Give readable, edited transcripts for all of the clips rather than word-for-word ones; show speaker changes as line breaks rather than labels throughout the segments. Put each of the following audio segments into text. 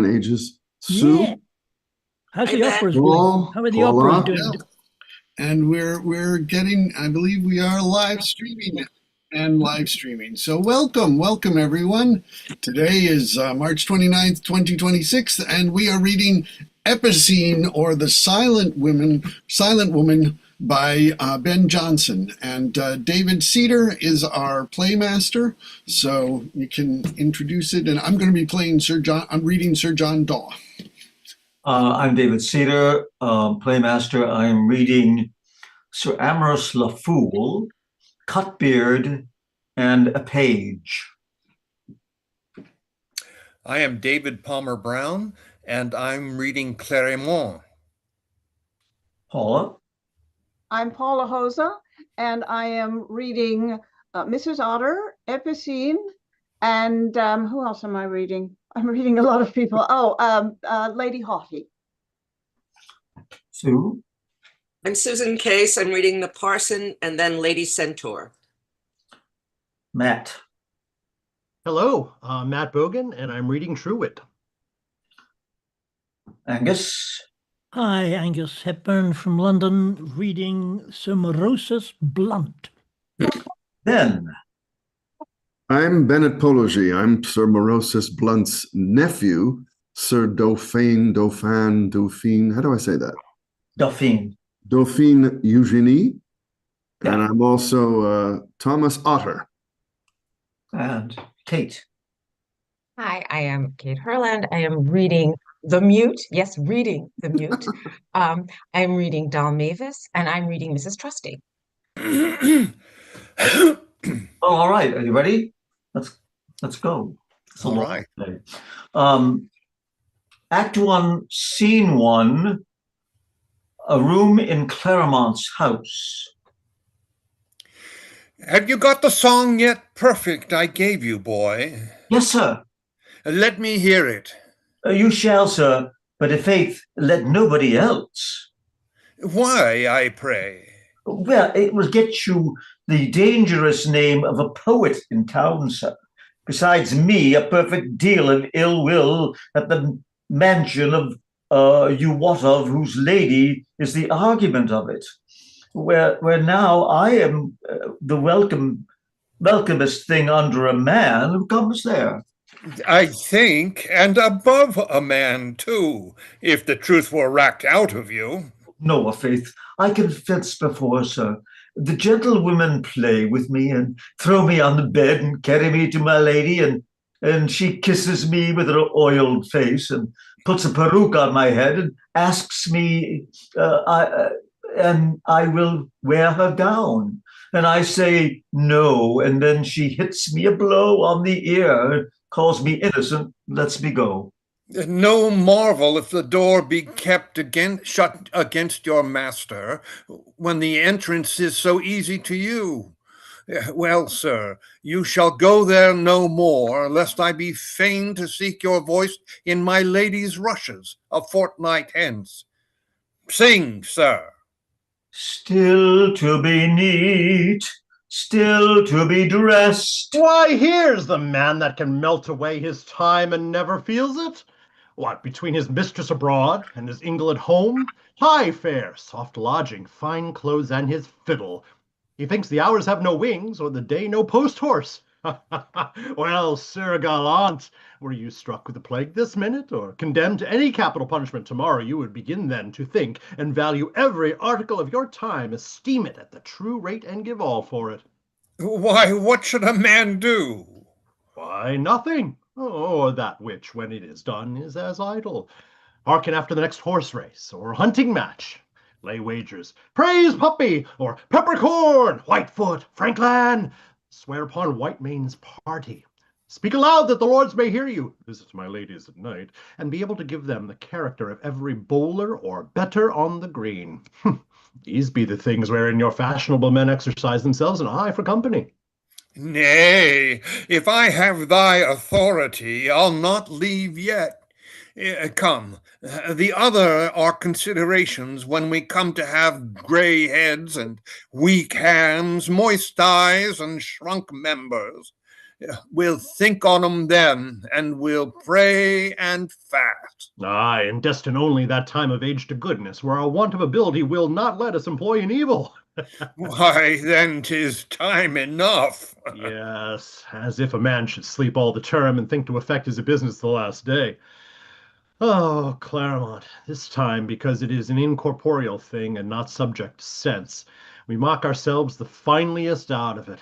ages. Sue?
Yeah. How's
Hi,
the
Matt.
operas
Paul,
doing? How are the
Paula?
operas doing?
And we're getting, I believe we are live streaming and live streaming. So welcome everyone. Today is March 29th, 2026, and we are reading Epicene, or The Silent Woman by Ben Jonson. And David Cedar is our Playmaster, so you can introduce it. And I'm going to be playing I'm reading Sir John Daw.
I'm David Cedar, Playmaster. I'm reading Sir Amorous LaFoole, Cutbeard, and a page.
I am David Palmer Brown, and I'm reading Clerimont.
Paula?
I'm Paula Hoza, and I am reading Mrs. Otter, Epicene, and who else am I reading? I'm reading a lot of people. Lady Haughty.
Sue?
I'm Susan Case. I'm reading The Parson and then Lady Centaur.
Matt?
Hello, Matt Bogan, and I'm reading Truewit.
Angus?
Hi, Angus Hepburn from London, reading Sir Morosus Blunt.
Ben?
I'm Bennett Pologe. I'm Sir Morosus Blunt's nephew, Sir Dauphine. How do I say that?
Dauphine.
Dauphine Eugenie.
Yeah.
And I'm also Thomas Otter.
And Kate?
Hi, I am Kate Herland. I am reading The Mute. Yes, reading The Mute. I'm reading Doll Mavis, and I'm reading Mrs. Trusty.
All right. Are you ready? Let's go.
All right.
Act 1, Scene 1, a room in Clerimont's house.
Have you got the song yet? Perfect, I gave you, boy.
Yes, sir.
Let me hear it.
You shall, sir, but if faith, let nobody else.
Why, I pray?
Well, it will get you the dangerous name of a poet in town, sir. Besides me, a perfect deal of ill will at the mansion of you wot of, whose lady is the argument of it. Where now I am the welcomest thing under a man who comes there.
I think, and above a man, too, if the truth were racked out of you.
No, faith, I confess before, sir. The gentlewomen play with me and throw me on the bed and carry me to my lady, and she kisses me with her oiled face and puts a peruke on my head and asks me, and I will wear her gown. And I say no, and then she hits me a blow on the ear, calls me innocent, lets me go.
No marvel if the door be kept shut against your master, when the entrance is so easy to you. Well, sir, you shall go there no more, lest I be fain to seek your voice in my lady's rushes a fortnight hence. Sing, sir.
Still to be neat, still to be dressed.
Why, here's the man that can melt away his time and never feels it. What, between his mistress abroad and his ingle at home, high fare, soft lodging, fine clothes, and his fiddle, he thinks the hours have no wings, or the day no post-horse. Well, Sir Gallant, were you struck with the plague this minute, or condemned to any capital punishment tomorrow, you would begin then to think and value every article of your time, esteem it at the true rate, and give all for it.
Why, what should a man do?
Why, nothing. Or that which, when it is done, is as idle. Hearken after the next horse race, or hunting match. Lay wagers, praise puppy, or peppercorn, Whitefoot, Frankland. Swear upon Whitemane's party. Speak aloud that the lords may hear you. Visit my ladies at night, and be able to give them the character of every bowler or better on the green. These be the things wherein your fashionable men exercise themselves, and I for company.
Nay, if I have thy authority, I'll not leave yet. Come, the other are considerations when we come to have gray heads and weak hands, moist eyes and shrunk members. We'll think on 'em then, and we'll pray and fast.
Aye, and destined only that time of age to goodness, where our want of ability will not let us employ an evil.
Why, then 'tis time enough.
Yes, as if a man should sleep all the term and think to effect his business the last day. Oh, Clerimont, this time, because it is an incorporeal thing and not subject to sense, we mock ourselves the fineliest out of it.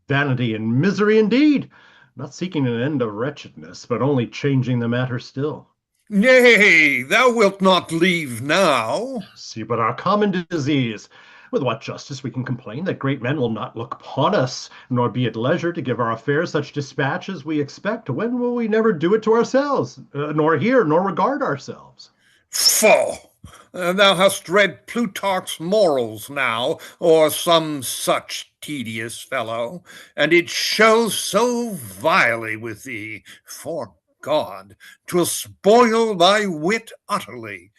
Vanity and misery indeed, not seeking an end of wretchedness, but only changing the matter still.
Nay, thou wilt not leave now.
See but our common disease. With what justice we can complain that great men will not look upon us, nor be at leisure to give our affairs such dispatch as we expect. When will we never do it to ourselves, nor hear, nor regard ourselves?
Pho! Thou hast read Plutarch's Morals now, or some such tedious fellow, and it shows so vilely with thee. For God, 'twill spoil thy wit utterly.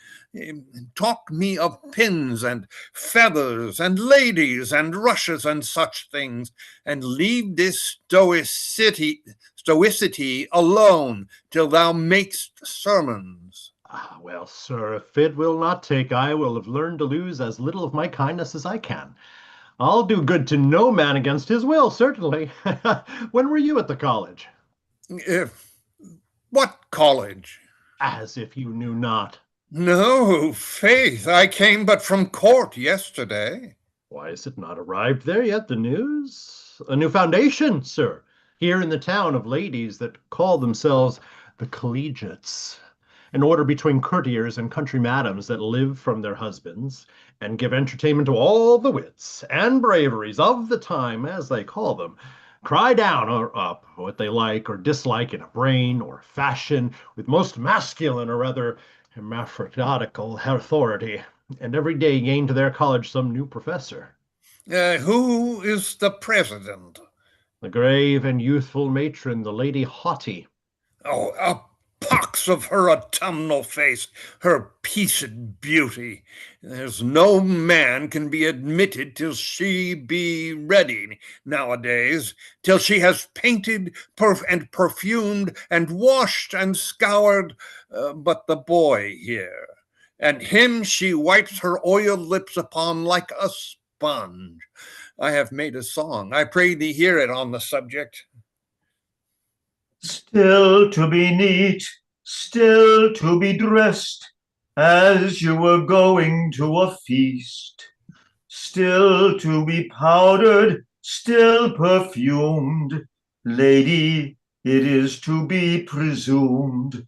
Talk me of pins and feathers and ladies and rushes and such things, and leave this stoicity alone till thou makest sermons.
Ah, well, sir, if it will not take, I will have learned to lose as little of my kindness as I can. I'll do good to no man against his will, certainly. When were you at the college?
What college?
As if you knew not.
No, faith, I came but from court yesterday.
Why is it not arrived there yet, the news? A new foundation, sir, here in the town of ladies that call themselves the collegiates. An order between courtiers and country madams that live from their husbands, and give entertainment to all the wits and braveries of the time, as they call them. Cry down or up what they like or dislike in a brain or fashion, with most masculine or rather hermaphroditical authority, and every day gain to their college some new professor.
Who is the president?
The grave and youthful matron, the Lady Haughty.
Oh, a pox of her autumnal face, her pieced beauty. There's no man can be admitted till she be ready nowadays, till she has painted and perfumed and washed and scoured, but the boy here, and him she wipes her oiled lips upon like a sponge. I have made a song. I pray thee hear it on the subject.
Still to be neat, still to be dressed, as you were going to a feast. Still to be powdered, still perfumed. Lady, it is to be presumed,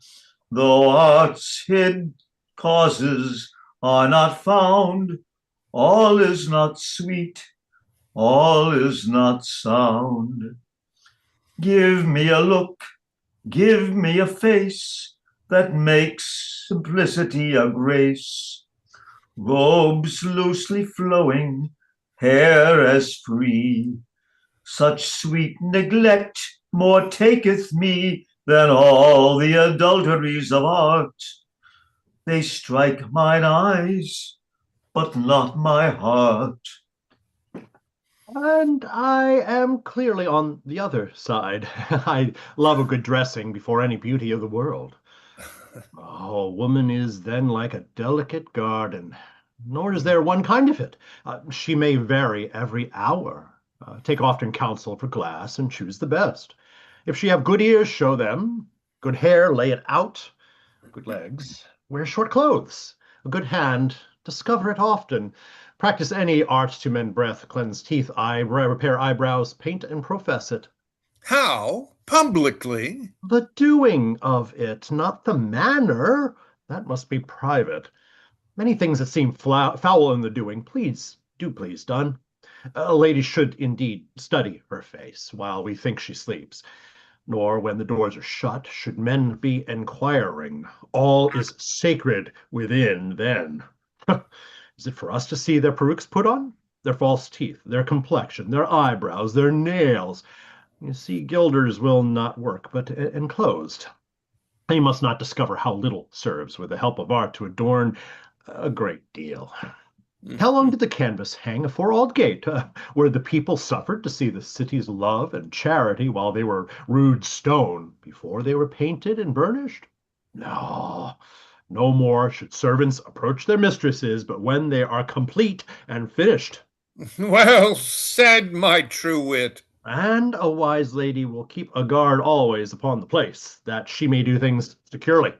though art's hid causes are not found, all is not sweet, all is not sound. Give me a look, give me a face that makes simplicity a grace. Robes loosely flowing, hair as free. Such sweet neglect more taketh me than all the adulteries of art. They strike mine eyes, but not my heart.
And I am clearly on the other side. I love a good dressing before any beauty of the world. Oh, woman is then like a delicate garden, nor is there one kind of it. She may vary every hour. Take often counsel for glass and choose the best. If she have good ears, show them. Good hair, lay it out. Good legs, wear short clothes. A good hand, discover it often. Practice any art to mend breath, cleanse teeth, repair eyebrows, paint and profess it.
How? Publicly?
The doing of it, not the manner. That must be private. Many things that seem foul in the doing, please done. A lady should indeed study her face while we think she sleeps. Nor when the doors are shut should men be enquiring. All is sacred within then. Is it for us to see their perukes put on? Their false teeth, their complexion, their eyebrows, their nails. You see, gilders will not work, but enclosed. You must not discover how little serves with the help of art to adorn a great deal. How long did the canvas hang afore Aldgate, where the people suffered to see the city's love and charity while they were rude stone, before they were painted and burnished? No, no more should servants approach their mistresses but when they are complete and finished.
Well said, my Truewit.
And a wise lady will keep a guard always upon the place, that she may do things securely.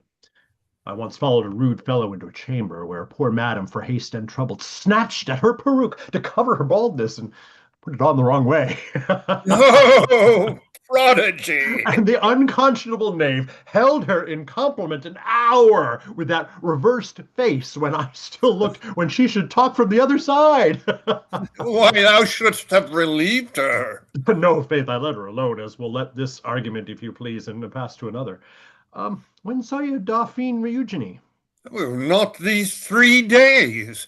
I once followed a rude fellow into a chamber where poor madam, for haste and trouble, snatched at her peruke to cover her baldness and put it on the wrong way.
Oh, prodigy!
And the unconscionable knave held her in compliment an hour with that reversed face when I still looked when she should talk from the other side.
Why, thou shouldst have relieved her.
No, faith, I let her alone, as we'll let this argument, if you please, and pass to another. When saw you Dauphine Eugenie?
Well, not these 3 days.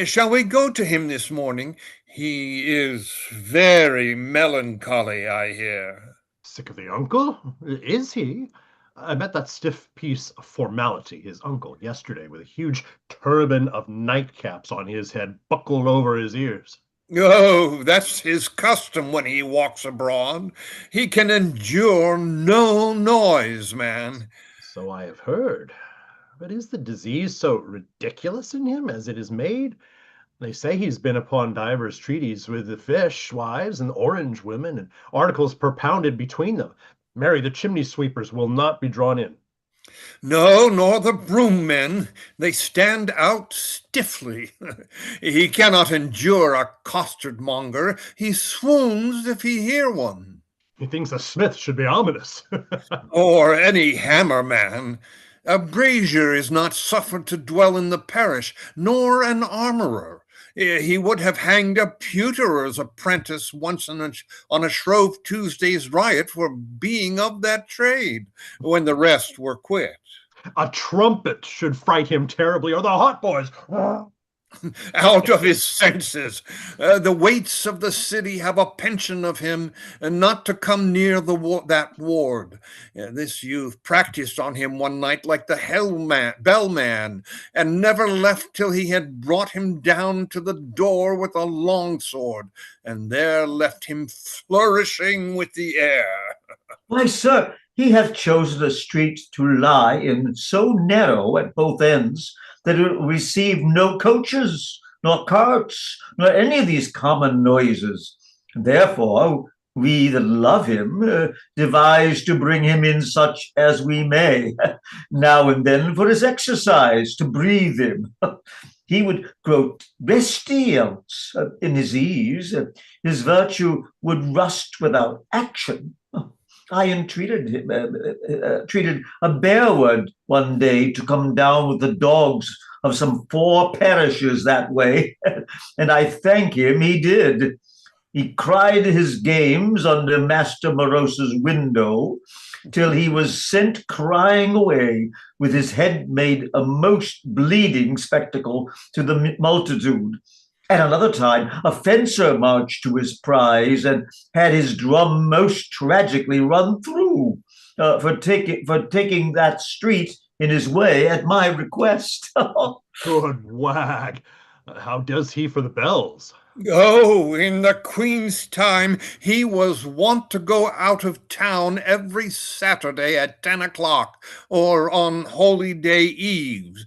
Shall we go to him this morning? He is very melancholy, I hear.
Sick of the uncle? Is he? I met that stiff piece of formality, his uncle, yesterday, with a huge turban of nightcaps on his head, buckled over his ears.
Oh, that's his custom when he walks abroad. He can endure no noise, man.
So I have heard. But is the disease so ridiculous in him as it is made? They say he's been upon divers treaties with the fish wives and orange women, and articles propounded between them. Marry, the chimney sweepers will not be drawn in.
No, nor the broom men. They stand out stiffly. He cannot endure a costardmonger. He swoons if he hear one.
He thinks a smith should be ominous.
Or any hammerman. A brazier is not suffered to dwell in the parish, nor an armorer. He would have hanged a pewterer's apprentice once on a Shrove Tuesday's riot for being of that trade, when the rest were quit.
A trumpet should fright him terribly, or the hot boys.
Out of his senses. The waits of the city have a pension of him, and not to come near that ward. This youth practiced on him one night like the bellman, and never left till he had brought him down to the door with a longsword, and there left him flourishing with the air.
Why, sir, he hath chosen a street to lie in so narrow at both ends that it will receive no coaches, nor carts, nor any of these common noises. Therefore, we that love him devise to bring him in such as we may, now and then for his exercise, to breathe him. He would grow resty else in his ease. His virtue would rust without action. I entreated him, treated a bearward one day to come down with the dogs of some 4 parishes that way, and I thank him he did. He cried his games under Master Moros's window till he was sent crying away, with his head made a most bleeding spectacle to the multitude. At another time, a fencer marched to his prize and had his drum most tragically run through for taking that street in his way at my request.
Good wag. How does he for the bells?
Oh, in the Queen's time, he was wont to go out of town every Saturday at 10 o'clock, or on holy day eves.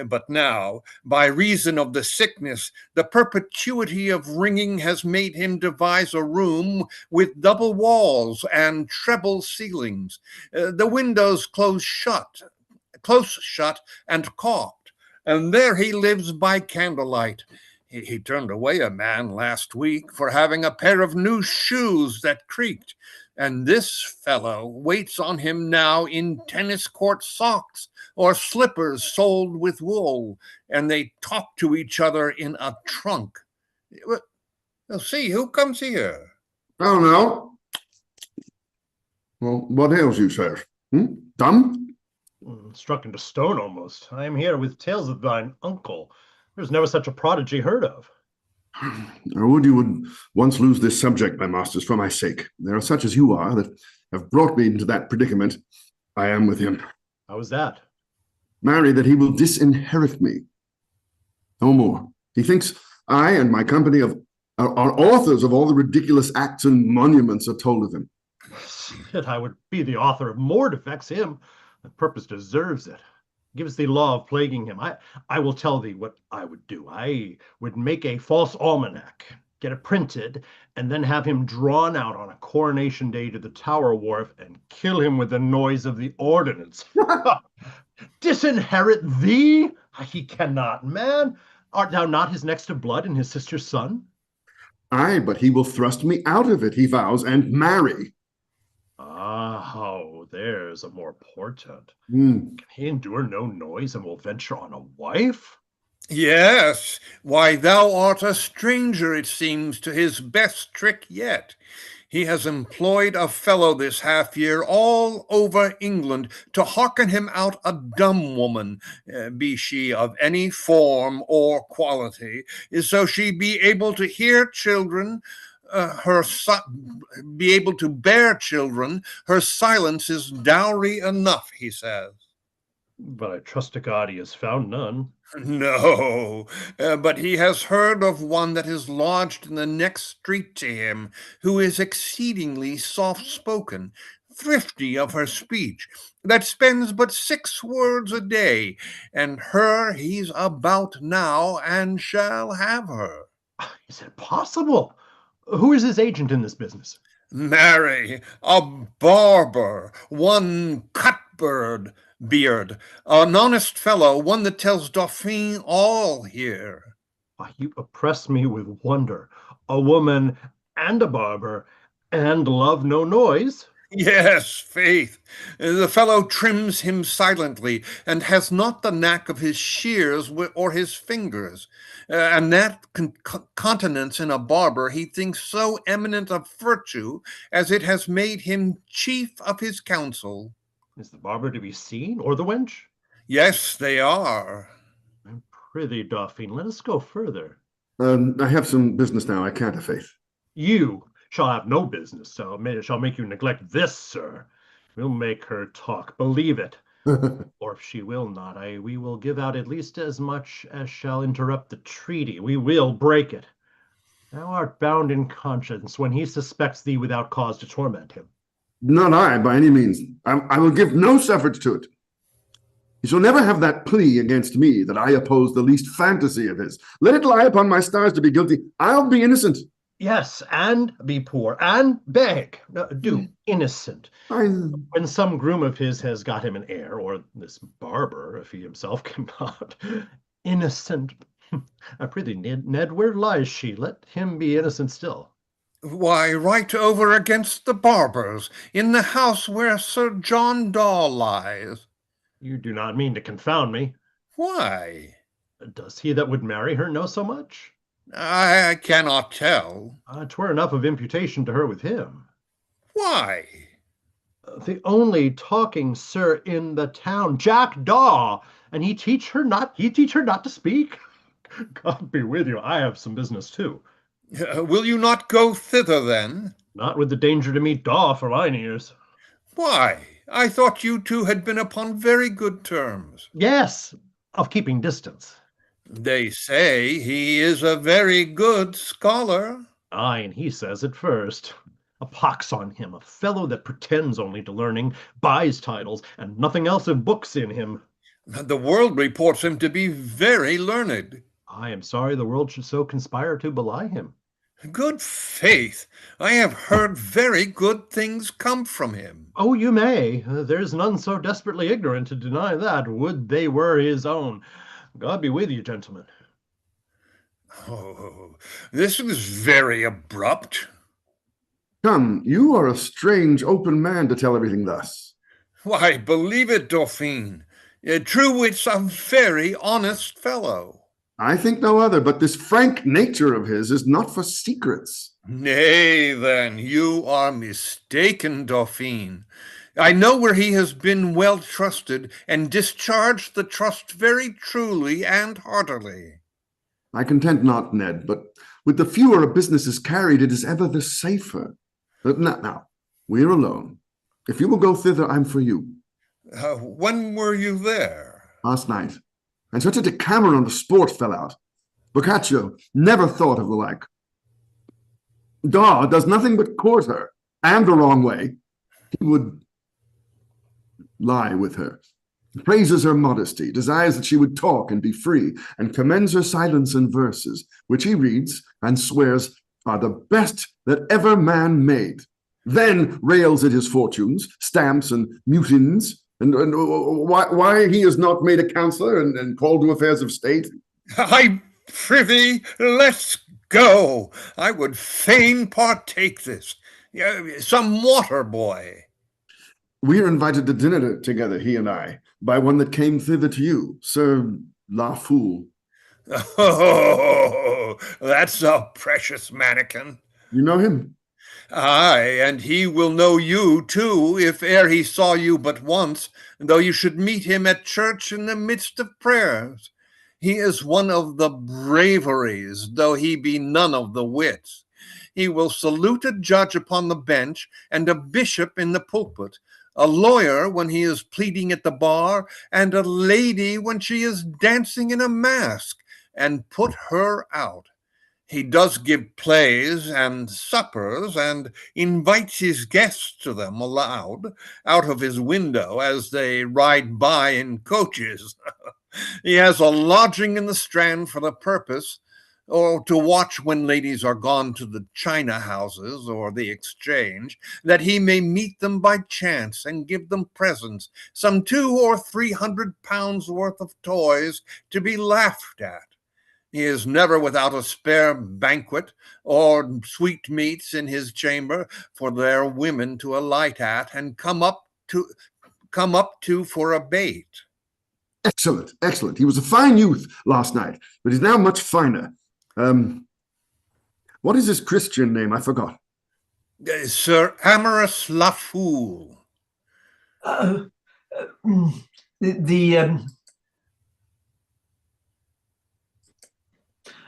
But now, by reason of the sickness, the perpetuity of ringing has made him devise a room with double walls and treble ceilings, the windows close shut and caulked, and there he lives by candlelight. He turned away a man last week for having a pair of new shoes that creaked, and this fellow waits on him now in tennis court socks or slippers soled with wool, and they talk to each other in a trunk. Well, see, who comes here?
Oh, no. Well, what ails you, sir? Dumb?
Struck into stone almost. I am here with tales of thine uncle. There's never such a prodigy heard of.
I would you would once lose this subject, my masters, for my sake. There are such as you are that have brought me into that predicament. I am with him.
How is that?
Marry, that he will disinherit me. No more. He thinks I and my company are authors of all the ridiculous acts and monuments are told of him.
Yet I would be the author of more to vex him. The purpose deserves it. Gives thee law of plaguing him. I will tell thee what I would do. I would make a false almanac, get it printed, and then have him drawn out on a coronation day to the Tower Wharf and kill him with the noise of the ordnance. Disinherit thee? He cannot, man. Art thou not his next of blood and his sister's son?
Aye, but he will thrust me out of it, he vows, and marry.
Oh, there's a more portent.
Mm.
Can he endure no noise and will venture on a wife?
Yes, why thou art a stranger, it seems, to his best trick yet. He has employed a fellow this half year all over England to hearken him out a dumb woman, be she of any form or quality, so she be able to hear children, be able to bear children. Her silence is dowry enough, he says.
But I trust to God he has found none.
No, but he has heard of one that is lodged in the next street to him, who is exceedingly soft-spoken, thrifty of her speech, that spends but 6 words a day, and her he's about now, and shall have her.
Is it possible? Who is his agent in this business?
Marry, a barber, one Cutbeard, an honest fellow, one that tells Dauphine all here.
You oppress me with wonder. A woman and a barber, and love no noise?
Yes, faith. The fellow trims him silently, and has not the knack of his shears or his fingers. And that continence in a barber he thinks so eminent of virtue, as it has made him chief of his council.
Is the barber to be seen, or the wench?
Yes, they are.
Prithee, Dauphine, let us go further.
I have some business now. I can't, faith.
You shall have no business, so it shall make you neglect this, sir. We'll make her talk, believe it. Or if she will not, we will give out at least as much as shall interrupt the treaty. We will break it. Thou art bound in conscience when he suspects thee without cause to torment him.
Not I, by any means. I will give no suffrage to it. He shall never have that plea against me that I oppose the least fantasy of his. Let it lie upon my stars to be guilty. I'll be innocent.
Yes, and be poor, and beg. No, do innocent. When some groom of his has got him an heir, or this barber, if he himself cannot, innocent. I prithee, Ned, where lies she? Let him be innocent still.
Why, right over against the barber's, in the house where Sir John Daw lies.
You do not mean to confound me.
Why?
Does he that would marry her know so much?
I cannot tell.
'Twere enough of imputation to her with him.
Why?
The only talking sir in the town, Jack Daw, and he teach her not to speak? God be with you, I have some business too.
Will you not go thither, then?
Not with the danger to meet Daw for mine ears.
Why, I thought you two had been upon very good terms.
Yes, of keeping distance.
They say he is a very good scholar.
Aye, and he says it first. A pox on him, a fellow that pretends only to learning, buys titles, and nothing else of books in him.
The world reports him to be very learned.
I am sorry the world should so conspire to belie him.
Good faith, I have heard very good things come from him.
Oh, you may. There's none so desperately ignorant to deny that. Would they were his own. God be with you, gentlemen.
Oh, this was very abrupt.
Come, you are a strange, open man to tell everything thus.
Why, believe it, Dauphine. Truewit's a very honest fellow.
I think no other, but this frank nature of his is not for secrets.
Nay, then, you are mistaken, Dauphine. I know where he has been well trusted, and discharged the trust very truly and heartily.
I contend not, Ned, but with the fewer a business is carried, it is ever the safer. Now, we're alone. If you will go thither, I'm for you.
When were you there?
Last night. And such a decameron of sport fell out. Boccaccio never thought of the like. Daw does nothing but court her, and the wrong way. He would lie with her, praises her modesty, desires that she would talk and be free, and commends her silence and verses, which he reads and swears are the best that ever man made. Then rails at his fortunes, stamps and mutins, and why he is not made a counselor and called to affairs of state.
I prithee, let's go. I would fain partake this. Some water, boy.
We are invited to dinner together, he and I, by one that came thither to you, Sir LaFoole.
Oh, that's a precious mannikin.
You know him?
Aye, and he will know you too, if e'er he saw you but once, though you should meet him at church in the midst of prayers. He is one of the braveries, though he be none of the wits. He will salute a judge upon the bench, and a bishop in the pulpit, a lawyer when he is pleading at the bar, and a lady when she is dancing in a mask, and put her out. He does give plays and suppers, and invites his guests to them aloud, out of his window as they ride by in coaches. He has a lodging in the Strand for the purpose, or to watch when ladies are gone to the china houses or the exchange, that he may meet them by chance and give them presents, some 200 or 300 pounds worth of toys to be laughed at. He is never without a spare banquet or sweetmeats in his chamber for their women to alight at and come up to for a bait.
Excellent, excellent. He was a fine youth last night, but he's now much finer. What is his Christian name? I forgot.
Sir Amorous LaFoole.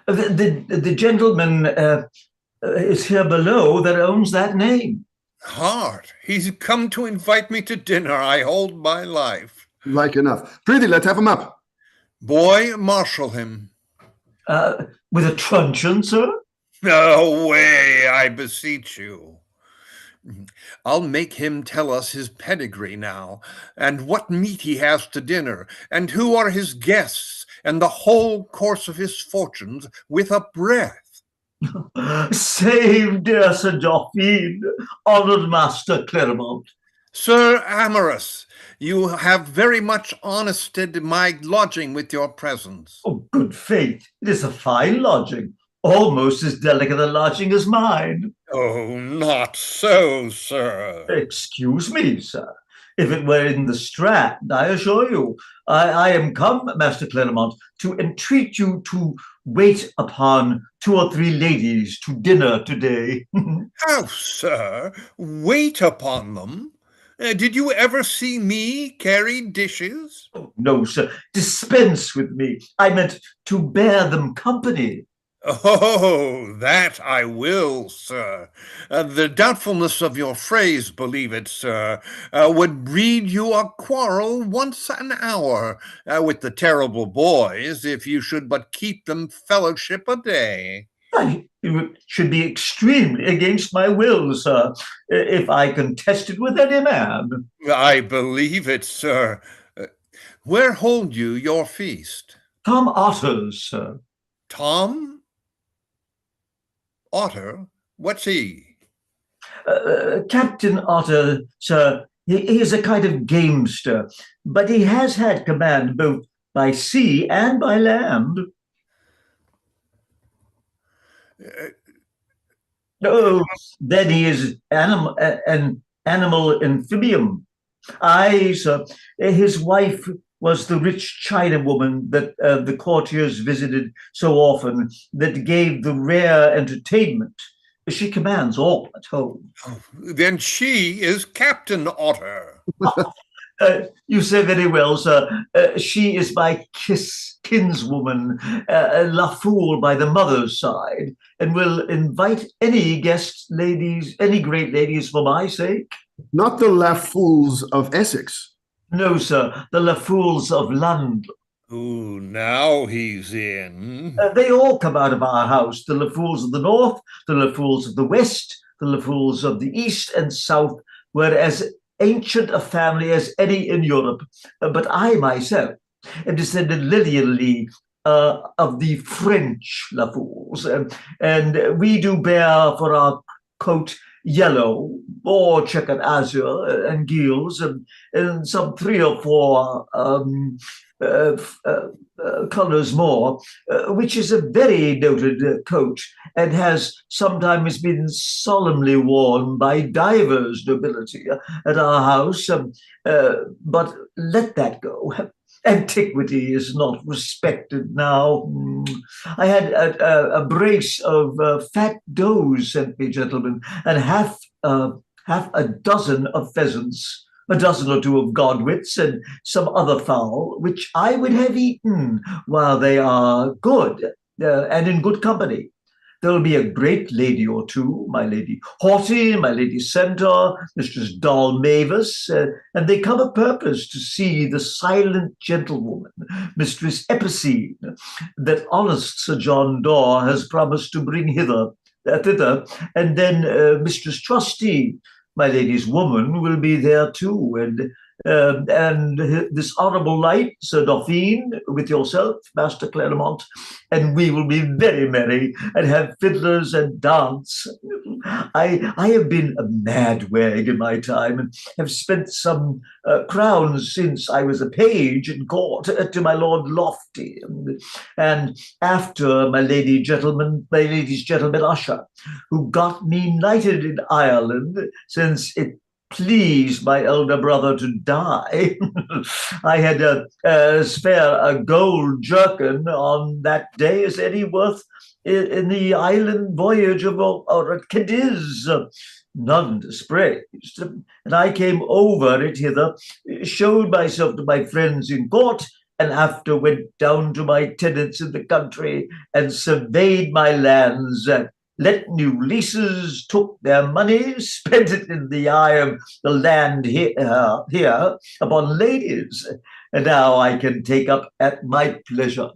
The gentleman is here below that owns that name.
Heart, he's come to invite me to dinner, I hold my life.
Like enough. Prithee, let's have him up.
Boy, marshal him.
With a truncheon, sir?
Away, I beseech you. I'll make him tell us his pedigree now, and what meat he has to dinner, and who are his guests, and the whole course of his fortunes with a breath.
Save, dear Sir Dauphine, honoured Master Clerimont.
Sir Amorous, you have very much honested my lodging with your presence.
Oh, good faith, it is a fine lodging, almost as delicate a lodging as mine.
Oh, not so, sir.
Excuse me, sir. If it were in the Strand, I assure you, I am come, Master Clerimont, to entreat you to wait upon 2 or 3 ladies to dinner today.
How, sir? Wait upon them? Did you ever see me carry dishes?
Oh, no, sir. Dispense with me. I meant to bear them company.
Oh, that I will, sir. The doubtfulness of your phrase, believe it, sir, would breed you a quarrel once an hour with the terrible boys, if you should but keep them fellowship a day.
It should be extremely against my will, sir, if I contested with any man.
I believe it, sir. Where hold you your feast?
Tom Otter's, sir.
Tom? Otter? What's he?
Captain Otter, sir, he is a kind of gamester, but he has had command both by sea and by land. Then he is an animal amphibium. Aye, sir, his wife was the rich Chinawoman that the courtiers visited so often, that gave the rare entertainment. She commands all at home.
Oh, then she is Captain Otter.
You say very well, sir. She is my kinswoman, LaFoole by the mother's side, and will invite any guest ladies, any great ladies for my sake.
Not the LaFooles of Essex.
No, sir, the LaFooles of London.
Ooh, now he's in.
They all come out of our house, the LaFooles of the north, the LaFooles of the west, the LaFooles of the east and south, were as ancient a family as any in Europe. But I myself am descended lineally of the French LaFooles, and we do bear for our coat yellow or checkered azure and gules, and some 3 or 4 colors more, which is a very noted coat and has sometimes been solemnly worn by divers nobility at our house. But let that go. Antiquity is not respected now. I had a brace of fat does sent me, gentlemen, and half a dozen of pheasants, a dozen or 2 of godwits, and some other fowl, which I would have eaten while they are good and in good company. There'll be a great lady or 2, my Lady Haughty, my Lady Centaur, Mistress Doll Mavis, and they come a purpose to see the silent gentlewoman, Mistress Epicene, that honest Sir John Daw has promised to bring thither, and then Mistress Trusty, my lady's woman, will be there too, and this honourable knight, Sir Dauphine, with yourself, Master Clerimont, and we will be very merry and have fiddlers and dance. I have been a mad wag in my time and have spent some crowns since I was a page in court to my Lord Lofty, and after my lady's gentleman usher, who got me knighted in Ireland, since it pleased my elder brother to die. I had as fair a gold jerkin on that day as any worth in the island voyage of Cadiz, none dispraised. And I came over it hither, showed myself to my friends in court, and after went down to my tenants in the country and surveyed my lands, let new leases, took their money, spent it in the eye of the land here upon ladies, and now I can take up at my pleasure.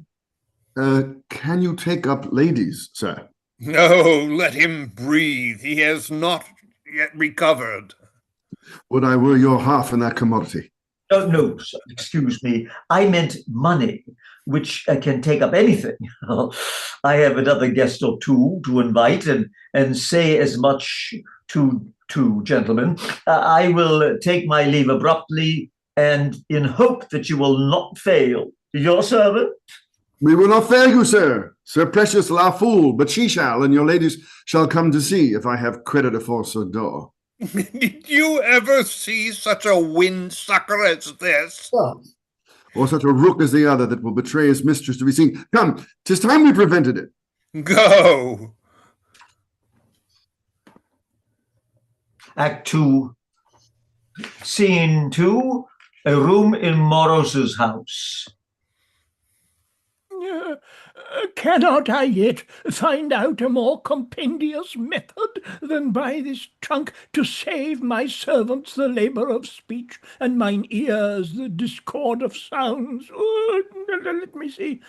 Can you take up ladies, sir?
No, let him breathe. He has not yet recovered.
Would I were your half in that commodity?
Oh, no, sir, excuse me. I meant money, which can take up anything. I have another guest or 2 to invite, and say as much to gentlemen. I will take my leave abruptly, and in hope that you will not fail. Your servant?
We will not fail you, sir. Sir Precious LaFoole, but she shall, and your ladies shall come to see if I have credit afore Sir Daw.
Did you ever see such a windsucker as this?
Or such a rook as the other that will betray his mistress to be seen? Come, 'tis time we prevented it.
Go.
Act 2, Scene 2, a room in Moros's house.
Cannot I yet find out a more compendious method than by this trunk to save my servants the labour of speech, and mine ears the discord of sounds? Let me see.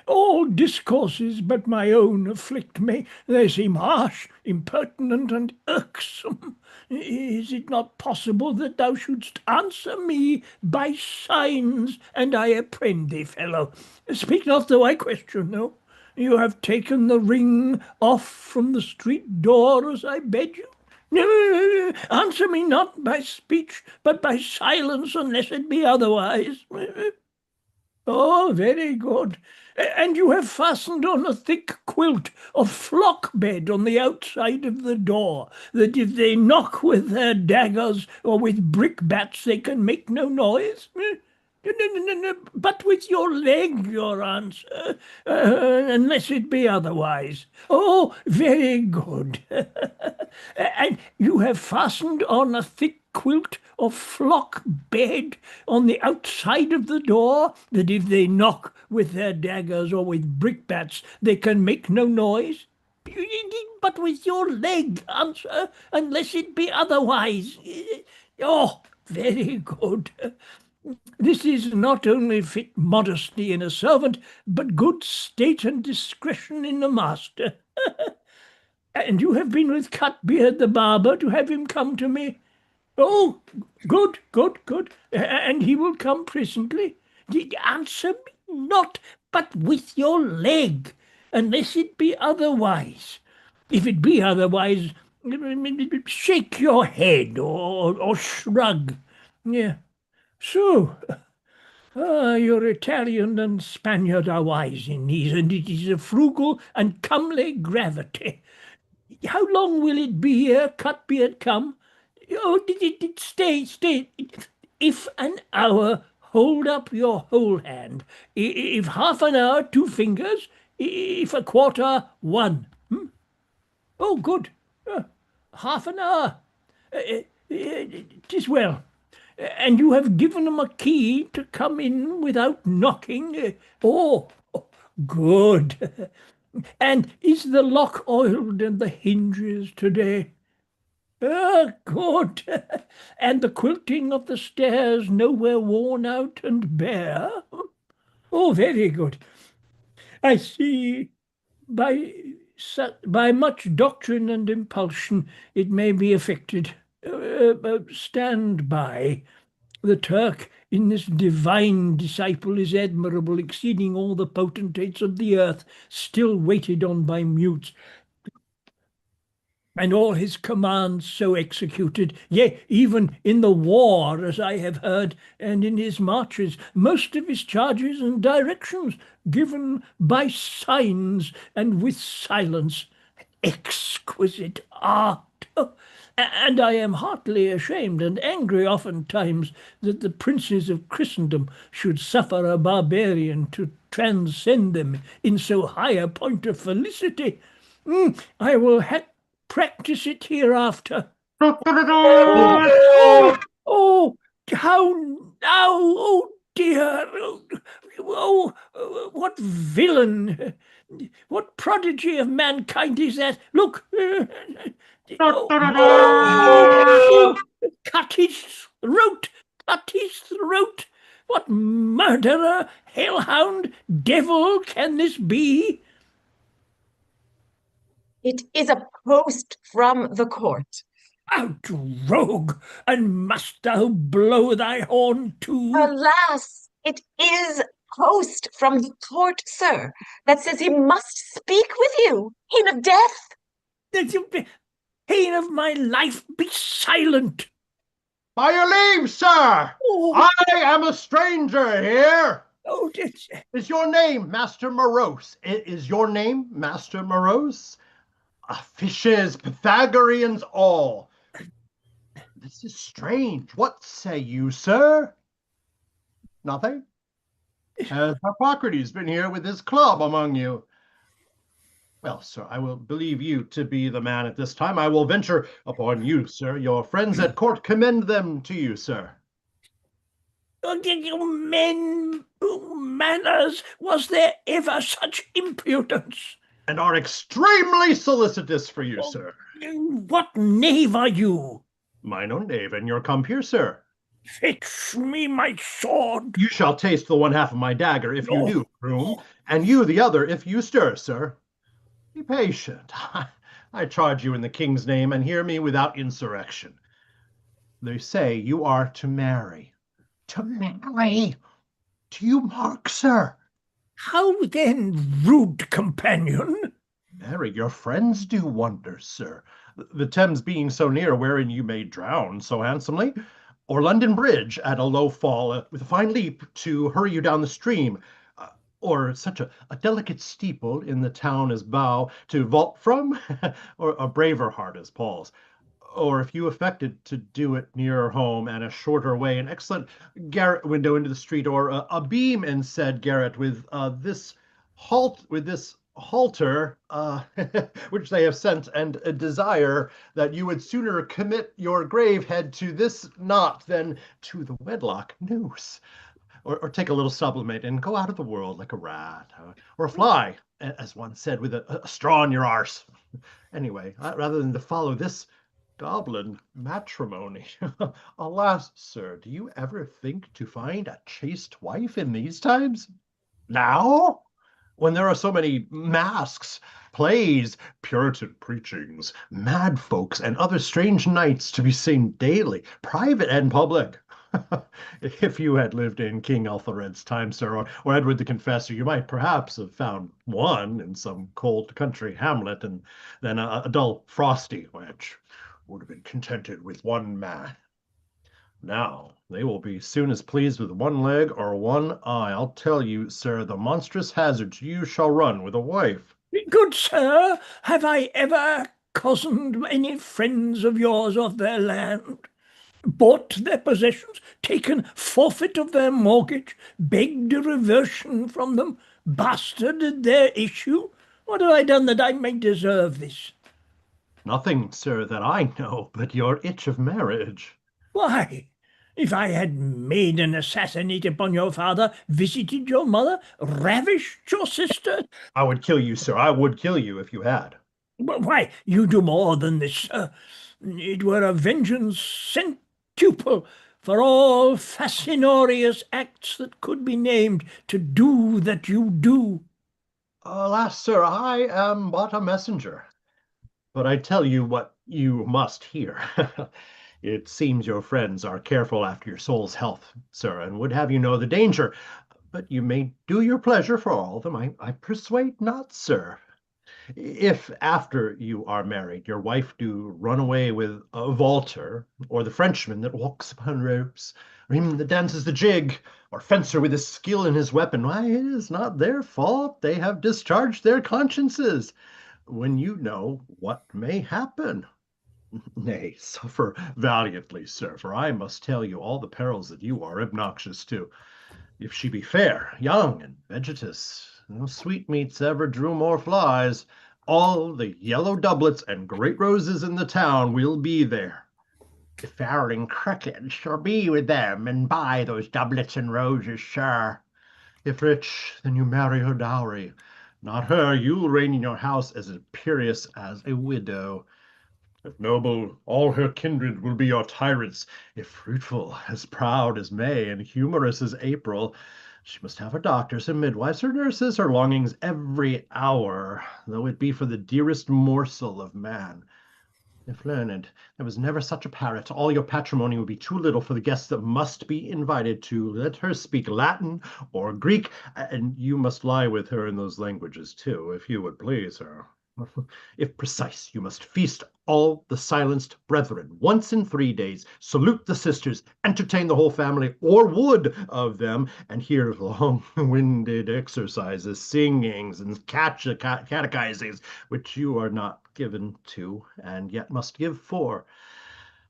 All discourses but my own afflict me. They seem harsh, impertinent, and irksome. Is it not possible that thou shouldst answer me by signs, and I apprehend thee, fellow? Speak not, though I question, no. You have taken the ring off from the street door as I bade you. No, answer me not by speech, but by silence, unless it be otherwise. Oh, very good. And you have fastened on a thick quilt of flock bed on the outside of the door, that if they knock with their daggers or with brickbats they can make no noise? No, but with your leg, your answer, unless it be otherwise. Oh, very good. And you have fastened on a thick quilt of flock bed on the outside of the door, that if they knock with their daggers or with brickbats they can make no noise? But with your leg, answer, unless it be otherwise. Oh, very good. This is not only fit modesty in a servant, but good state and discretion in a master. And you have been with Cutbeard the barber to have him come to me? Oh, good, good, good. And he will come presently. Answer me not, but with your leg, unless it be otherwise. If it be otherwise, shake your head or shrug. Yeah. So, your Italian and Spaniard are wise in these, and it is a frugal and comely gravity. How long will it be ere Cutbeard come? Oh, stay. If an hour, hold up your whole hand. If half an hour, 2 fingers. If a quarter, 1. Oh, good. Half an hour. 'Tis well. And you have given him a key to come in without knocking? Oh, good. And is the lock oiled and the hinges today? Good. And the quilting of the stairs nowhere worn out and bare? Oh, very good. I see. By much doctrine and impulsion it may be effected. Stand by. The Turk in this divine disciple is admirable, exceeding all the potentates of the earth, still waited on by mutes, and all his commands so executed, yea, even in the war, as I have heard, and in his marches, most of his charges and directions given by signs and with silence. Exquisite art! And I am heartily ashamed and angry oftentimes that the princes of Christendom should suffer a barbarian to transcend them in so high a point of felicity. I will practice it hereafter. Oh, how now! Oh dear! Oh, what villain! What prodigy of mankind is that? Look! Cut his throat! Cut his throat! What murderer, hellhound, devil can this be?
It is a post from the court.
Out, rogue, and must thou blow thy horn too?
Alas, it is post from the court, sir, that says he must speak with you, pain of death.
Pain of my life, be silent.
By your leave, sir.
Oh.
I am a stranger here.
Oh,
is your name Master Morosus? Is your name Master Morosus? Fishes, Pythagoreans, all. This is strange. What say you, sir? Nothing? Has Hippocrates been here with his club among you? Well, sir, I will believe you to be the man at this time. I will venture upon you, sir. Your friends at court commend them to you, sir.
Manners, was there ever such impudence?
And are extremely solicitous for you, sir.
What knave are you?
Mine own knave, and your compeer, sir.
Fetch me my sword.
You shall taste the one half of my dagger if you do, groom, and you the other if you stir, sir. Be patient. I charge you in the king's name, and hear me without insurrection. They say you are to marry. To marry? Do you mark, sir?
How then, rude companion?
Marry, your friends do wonders, sir. The Thames being so near wherein you may drown so handsomely, or London Bridge at a low fall with a fine leap to hurry you down the stream, or such a delicate steeple in the town as Bow to vault from, or a braver heart as Paul's. Or if you affected to do it nearer home and a shorter way, an excellent garret window into the street, or a beam in said garret with this halter, which they have sent, and a desire that you would sooner commit your grave head to this knot than to the wedlock noose. Or take a little sublimate and go out of the world like a rat, or a fly, as one said, with a straw in your arse. Anyway, rather than to follow this Dublin matrimony. Alas, sir, do you ever think to find a chaste wife in these times? Now? When there are so many masks, plays, Puritan preachings, mad folks, and other strange knights to be seen daily, private and public. If you had lived in King Ethelred's time, sir, or Edward the Confessor, you might perhaps have found one in some cold country hamlet, and then a dull frosty, which would have been contented with one man. Now, they will be soon as pleased with one leg or one eye. I'll tell you, sir, the monstrous hazards you shall run with a wife.
Good sir, have I ever cozened any friends of yours of their land? Bought their possessions, taken forfeit of their mortgage, begged a reversion from them, bastarded their issue? What have I done that I may deserve this?
Nothing, sir, that I know, but your itch of marriage.
Why, if I had made an assassinate upon your father, visited your mother, ravished your sister?
I would kill you, sir. I would kill you if you had.
Why, you do more than this, sir. It were a vengeance centuple for all fascinorious acts that could be named to do that you do.
Alas, sir, I am but a messenger. But I tell you what you must hear. It seems your friends are careful after your soul's health, sir, and would have you know the danger. But you may do your pleasure for all of them. I persuade not, sir. If after you are married, your wife do run away with a vaulter, or the Frenchman that walks upon ropes, or him that dances the jig, or fencer with his skill in his weapon, why, it is not their fault. They have discharged their consciences. When you know what may happen. Nay, suffer valiantly, sir, for I must tell you all the perils that you are obnoxious to. If she be fair, young, and vegetous, no sweetmeats ever drew more flies. All the yellow doublets and great roses in the town will be there. If fair and crooked shall be with them, and buy those doublets and roses, sir. If rich, then you marry her dowry. Not her, you'll reign in your house as imperious as a widow. If noble, all her kindred will be your tyrants. If fruitful, as proud as May, and humorous as April, she must have her doctors, her midwives, her nurses, her longings every hour, though it be for the dearest morsel of man. If learned, there was never such a parrot. All your patrimony would be too little for the guests that must be invited to. Let her speak Latin or Greek, and you must lie with her in those languages too, if you would please her. If precise, you must feast all the silenced brethren once in 3 days, salute the sisters, entertain the whole family, or would of them, and hear long-winded exercises, singings, and catechizings, which you are not given to, and yet must give for,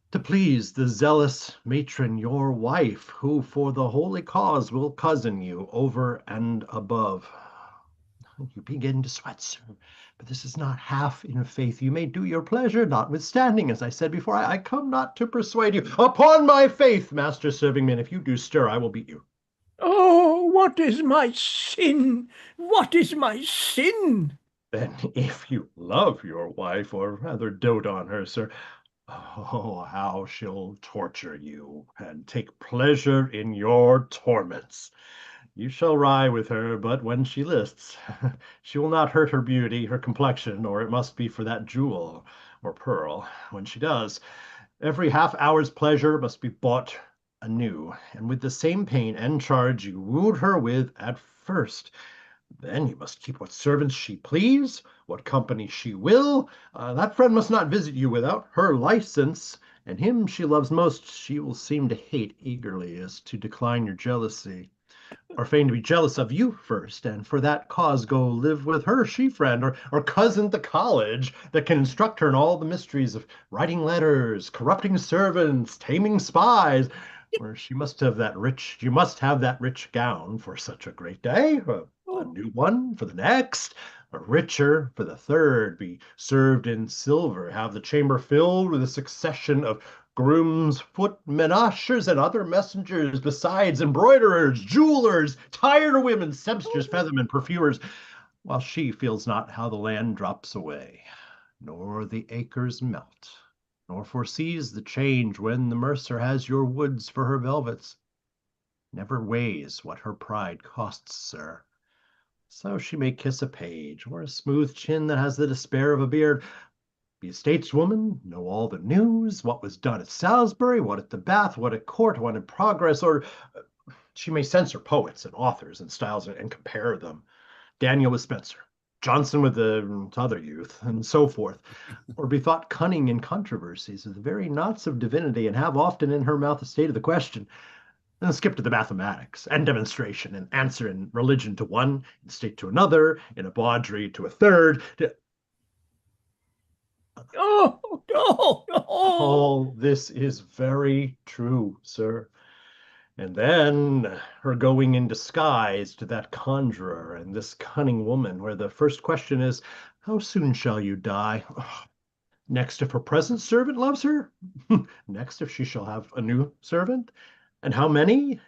to please the zealous matron, your wife, who for the holy cause will cozen you over and above. You begin to sweat, sir, but this is not half in faith. You may do your pleasure, notwithstanding, as I said before, I come not to persuade you. Upon my faith, master servingman, if you do stir, I will beat you.
Oh, what is my sin? What is my sin?
Then if you love your wife, or rather dote on her, sir, oh, how she'll torture you, and take pleasure in your torments. You shall ride with her, but when she lists. She will not hurt her beauty, her complexion, or it must be for that jewel or pearl. When she does, every half-hour's pleasure must be bought anew, and with the same pain and charge you wooed her with at first. Then you must keep what servants she please, what company she will. That friend must not visit you without her license, and him she loves most she will seem to hate eagerly, as to decline your jealousy. Or feign to be jealous of you first, and for that cause go live with her she-friend, or cousin at the college, that can instruct her in all the mysteries of writing letters, corrupting servants, taming spies. Or you must have that rich gown for such a great day, a new one for the next, a richer for the third, be served in silver, have the chamber filled with a succession of grooms, footmen, ushers, and other messengers, besides embroiderers, jewelers, tire women, sempsters, feathermen, perfumers, while she feels not how the land drops away, nor the acres melt, nor foresees the change when the mercer has your woods for her velvets. Never weighs what her pride costs, sir. So she may kiss a page, or a smooth chin that has the despair of a beard. Be a stateswoman, know all the news, what was done at Salisbury, what at the Bath, what at court, what in progress, or she may censor poets and authors and styles and compare them. Daniel with Spenser, Jonson with the other youth, and so forth, or be thought cunning in controversies of the very knots of divinity, and have often in her mouth a state of the question, and skip to the mathematics and demonstration, and answer in religion to one, in state to another, in a bawdry to a third.
Oh, no, no.
All this is very true, sir. And then her going in disguise to that conjurer and this cunning woman, where the first question is, how soon shall you die? Next, if her present servant loves her? Next, if she shall have a new servant? And how many?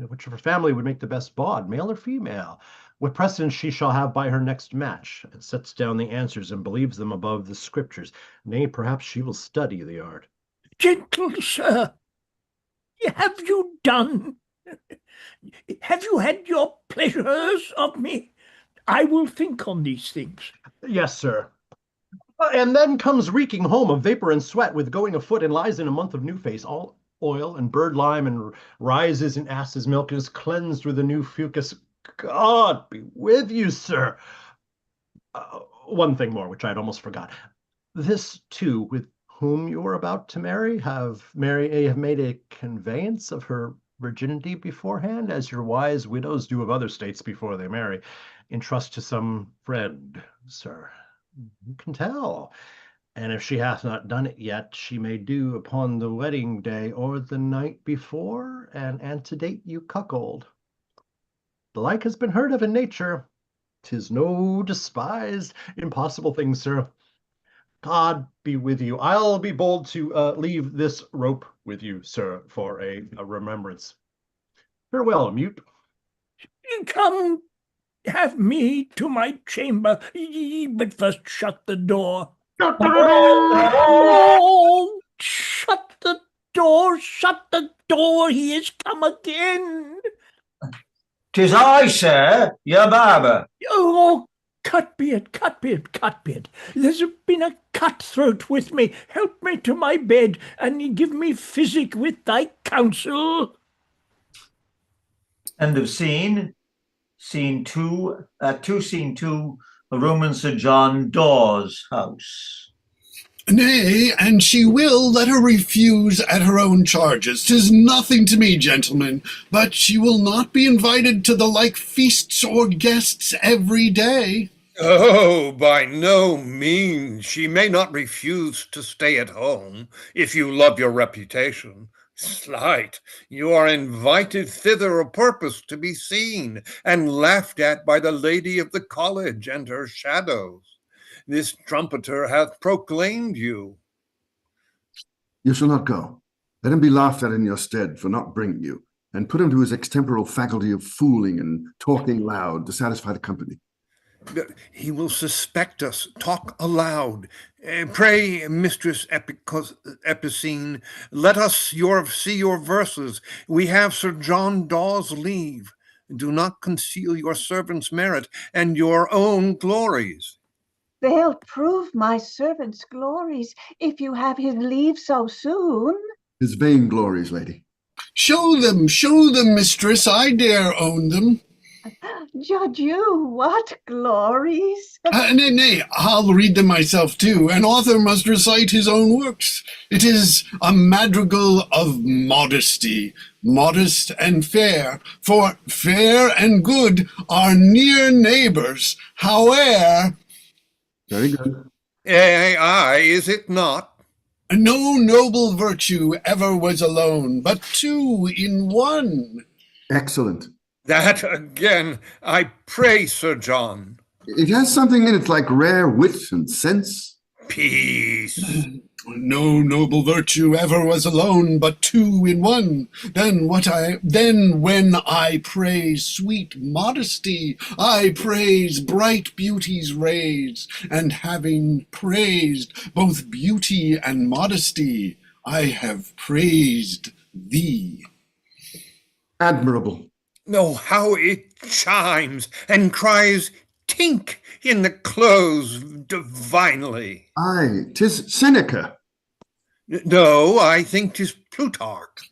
Which of her family would make the best bawd, male or female? What precedence she shall have by her next match, and sets down the answers and believes them above the scriptures. Nay, perhaps she will study the art.
Gentle sir, have you done? Have you had your pleasures of me? I will think on these things.
Yes, sir. And then comes reeking home of vapor and sweat, with going afoot, and lies in a month of new face, all oil and bird lime, and rises in ass's milk, and is cleansed with a new fucus. God be with you, sir. One thing more, which I'd almost forgot. This, too, with whom you are about to marry, have made a conveyance of her virginity beforehand, as your wise widows do of other states before they marry, in trust to some friend, sir. Who can tell? And if she hath not done it yet, she may do upon the wedding day or the night before, and antedate you cuckold. The like has been heard of in nature. 'Tis no despised, impossible thing, sir. God be with you. I'll be bold to leave this rope with you, sir, for a remembrance. Farewell, mute.
Come, have me to my chamber, but first shut the door. Oh, shut the door, he is come again.
'Tis I, sir, your barber.
Oh, Cutbeard, there's been a cutthroat with me. Help me to my bed, and give me physic with thy counsel.
End of scene. Scene 2, scene 2, a room in Sir John Dawes' house.
Nay, and she will let her refuse at her own charges. 'Tis nothing to me, gentlemen, but she will not be invited to the like feasts or guests every day.
Oh, by no means. She may not refuse to stay at home, if you love your reputation. Slight, you are invited thither a purpose to be seen and laughed at by the lady of the college and her shadows. This trumpeter hath proclaimed you.
You shall not go. Let him be laughed at in your stead for not bringing you, and put him to his extemporal faculty of fooling and talking loud to satisfy the company.
He will suspect us. Talk aloud. Pray, Mistress Epicene, let us see your verses. We have Sir John Dawes' leave. Do not conceal your servant's merit and your own glories.
They'll prove my servant's glories if you have his leave so soon.
His vain glories, lady.
Show them, mistress. I dare own them.
Judge you, what glories?
Nay, I'll read them myself too. An author must recite his own works. It is a madrigal of modesty, modest and fair, for fair and good are near neighbors, howe'er.
Very good.
Aye, is it not?
No noble virtue ever was alone, but two in one.
Excellent.
That again, I pray, Sir John.
It has something in it like rare wit and sense.
Peace.
No noble virtue ever was alone, but two in one. Then when I praise sweet modesty, I praise bright beauty's rays, and having praised both beauty and modesty, I have praised thee.
Admirable.
Oh, how it chimes and cries tink in the close divinely.
Aye, 'tis Seneca.
No, I think 'tis Plutarch.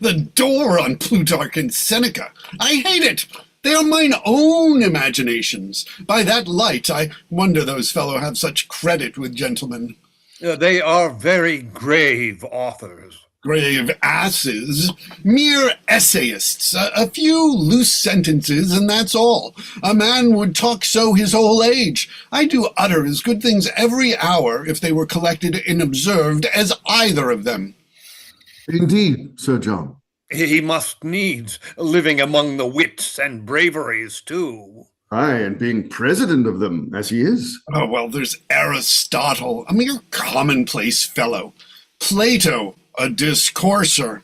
The door on Plutarch and Seneca. I hate it. They are mine own imaginations. By that light, I wonder those fellow have such credit with gentlemen.
They are very grave authors.
Grave asses, mere essayists, a few loose sentences, and that's all. A man would talk so his whole age. I do utter as good things every hour if they were collected and observed as either of them.
Indeed, Sir John.
He must needs, living among the wits and braveries too.
Aye, and being president of them, as he is.
Oh, well, there's Aristotle, a mere commonplace fellow. Plato, a discourser.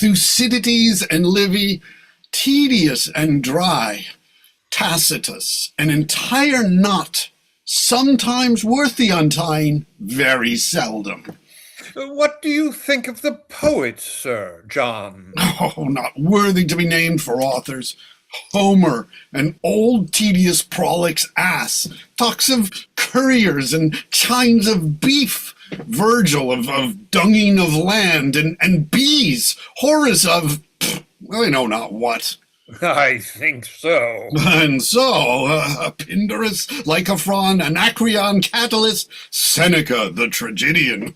Thucydides and Livy, tedious and dry. Tacitus, an entire knot, sometimes worth the untying, very seldom.
What do you think of the poets, Sir John?
Oh, not worthy to be named for authors. Homer, an old tedious prolix ass, talks of couriers and chines of beef. Virgil of dunging of land and bees. Horace of, I know not what.
I think so.
And so, Pindorus, Lycophron, Anacreon, Catullus, Seneca, the tragedian,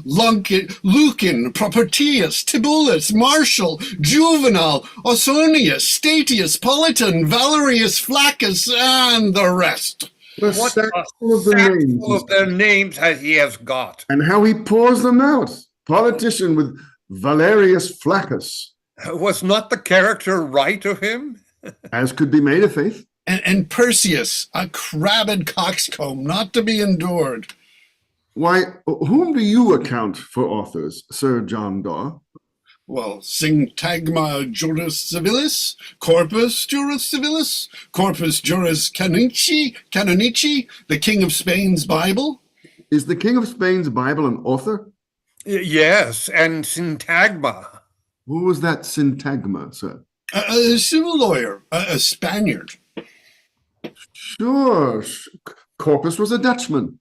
Lucan, Propertius, Tibullus, Martial, Juvenal, Ausonius, Statius, Politon, Valerius, Flaccus, and the rest.
What a sackful of their names he has got.
And how he pours them out. Politician with Valerius Flaccus.
Was not the character right of him?
As could be made of faith.
And Perseus, a crabbed coxcomb, not to be endured.
Why, whom do you account for authors, Sir John Daw?
Well, Syntagma Juris Civilis, Corpus Juris Civilis, Corpus Juris Canonici, the King of Spain's Bible.
Is the King of Spain's Bible an author?
Yes, and Syntagma.
Who was that Syntagma, sir?
A civil lawyer, a Spaniard.
Sure. Corpus was a Dutchman.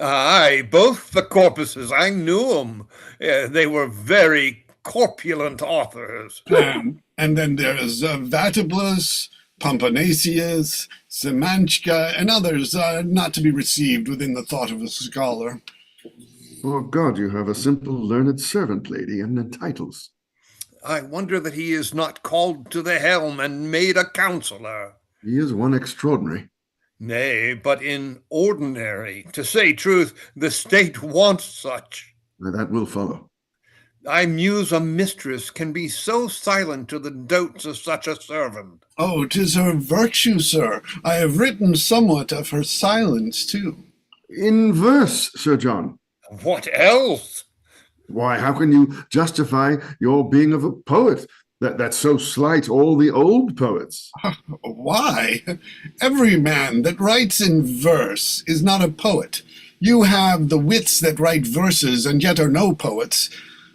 Aye, both the Corpuses. I knew them. They were very corpulent authors.
And then there's Vatibulus, Pomponatius, Simanchka, and others not to be received within the thought of a scholar.
Oh, God, you have a simple learned servant lady and titles.
I wonder that he is not called to the helm and made a counselor.
He is one extraordinary.
Nay, but in ordinary, to say truth, the state wants such.
That will follow.
I muse a mistress can be so silent to the dotes of such a servant.
Oh, 'tis her virtue, sir. I have written somewhat of her silence, too.
In verse, Sir John.
What else?
Why, how can you justify your being of a poet that so slight all the old poets?
Why? Every man that writes in verse is not a poet. You have the wits that write verses and yet are no poets.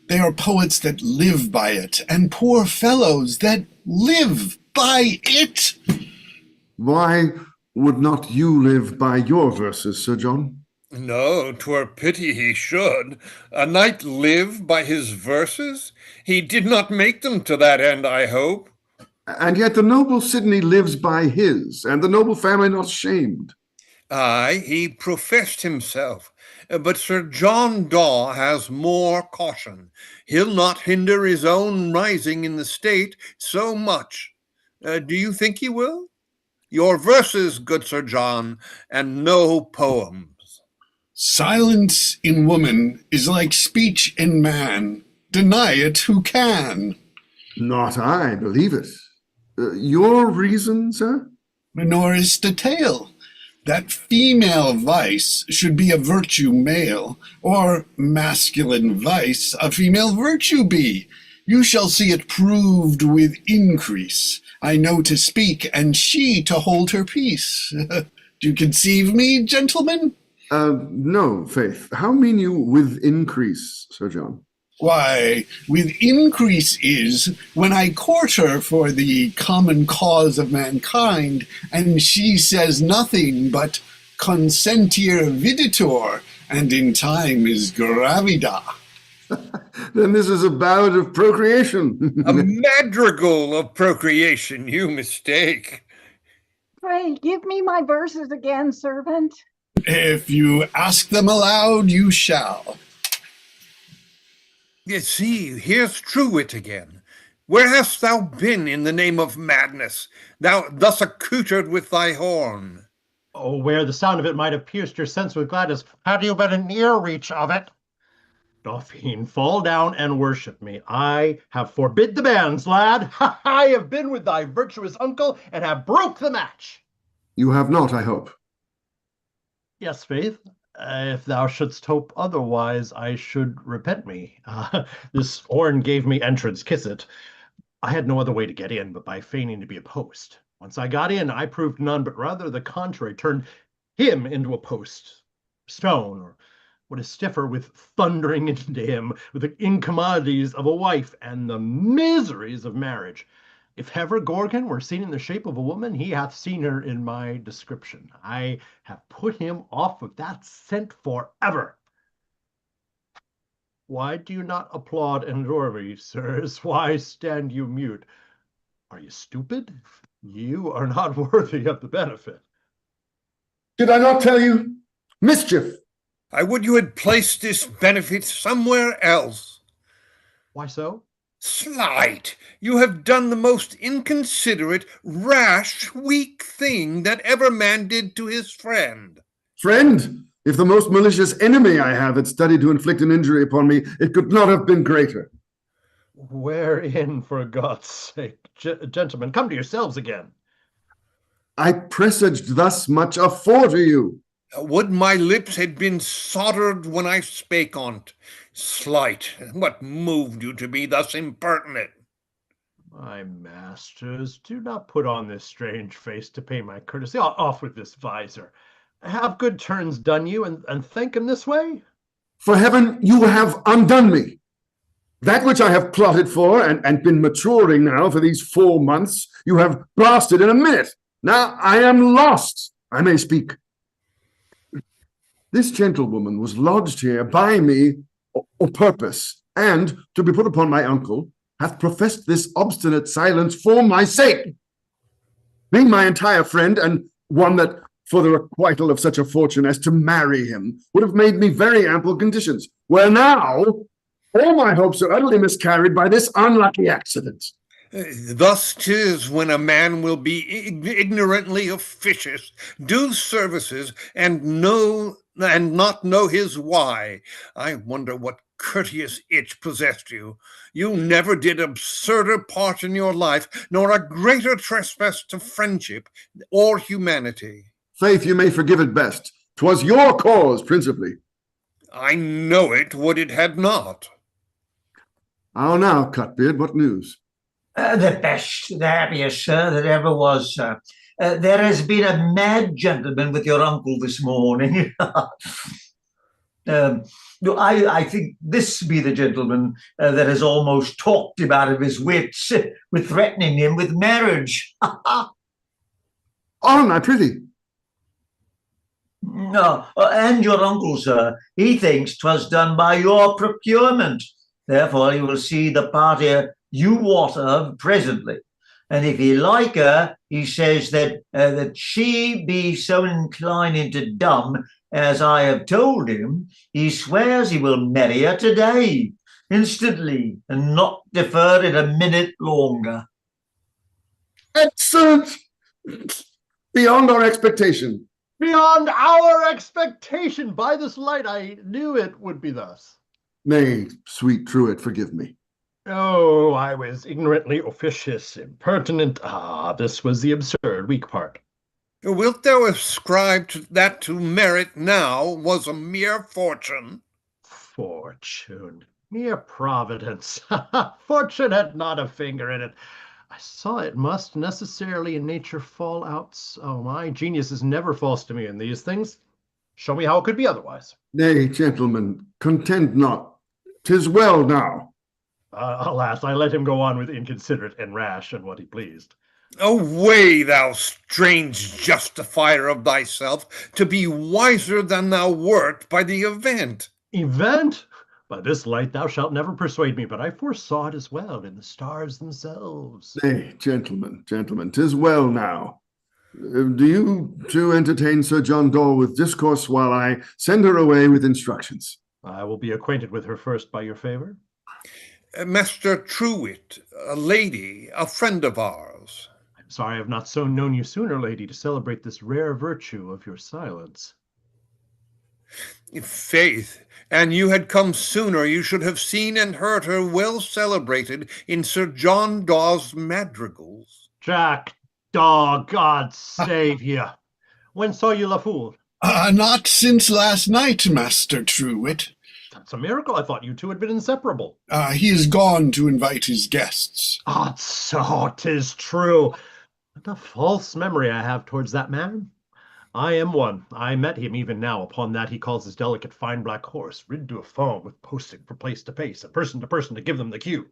They are poets that live by it, and poor fellows that live by it.
Why would not you live by your verses, Sir John?
No, 'twere pity he should. A knight live by his verses? He did not make them to that end, I hope.
And yet the noble Sidney lives by his, and the noble family not shamed.
Aye, he professed himself. But Sir John Daw has more caution. He'll not hinder his own rising in the state so much. Do you think he will? Your verses, good Sir John, and no poems.
Silence in woman is like speech in man. Deny it who can.
Not I, believe it. Your reason, sir?
Nor is the tale. that female vice should be a virtue male, or masculine vice a female virtue be. You shall see it proved with increase. I know to speak, and she to hold her peace. Do you conceive me, gentlemen?
No, Faith. How mean you with increase, Sir John?
Why, with increase is when I court her for the common cause of mankind, and she says nothing but consentier videtur, and in time is gravida.
Then this is a ballad of procreation.
A madrigal of procreation, you mistake.
Pray, give me my verses again, servant.
If you ask them aloud, you shall.
See, here's Truewit again. Where hast thou been in the name of madness, thou thus accoutred with thy horn?
Oh, where the sound of it might have pierced your sense with gladness, had you been in ear reach of it? Dauphine, fall down and worship me. I have forbid the banns, lad. I have been with thy virtuous uncle and have broke the match.
You have not, I hope.
Yes, Faith. If thou shouldst hope otherwise, I should repent me. This horn gave me entrance, kiss it. I had no other way to get in but by feigning to be a post. Once I got in, I proved none, but rather the contrary, turned him into a post. Stone, or what is stiffer, with thundering into him, with the incommodities of a wife and the miseries of marriage. If ever Gorgon were seen in the shape of a woman, he hath seen her in my description. I have put him off of that scent forever. Why do you not applaud and adore me, sirs? Why stand you mute? Are you stupid? You are not worthy of the benefit.
Did I not tell you? Mischief!
I would you had placed this benefit somewhere else.
Why so?
Slight, you have done the most inconsiderate, rash, weak thing that ever man did to his friend.
Friend, if the most malicious enemy I have had studied to inflict an injury upon me, it could not have been greater.
Wherein, for God's sake? Gentlemen, come to yourselves again.
I presaged thus much afore to you.
Would my lips had been soldered when I spake on't. Slight, what moved you to be thus impertinent?
My masters, do not put on this strange face to pay my courtesy. Off with this visor. Have good turns done you, and thank him this way?
For heaven, you have undone me. That which I have plotted for and been maturing now for these 4 months, you have blasted in a minute. Now I am lost, I may speak. This gentlewoman was lodged here by me o' purpose, and, to be put upon my uncle, hath professed this obstinate silence for my sake. Being my entire friend, and one that, for the requital of such a fortune as to marry him, would have made me very ample conditions, where now all my hopes are utterly miscarried by this unlucky accident.
Thus 'tis when a man will be ignorantly officious, do services, and not know his why. I wonder what courteous itch possessed you. You never did absurder part in your life, nor a greater trespass to friendship or humanity.
Faith, you may forgive it best. 'Twas your cause, principally.
I know it, would it had not.
How now, Cutbeard, what news?
The best, the happiest, sir, that ever was, sir. There has been a mad gentleman with your uncle this morning. I think this be the gentleman that has almost talked him out of his wits with threatening him with marriage.
On, I prithee.
No, and your uncle, sir, he thinks 'twas done by your procurement. Therefore, he will see the party you wot of presently. And if he like her, he says that she be so inclining to dumb as I have told him, he swears he will marry her today, instantly, and not defer it a minute longer.
Excellent! Beyond our expectation.
Beyond our expectation! By this light, I knew it would be thus.
Nay, sweet Truewit, forgive me.
Oh, I was ignorantly officious, impertinent. Ah, this was the absurd, weak part.
Wilt thou ascribe that to merit now was a mere fortune?
Fortune. Mere providence. Fortune had not a finger in it. I saw it must necessarily in nature fall out so. My genius is never false to me in these things. Show me how it could be otherwise.
Nay, gentlemen, contend not. 'Tis well now.
Alas, I let him go on with inconsiderate and rash and what he pleased.
Away, thou strange justifier of thyself, to be wiser than thou wert by the event.
Event? By this light thou shalt never persuade me, but I foresaw it as well in the stars themselves.
Nay, gentlemen, 'tis well now. Do you two entertain Sir John Daw with discourse while I send her away with instructions?
I will be acquainted with her first by your favor.
Master Truewit, a lady, a friend of ours.
I'm sorry I have not so known you sooner, lady, to celebrate this rare virtue of your silence.
Faith, and you had come sooner, you should have seen and heard her well celebrated in Sir John Daw's madrigals.
Jack Daw, God save you. When saw you LaFoole?
Not since last night, Master Truewit.
That's a miracle. I thought you two had been inseparable.
He is gone to invite his guests.
So 'tis true. What a false memory I have towards that man. I am one. I met him even now upon that he calls his delicate fine black horse, rid to a foam with posting from place to place, and person to give them the cue.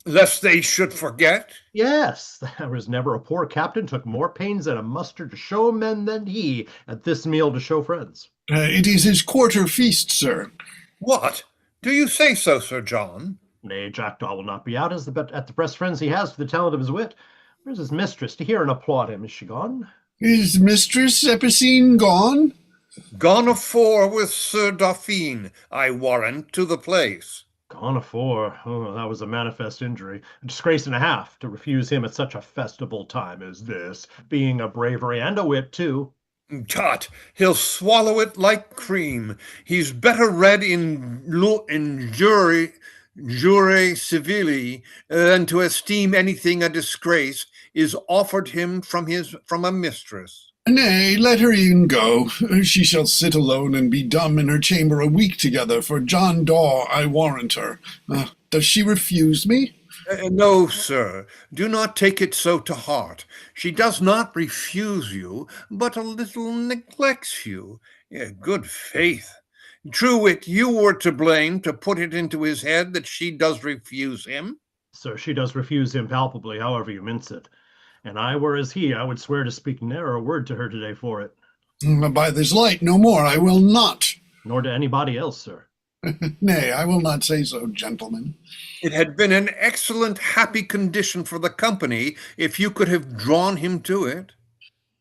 Lest they should forget?
Yes, there was never a poor captain took more pains at a muster to show men than he at this meal to show friends.
It is his quarter feast, sir.
What? Do you say so, Sir John?
Nay, Jack Daw will not be out at the best friends he has for the talent of his wit. Where's his mistress to hear and applaud him? Is she gone?
Is Mistress Epicene gone?
Gone afore with Sir Dauphine, I warrant, to the place.
Gone afore. Oh, that was a manifest injury. A disgrace and a half to refuse him at such a festival time as this, being a bravery and a wit, too.
Tut, he'll swallow it like cream. He's better read in jure civili than to esteem anything a disgrace is offered him from a mistress.
Nay, let her e'en go. She shall sit alone and be dumb in her chamber a week together, for John Daw, I warrant her. Does she refuse me?
No, sir, do not take it so to heart. She does not refuse you, but a little neglects you. Good faith. Truewit, you were to blame to put it into his head that she does refuse him.
Sir, she does refuse him palpably, however you mince it. And I were as he, I would swear to speak ne'er a word to her today for it.
By this light, no more, I will not.
Nor to anybody else, sir.
Nay, I will not say so, gentlemen.
It had been an excellent, happy condition for the company if you could have drawn him to it.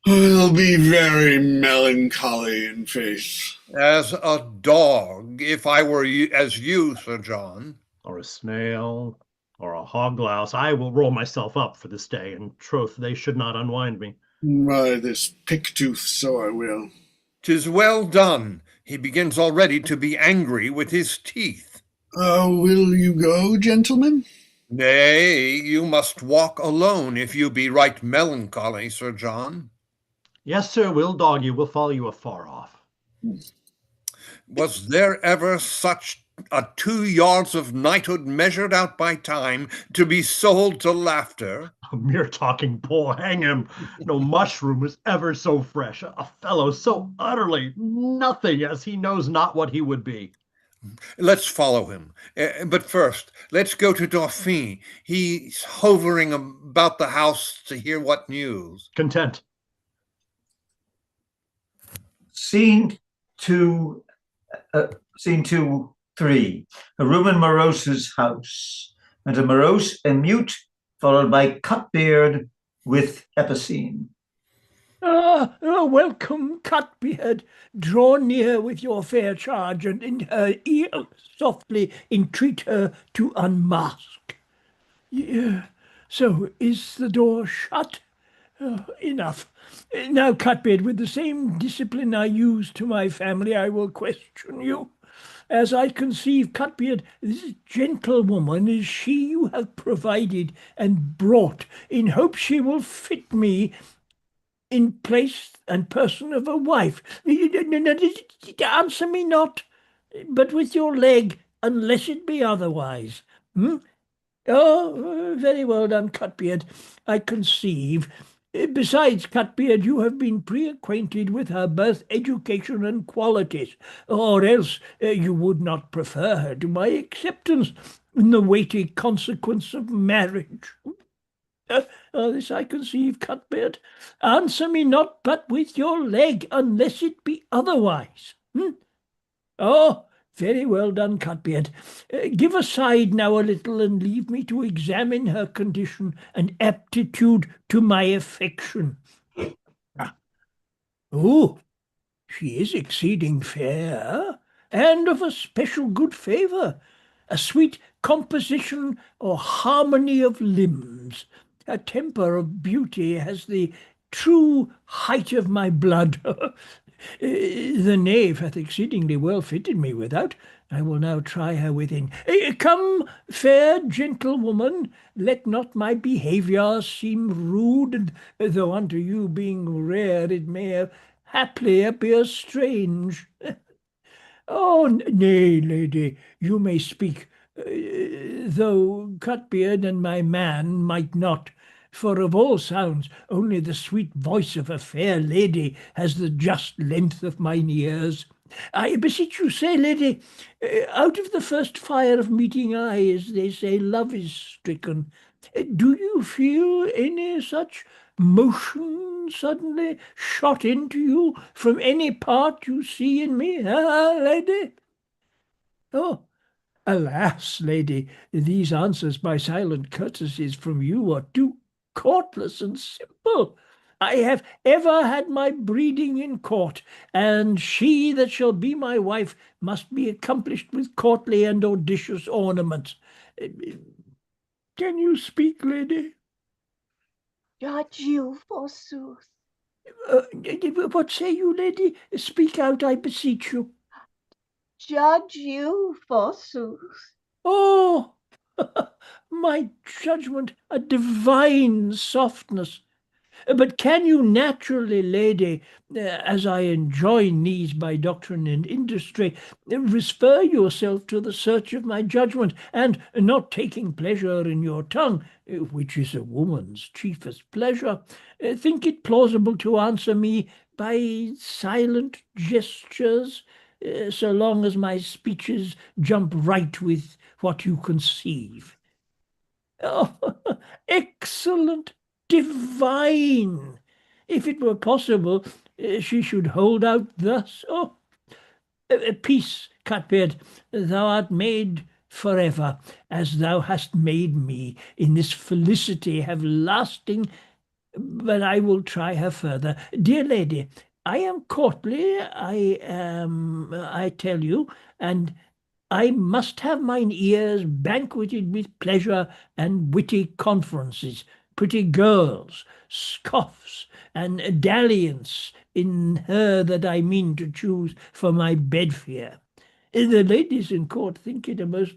I'll be very melancholy, in faith.
As a dog, if I were as you, Sir John.
Or a snail, or a hog louse, I will roll myself up for this day, and troth they should not unwind me.
By this pick-tooth, so I will.
'Tis well done. He begins already to be angry with his teeth.
Will you go, gentlemen?
Nay, you must walk alone if you be right melancholy, Sir John.
Yes, sir, we'll dog you. We'll follow you afar off.
Was there ever such a 2 yards of knighthood measured out by time to be sold to laughter?
A mere talking bull, hang him. No mushroom was ever so fresh. A fellow so utterly nothing as he knows not what he would be.
Let's follow him. But first, let's go to Dauphine. He's hovering about the house to hear what news.
Content.
Scene 2, 3. A room in Moros's house, and a Morose and mute, followed by Cutbeard with Epicene.
Welcome, Cutbeard. Draw near with your fair charge, and in her ear softly entreat her to unmask. So, is the door shut? Enough. Now, Cutbeard, with the same discipline I use to my family, I will question you. As I conceive, Cutbeard, this gentlewoman is she you have provided and brought, in hope she will fit me in place and person of a wife. Answer me not, but with your leg, unless it be otherwise. Hmm? Oh, very well done, Cutbeard. I conceive. Besides, Cutbeard, you have been pre-acquainted with her birth, education, and qualities, or else you would not prefer her to my acceptance in the weighty consequence of marriage. This I conceive, Cutbeard. Answer me not but with your leg, unless it be otherwise. Oh, very well done, Cutbeard. Give aside now a little and leave me to examine her condition and aptitude to my affection. Oh, she is exceeding fair, and of a special good favour, a sweet composition or harmony of limbs. Her temper of beauty has the true height of my blood. The knave hath exceedingly well fitted me without. I will now try her within. Come, fair gentlewoman, let not my behaviour seem rude, and though unto you being rare it may haply appear strange. Oh, nay, lady, you may speak, though Cutbeard and my man might not. For of all sounds, only the sweet voice of a fair lady has the just length of mine ears. I beseech you, say, lady, out of the first fire of meeting eyes, they say love is stricken. Do you feel any such motion suddenly shot into you from any part you see in me, lady? Oh, alas, lady, these answers by silent courtesies from you are too courtless and simple. I have ever had my breeding in court, and she that shall be my wife must be accomplished with courtly and audacious ornaments. Can you speak, lady?
Judge you, forsooth.
What say you, lady? Speak out, I beseech you.
Judge you, forsooth.
Oh, my judgment, a divine softness. But can you naturally, lady, as I enjoin these by doctrine and industry, refer yourself to the search of my judgment, and not taking pleasure in your tongue, which is a woman's chiefest pleasure, think it plausible to answer me by silent gestures, so long as my speeches jump right with what you conceive? Oh, excellent, divine! If it were possible, she should hold out thus. Oh, peace, Cutbeard, thou art made forever, as thou hast made me. In this felicity have lasting, but I will try her further. Dear lady, I am courtly, I tell you, and I must have mine ears banqueted with pleasure and witty conferences, pretty girls, scoffs, and dalliance in her that I mean to choose for my bedfere. The ladies in court think it a most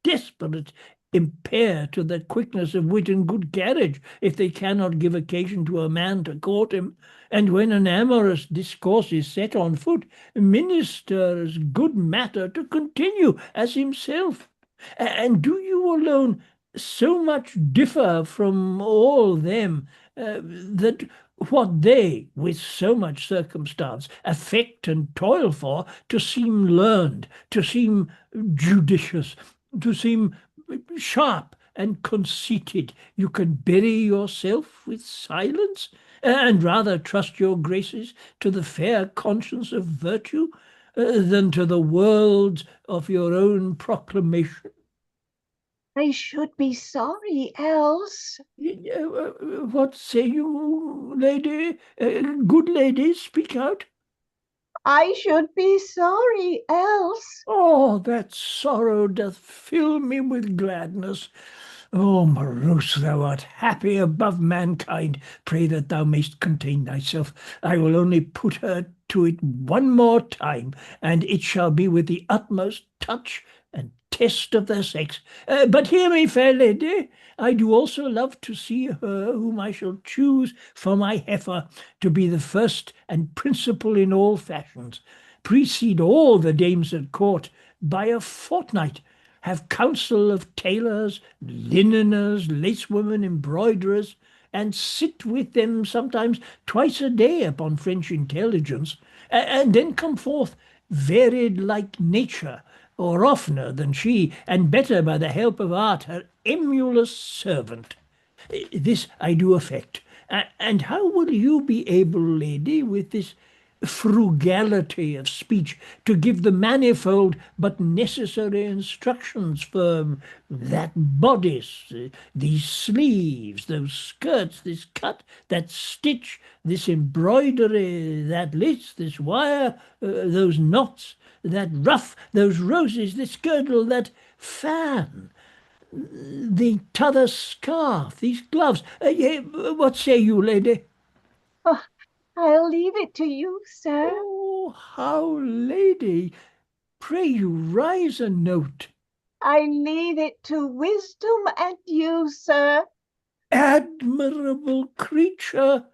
desperate impair to the quickness of wit and good carriage if they cannot give occasion to a man to court him, and when an amorous discourse is set on foot, ministers good matter to continue as himself. And do you alone so much differ from all them that what they, with so much circumstance, affect and toil for, to seem learned, to seem judicious, to seem sharp and conceited, you can bury yourself with silence, and rather trust your graces to the fair conscience of virtue than to the words of your own proclamation?
I should be sorry else.
What say you, lady? Good lady, speak out.
I should be sorry else.
Oh, that sorrow doth fill me with gladness. Oh, Morosus, thou art happy above mankind. Pray that thou mayst contain thyself. I will only put her to it one more time, and it shall be with the utmost touch and test of their sex. But hear me, fair lady, I do also love to see her whom I shall choose for my heifer to be the first and principal in all fashions, precede all the dames at court by a fortnight, have counsel of tailors, lineners, lacewomen, embroiderers, and sit with them sometimes twice a day upon French intelligence, and then come forth varied like nature, or oftener than she, and better by the help of art, her emulous servant. This I do effect. And how will you be able, lady, with this frugality of speech, to give the manifold but necessary instructions for that bodice, these sleeves, those skirts, this cut, that stitch, this embroidery, that lace, this wire, those knots, that ruff, those roses, this girdle, that fan, the t'other scarf, these gloves? What say you, lady?
Oh, I'll leave it to you, sir.
Oh, how, lady! Pray you rise a note.
I leave it to wisdom and you, sir.
Admirable creature!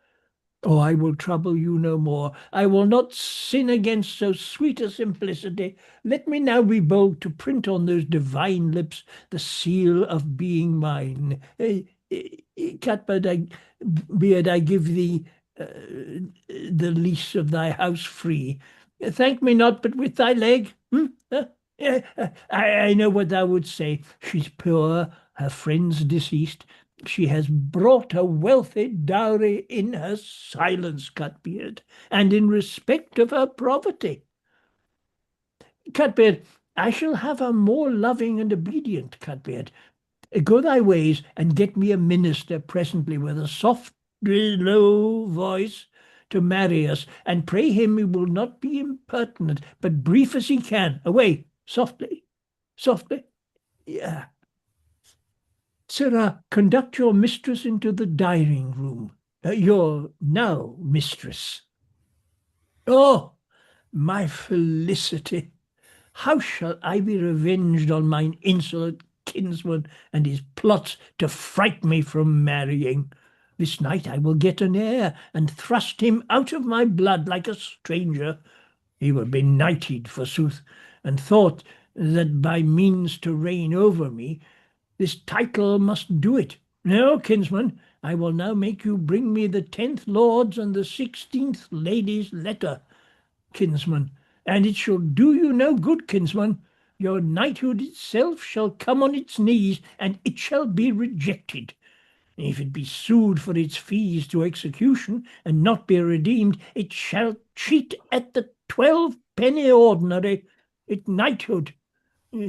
Oh, I will trouble you no more. I will not sin against so sweet a simplicity. Let me now be bold to print on those divine lips the seal of being mine. Cutbeard, I give thee the lease of thy house free. Thank me not, but with thy leg. I know what thou wouldst say. She's poor, her friends deceased. She has brought a wealthy dowry in her silence, Cutbeard, and in respect of her poverty. Cutbeard, I shall have her more loving and obedient, Cutbeard. Go thy ways and get me a minister presently with a soft, low voice to marry us, and pray him he will not be impertinent, but brief as he can. Away, softly, softly. Yeah. Sirrah, conduct your mistress into the dining room. Your now mistress. Oh, my felicity! How shall I be revenged on mine insolent kinsman and his plots to fright me from marrying? This night I will get an heir and thrust him out of my blood like a stranger. He will be knighted, forsooth, and thought that by means to reign over me, this title must do it. No, kinsman, I will now make you bring me the 10th lord's and the 16th lady's letter, kinsman, and it shall do you no good, kinsman. Your knighthood itself shall come on its knees, and it shall be rejected. If it be sued for its fees to execution, and not be redeemed, it shall cheat at the 12-penny ordinary, it knighthood,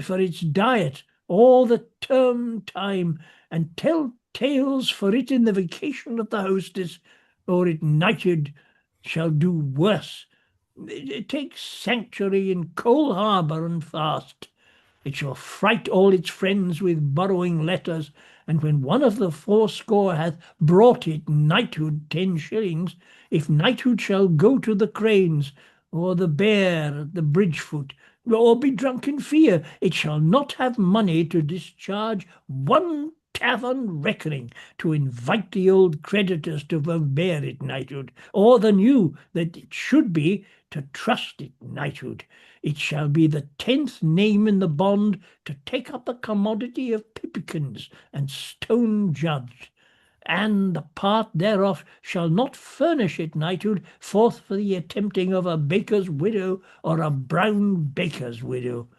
for its diet all the term time, and tell tales for it in the vacation of the hostess, or it knighted shall do worse. Take sanctuary in cold harbour and fast. It shall fright all its friends with borrowing letters, and when one of the fourscore hath brought it knighthood 10 shillings, if knighthood shall go to the cranes, or the bear at the bridge foot, or be drunk in fear, it shall not have money to discharge one tavern reckoning to invite the old creditors to forbear it knighthood, or the new that it should be to trust it knighthood. It shall be the 10th name in the bond to take up the commodity of pipkins and stone judged, and the part thereof shall not furnish it knighthood forth for the attempting of a baker's widow or a brown baker's widow.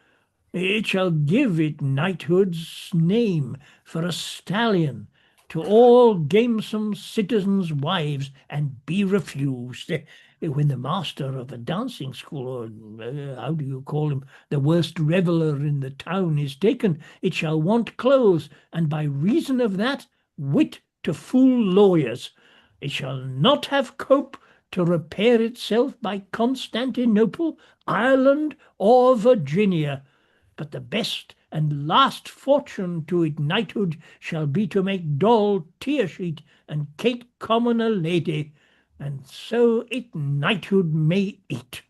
It shall give it knighthood's name for a stallion to all gamesome citizens' wives, and be refused. When the master of a dancing school, or how do you call him, the worst reveller in the town, is taken, it shall want clothes, and by reason of that, wit to fool lawyers. It shall not have cope to repair itself by Constantinople, Ireland, or Virginia, but the best and last fortune to it knighthood shall be to make doll tear sheet and Kate Commoner lady. and so it knighthood may eat.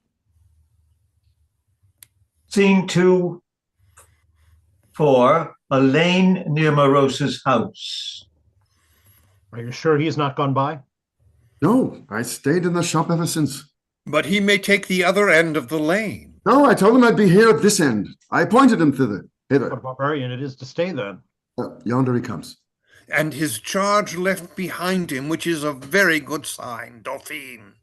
Scene 2, 4, a lane near Morosus' house.
Are you sure he's not gone by?
No, I stayed in the shop ever since.
But he may take the other end of the lane.
No, I told him I'd be here at this end. I appointed him thither.
What
Hither.
a barbarian it is to stay then.
Yonder he comes.
And his charge left behind him, which is a very good sign, Dauphine.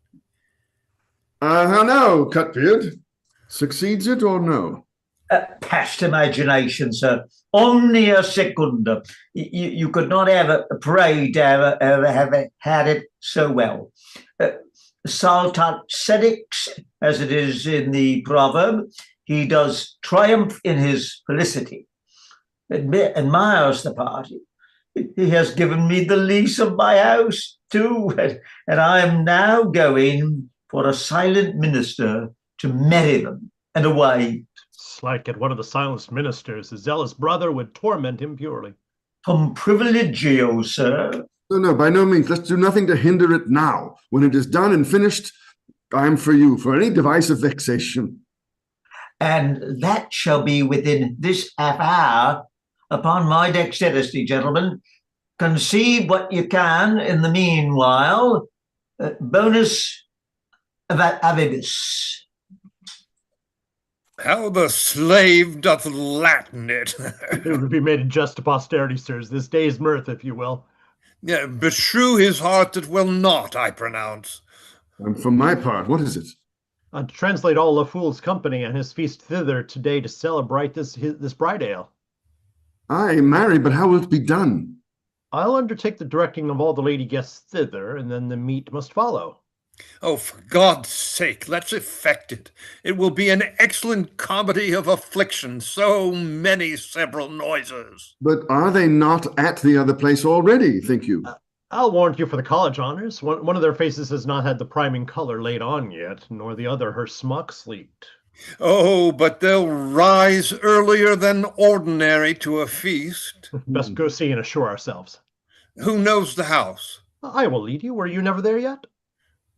How now, Cutbeard? Succeeds it or no?
Past imagination, sir. Omnia secunda. You could not ever pray to ever have had it so well. Saltat sedix, as it is in the proverb, he does triumph in his felicity. Admires the party. He has given me the lease of my house too, and I am now going for a silent minister to marry them and away.
Like at one of the silenced ministers, his zealous brother would torment him purely.
Cum privilegio, sir.
No, by no means. Let's do nothing to hinder it now. When it is done and finished, I am for you, for any device of vexation.
And that shall be within this half hour upon my dexterity, gentlemen. Conceive what you can in the meanwhile. Bonus avibus.
How the slave doth Latin it.
It would be made just to posterity, sirs, this day's mirth, if you will.
Yeah, beshrew his heart that will not, I pronounce.
And for my part, what is it?
To translate all LaFoole's company and his feast thither today to celebrate this bride ale.
Aye, marry, but how will it be done?
I'll undertake the directing of all the lady guests thither, and then the meat must follow.
Oh, for God's sake, let's effect it. It will be an excellent comedy of affliction, so many several noises.
But are they not at the other place already, think you?
I'll warrant you for the college honors. One of their faces has not had the priming color laid on yet, nor the other her smock sleeked.
Oh, but they'll rise earlier than ordinary to a feast.
Best go see and assure ourselves.
Who knows the house?
I will lead you. Were you never there yet?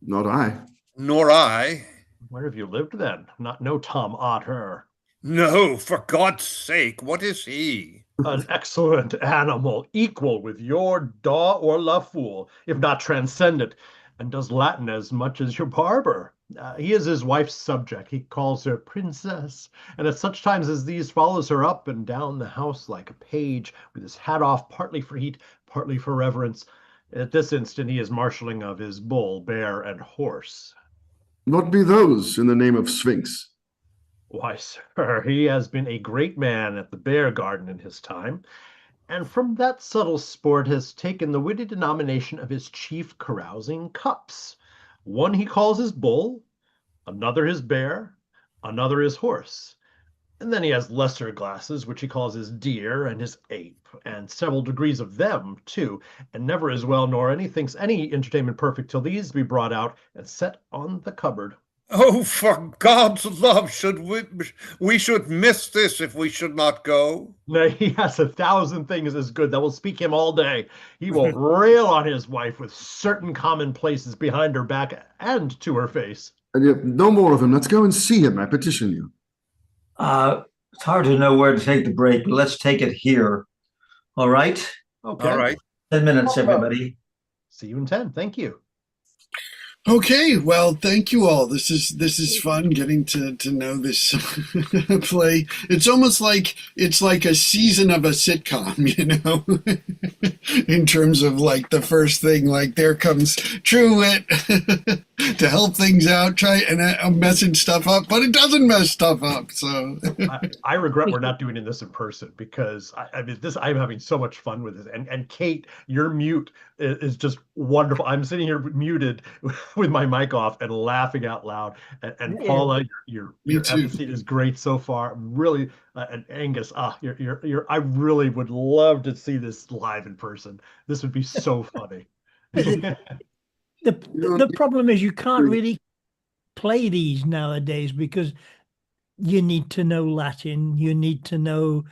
Not I.
Nor I.
Where have you lived then? Not no Tom Otter.
No, for God's sake, what is he?
An excellent animal, equal with your Daw or LaFoole, if not transcendent, and does Latin as much as your barber. He is his wife's subject. He calls her princess, and at such times as these follows her up and down the house like a page, with his hat off, partly for heat, partly for reverence. At this instant he is marshalling of his bull, bear, and horse.
What be those in the name of Sphinx?
Why, sir, he has been a great man at the Bear Garden in his time, and from that subtle sport has taken the witty denomination of his chief carousing cups. One he calls his bull, another his bear, another his horse. And then he has lesser glasses, which he calls his deer and his ape, and several degrees of them, too, and never as well nor any thinks any entertainment perfect till these be brought out and set on the cupboard.
Oh, for God's love, we should miss this if we should not go.
Nay, he has 1,000 things as good that will speak him all day. He will rail on his wife with certain commonplaces behind her back and to her face.
No more of him. Let's go and see him, I petition you.
It's hard to know where to take the break, but let's take it here. All right?
Okay.
All right.
10 minutes, everybody.
See you in 10. Thank you.
Okay, well, thank you all. This is fun getting to know this play. It's almost like it's like a season of a sitcom, you know, in terms of like the first thing, like there comes Truewit to help things out, messing stuff up, but it doesn't mess stuff up. So
I regret we're not doing this in person because I'm having so much fun with this. And Kate, your mute is just wonderful. I'm sitting here muted with my mic off and laughing out loud. And Paula, your Epicene is great so far. Really, and Angus, I really would love to see this live in person. This would be so funny.
The problem is you can't really play these nowadays because you need to know Latin. You need to know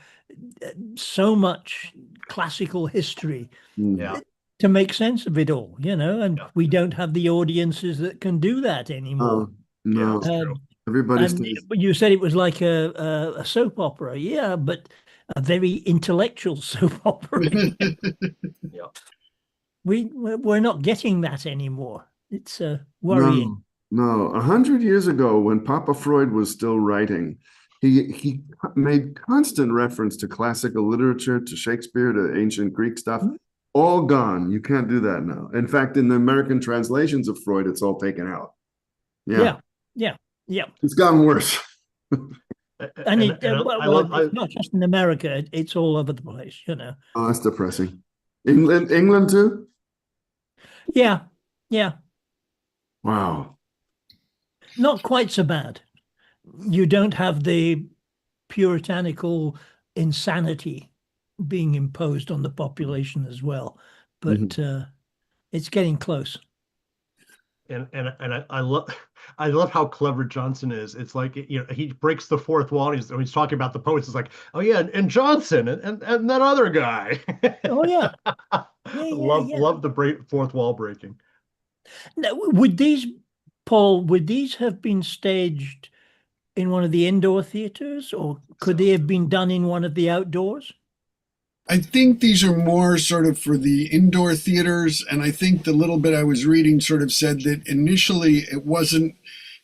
so much classical history.
Yeah.
to make sense of it all, and we don't have the audiences that can do that anymore.
Oh, no. Everybody
And
stays.
you said it was like a soap opera, yeah, but a very intellectual soap opera.
Yeah.
We're not getting that anymore. It's worrying.
No, 100 years ago, when Papa Freud was still writing, he made constant reference to classical literature, to Shakespeare, to ancient Greek stuff. All gone. You can't do that now. In fact, in the American translations of Freud, it's all taken out. Yeah.
Yeah.
It's gotten worse.
And it's not just in America; it's all over the place.
Oh, that's depressing. England too?
Yeah.
Wow.
Not quite so bad. You don't have the puritanical insanity being imposed on the population as well, but it's getting close.
And I love how clever Jonson is. It's like, he breaks the fourth wall. When he's talking about the poets, it's like, oh yeah, and Jonson and that other guy.
Oh yeah.
Love the fourth wall breaking.
Now, would these have been staged in one of the indoor theaters, or could they have been done in one of the outdoors?
I think these are more sort of for the indoor theaters. And I think the little bit I was reading sort of said that initially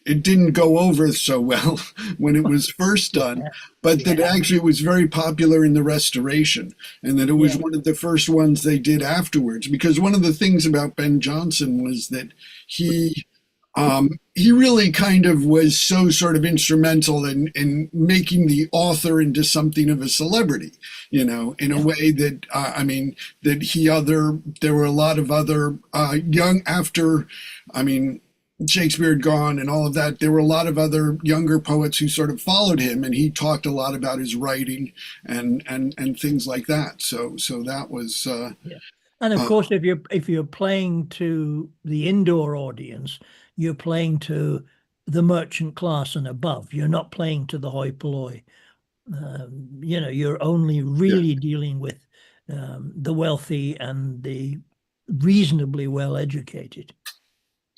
it didn't go over so well when it was first done, but that actually it was very popular in the Restoration, and that it was one of the first ones they did afterwards. Because one of the things about Ben Jonson was that he really kind of was so sort of instrumental in making the author into something of a celebrity, in a way that, there were a lot of other Shakespeare had gone and all of that. There were a lot of other younger poets who sort of followed him, and he talked a lot about his writing and things like that. So that was,
And of course, if you're playing to the indoor audience, you're playing to the merchant class and above. You're not playing to the hoi polloi. You're only really dealing with the wealthy and the reasonably well educated.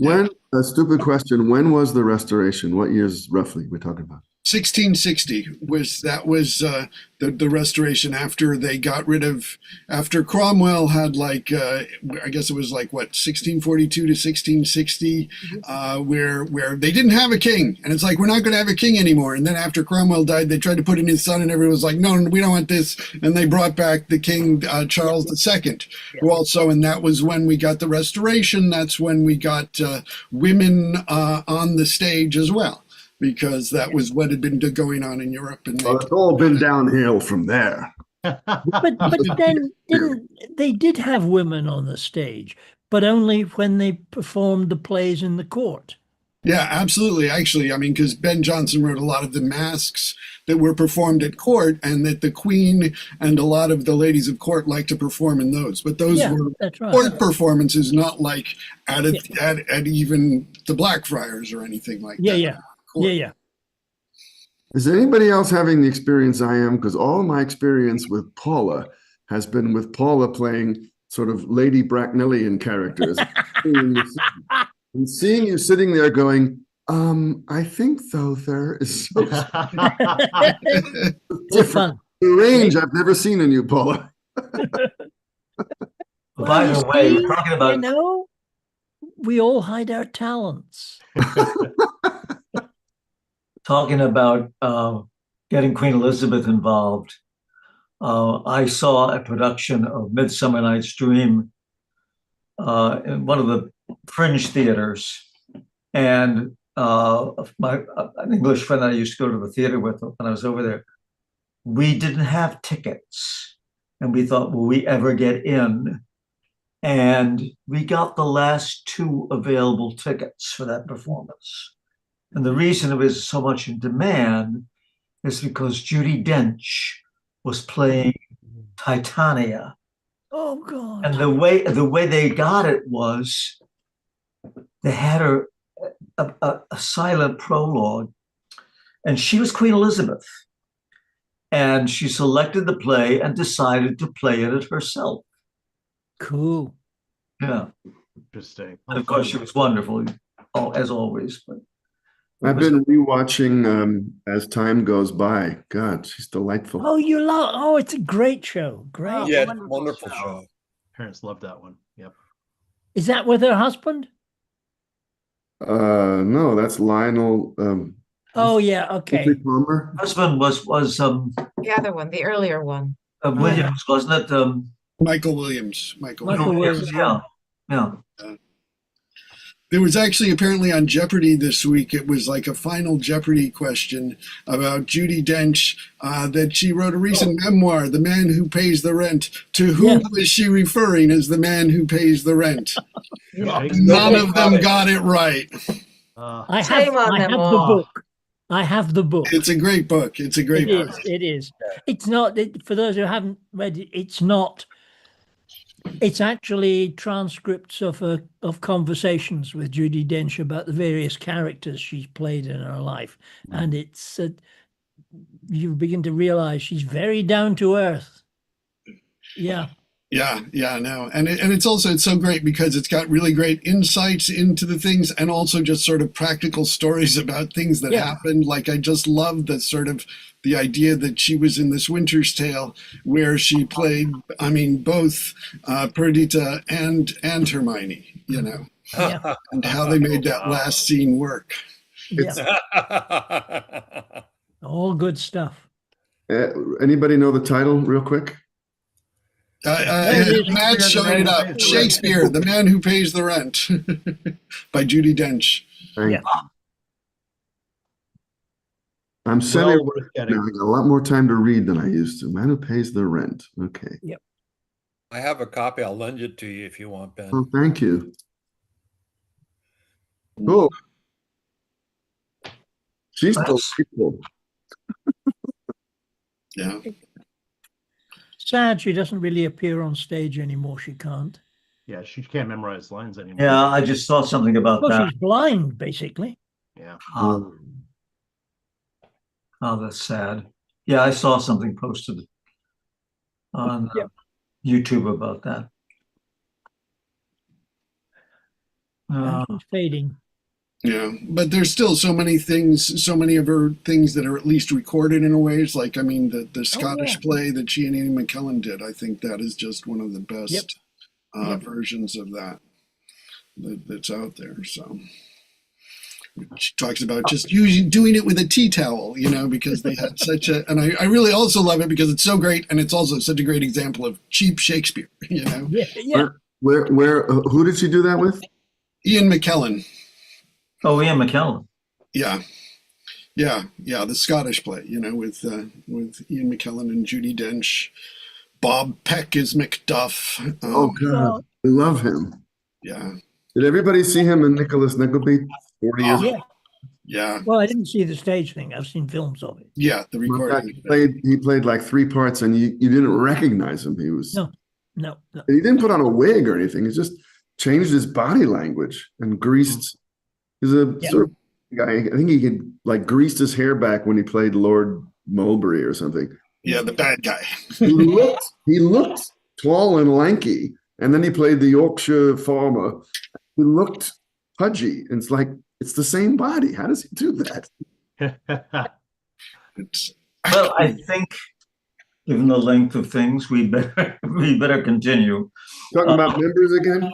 A stupid question, when was the Restoration? What years roughly we're talking about?
1660 was the Restoration, after they got rid of, after Cromwell had I guess it was 1642 to 1660, where they didn't have a king, and it's like, we're not going to have a king anymore. And then after Cromwell died, they tried to put in his son, and everyone was like, no, we don't want this. And they brought back the king, Charles II, who also, and that was when we got the Restoration. That's when we got women on the stage as well, because that was what had been going on in Europe. And
it's all been downhill from there.
But then they did have women on the stage, but only when they performed the plays in the court.
Yeah, absolutely. Actually, because Ben Jonson wrote a lot of the masks that were performed at court, and that the Queen and a lot of the ladies of court liked to perform in those. But those were court performances, not like at even the Blackfriars or anything like that.
Yeah.
Is anybody else having the experience I am? Because all my experience with Paula has been with Paula playing sort of Lady Bracknellian characters. And seeing you sitting there going, I think though there is so different range I've never seen in you, Paula.
By the way, we're talking about
we all hide our talents.
Talking about getting Queen Elizabeth involved. I saw a production of Midsummer Night's Dream in one of the fringe theaters, and an English friend that I used to go to the theater with when I was over there, we didn't have tickets, and we thought, will we ever get in? And we got the last 2 available tickets for that performance. And the reason it was so much in demand is because Judi Dench was playing Titania.
Oh God!
And the way they got it was they had her a silent prologue, and she was Queen Elizabeth, and she selected the play and decided to play it herself.
Cool.
Yeah.
Interesting.
And of course, she was wonderful, as always. But
I've been rewatching as time goes by. God, she's delightful.
Oh, you love? Oh, it's a great show. Great.
Oh,
Yeah,
wonderful
wonderful
show.
show.
Parents loved that one. Yep.
Is that with her husband?
No, that's Lionel.
Oh yeah. Okay.
Jeffrey Palmer.
husband was
The other one, the earlier one.
Williams, wasn't it?
Michael Williams. Michael
Michael
Williams.
Williams.
Yeah.
There was actually apparently on Jeopardy this week, it was like a final Jeopardy question about Judi Dench, that she wrote a recent memoir, The Man Who Pays the Rent. To whom was she referring as the man who pays the rent? None of them got it right.
I have
Shame on them
the
all.
book. I have the book.
It's a great book. It's a great book.
It is. It's not, for those who haven't read it, it's not. It's actually transcripts of conversations with Judi Dench about the various characters she's played in her life. And it's, you begin to realize she's very down to earth. Yeah.
Yeah, no. And it's also, it's so great because it's got really great insights into the things and also just sort of practical stories about things that happened. Like I just love the sort of the idea that she was in this Winter's Tale where she played, I mean, both Perdita and Hermione, you know, and how they made that last scene work.
Yeah. All good stuff.
Anybody know the title real quick?
Matt showed it up. Shakespeare, The Man Who Pays the Rent by Judi Dench.
Yeah. I'm semi now. I got a lot more time to read than I used to. Man Who Pays the Rent. Okay.
Yep.
I have a copy. I'll lend it to you if you want, Ben.
Oh, thank you. Cool. She's delightful.
Yeah.
Sad she doesn't really appear on stage anymore. She can't.
Yeah, she can't memorize lines anymore.
Yeah, I just saw something about
Well,
that.
she's blind, basically.
Yeah.
Oh, that's sad. Yeah, I saw something posted on YouTube about that.
She's fading.
Yeah, but there's still so many things, so many of her things that are at least recorded in a ways. Like, I mean, the Scottish play that she and Ian McKellen did, I think that is just one of the best versions of that's out there. So she talks about just doing it with a tea towel, you know, because they had such a, and I really also love it because it's so great. And it's also such a great example of cheap Shakespeare, you know.
Yeah.
Who did she do that with?
Ian McKellen.
Oh, Ian McKellen.
Yeah, the Scottish play, you know, with Ian McKellen and Judi Dench. Bob Peck is Macduff.
Oh God, I love him.
Yeah.
Did everybody see him in Nicholas Nickleby 40 years ago?
Yeah.
Well, I didn't see the stage thing. I've seen films of it.
Yeah, the recording.
He played like 3 parts, and you didn't recognize him. He was
no.
He didn't put on a wig or anything. He just changed his body language and greased. He's a sort of guy. I think he could like greased his hair back when he played Lord Mulberry or something.
Yeah, the bad guy.
he looked tall and lanky, and then he played the Yorkshire farmer. He looked pudgy. And it's like it's the same body. How does he do that?
Well, I think, given the length of things, we better continue.
Talking about members again.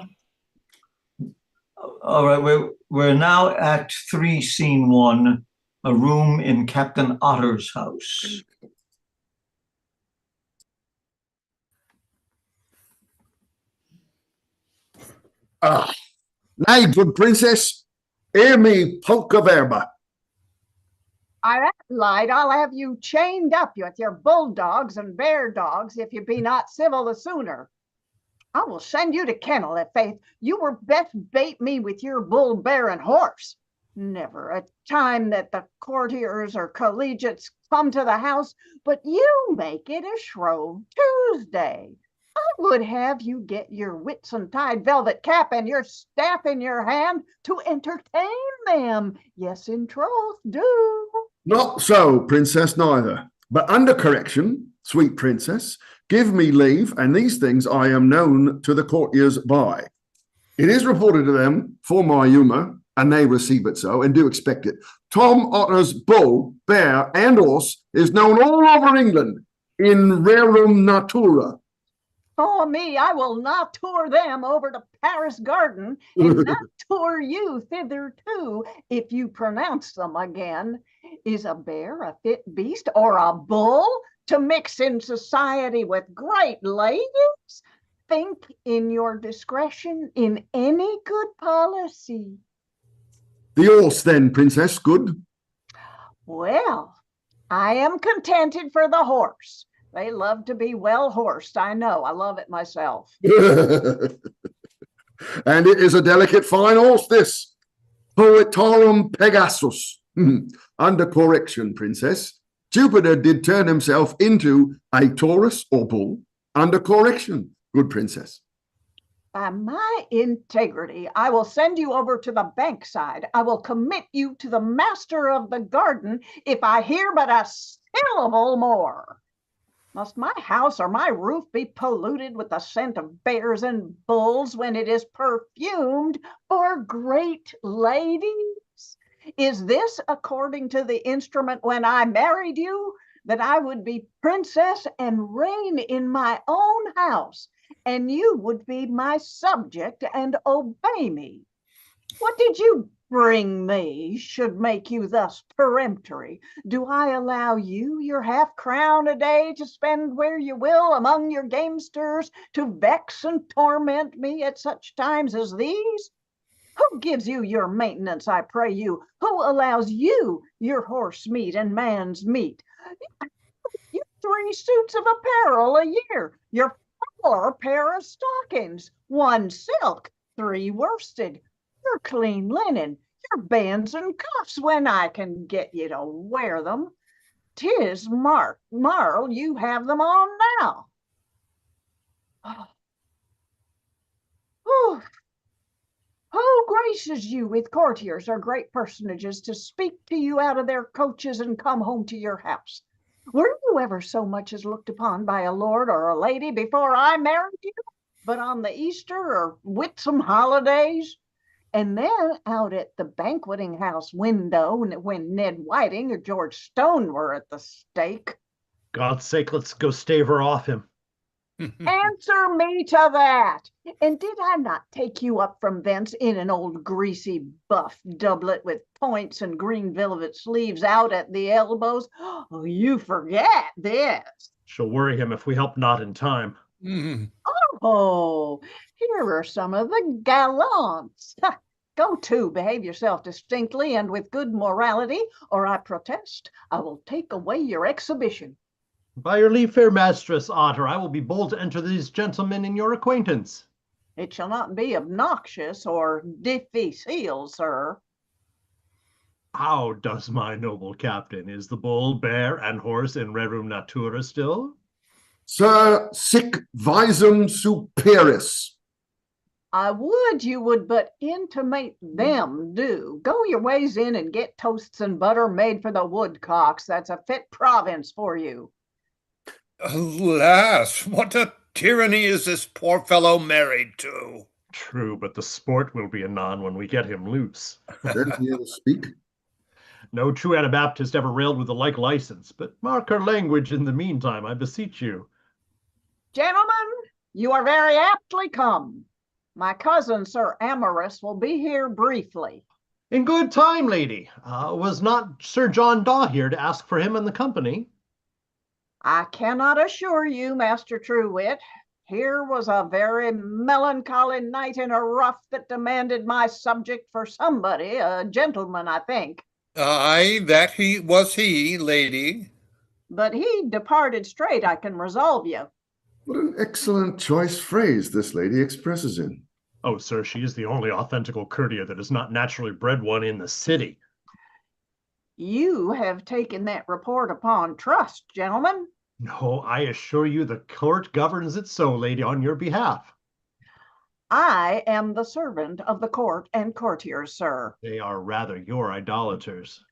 All right, we're now Act 3, Scene 1, a room in Captain Otter's house.
Nay, good princess, hear me polka verba.
I lied. I'll have you chained up with your bulldogs and bear dogs if you be not civil the sooner. I will send you to kennel if faith you were best bait me with your bull, bear, and horse. Never a time that the courtiers or collegiates come to the house, but you make it a Shrove Tuesday. I would have you get your Whitsuntide velvet cap and your staff in your hand to entertain them. Yes, in troth, do.
Not so, princess, neither. But under correction, sweet princess, give me leave, and these things I am known to the courtiers by. It is reported to them for my humour, and they receive it so, and do expect it. Tom Otter's bull, bear, and horse is known all over England in rerum natura.
Oh, me, I will not tour them over to Paris Garden and not tour you thither too, if you pronounce them again. Is a bear a fit beast or a bull to mix in society with great ladies? Think in your discretion in any good policy.
The horse then, princess, good?
Well, I am contented for the horse. They love to be well horsed. I know. I love it myself.
And it is a delicate fine horse, this. Poetarum Pegasus. Under correction, princess. Jupiter did turn himself into a Taurus or bull. Under correction, good princess.
By my integrity, I will send you over to the bankside. I will commit you to the master of the garden if I hear but a syllable more. Must my house or my roof be polluted with the scent of bears and bulls when it is perfumed for great ladies? Is this according to the instrument when I married you, that I would be princess and reign in my own house, and you would be my subject and obey me? What did you bring me should make you thus peremptory? Do I allow you your half-crown a day to spend where you will among your gamesters, to vex and torment me at such times as these? Who gives you your maintenance, I pray you? Who allows you your horse meat and man's meat? You 3 suits of apparel a year, your 4 pair of stockings, 1 silk, 3 worsted, your clean linen, your bands and cuffs when I can get you to wear them. 'Tis marl you have them on now. Who graces you with courtiers or great personages to speak to you out of their coaches and come home to your house? Were you ever so much as looked upon by a lord or a lady before I married you, but on the Easter or Whitsun holidays? And then out at the banqueting house window when Ned Whiting or George Stone were at the stake.
God's sake, let's go stave her off him.
Answer me to that. And did I not take you up from thence in an old greasy buff doublet with points and green velvet sleeves out at the elbows? Oh, you forget this.
She'll worry him if we help not in time.
Oh, here are some of the gallants. Go to, behave yourself distinctly and with good morality, or I protest, I will take away your exhibition.
By your leave, fair mistress Otter, I will be bold to enter these gentlemen in your acquaintance.
It shall not be obnoxious or difficile, sir.
How does my noble captain? Is the bull, bear, and horse in rerum natura still?
Sir, sic visum superis.
I would you would but intimate them do. Go your ways in and get toasts and butter made for the woodcocks. That's a fit province for you.
Alas, what a tyranny is this poor fellow married to?
True, but the sport will be anon when we get him loose.
Does he ever speak?
No true Anabaptist ever railed with a like license, but mark her language in the meantime, I beseech you.
Gentlemen, you are very aptly come. My cousin, Sir Amorous, will be here briefly.
In good time, lady. Was not Sir John Daw here to ask for him and the company?
I cannot assure you, Master Truewit. Here was a very melancholy night in a rough that demanded my subject for somebody, a gentleman, I think.
Aye, that was he, lady.
But he departed straight, I can resolve you.
What an excellent choice phrase this lady expresses in.
Oh, sir, she is the only authentical courtier that is not naturally bred one in the city.
You have taken that report upon trust, gentlemen.
No, I assure you the court governs it so, lady, on your behalf.
I am the servant of the court and courtiers, sir.
They are rather your idolaters.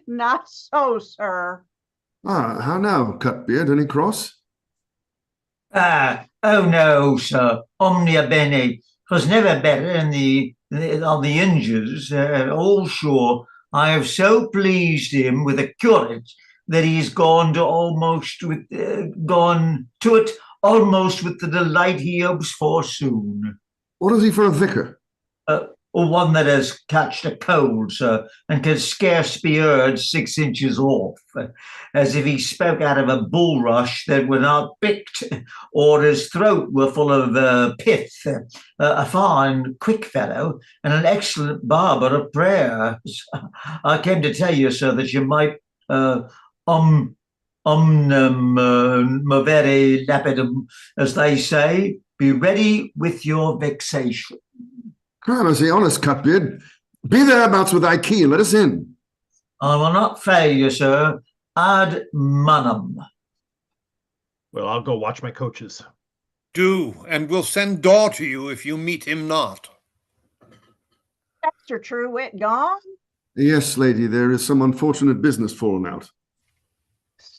Not so, sir.
How now, Cutbeard, any cross?
Oh no, sir. Omnia bene. 'Twas never better on the hinges. All sure, I have so pleased him with the curate that he's gone to it almost with the delight he hopes for soon.
What is he for a vicar?
Or one that has catched a cold, sir, and can scarce be heard 6 inches off, as if he spoke out of a bulrush that were not picked, or his throat were full of pith. A fine, quick fellow, and an excellent barber of prayers. I came to tell you, sir, that you might omnem movere lapidem, as they say, be ready with your vexation.
Privacy, honest Cutbeard. Be thereabouts with thy key, and let us in.
I will not fail you, sir. Ad manum.
Well, I'll go watch my coaches.
Do, and we'll send Daw to you if you meet him not.
Mr. Truewit gone?
Yes, lady, there is some unfortunate business fallen out.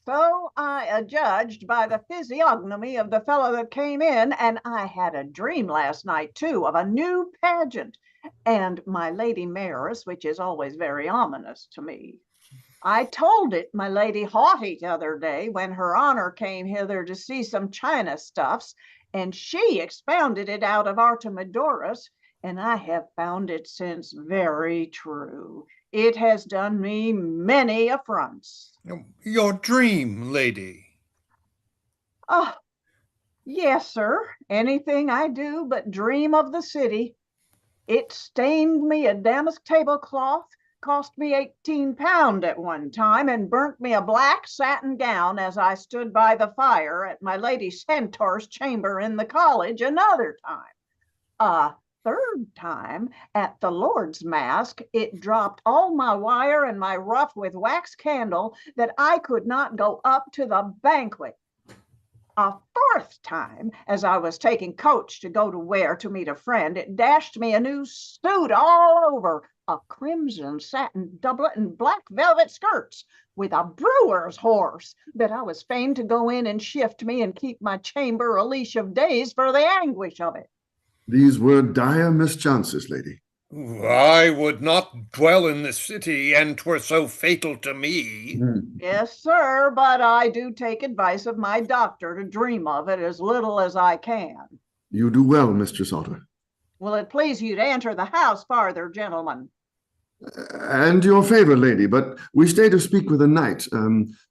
So I adjudged by the physiognomy of the fellow that came in, and I had a dream last night, too, of a new pageant, and my Lady Mayoress, which is always very ominous to me. I told it my Lady Haughty the other day when her honor came hither to see some china stuffs, and she expounded it out of Artemidorus, and I have found it since very true. It has done me many affronts.
Your dream, lady.
Oh, yes, sir. Anything I do but dream of the city. It stained me a damask tablecloth, cost me £18 at one time, and burnt me a black satin gown as I stood by the fire at my Lady Centaur's chamber in the college another time. Third time at the Lord's Mask, it dropped all my wire and my ruff with wax candle that I could not go up to the banquet. A fourth time, as I was taking coach to go to Ware to meet a friend, it dashed me a new suit all over, a crimson satin doublet and black velvet skirts, with a brewer's horse that I was fain to go in and shift me and keep my chamber a leash of days for the anguish of it.
These were dire mischances, lady.
I would not dwell in the city, and 'twere so fatal to me.
Yes, sir, but I do take advice of my doctor to dream of it as little as I can.
You do well, Mistress Otter.
Will it please you to enter the house farther, gentlemen?
And your favour, lady, but we stay to speak with a knight,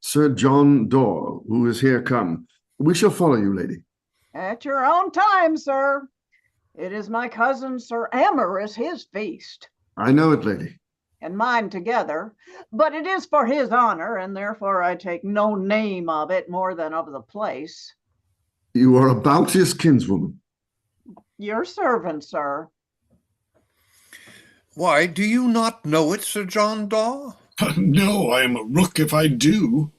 Sir John Daw, who is here come. We shall follow you, lady.
At your own time, sir. It is my cousin, Sir Amorous, his feast.
I know it, lady.
And mine together, but it is for his honor, and therefore I take no name of it more than of the place.
You are a bounteous kinswoman.
Your servant, sir.
Why, do you not know it, Sir John Daw?
No, I am a rook if I do.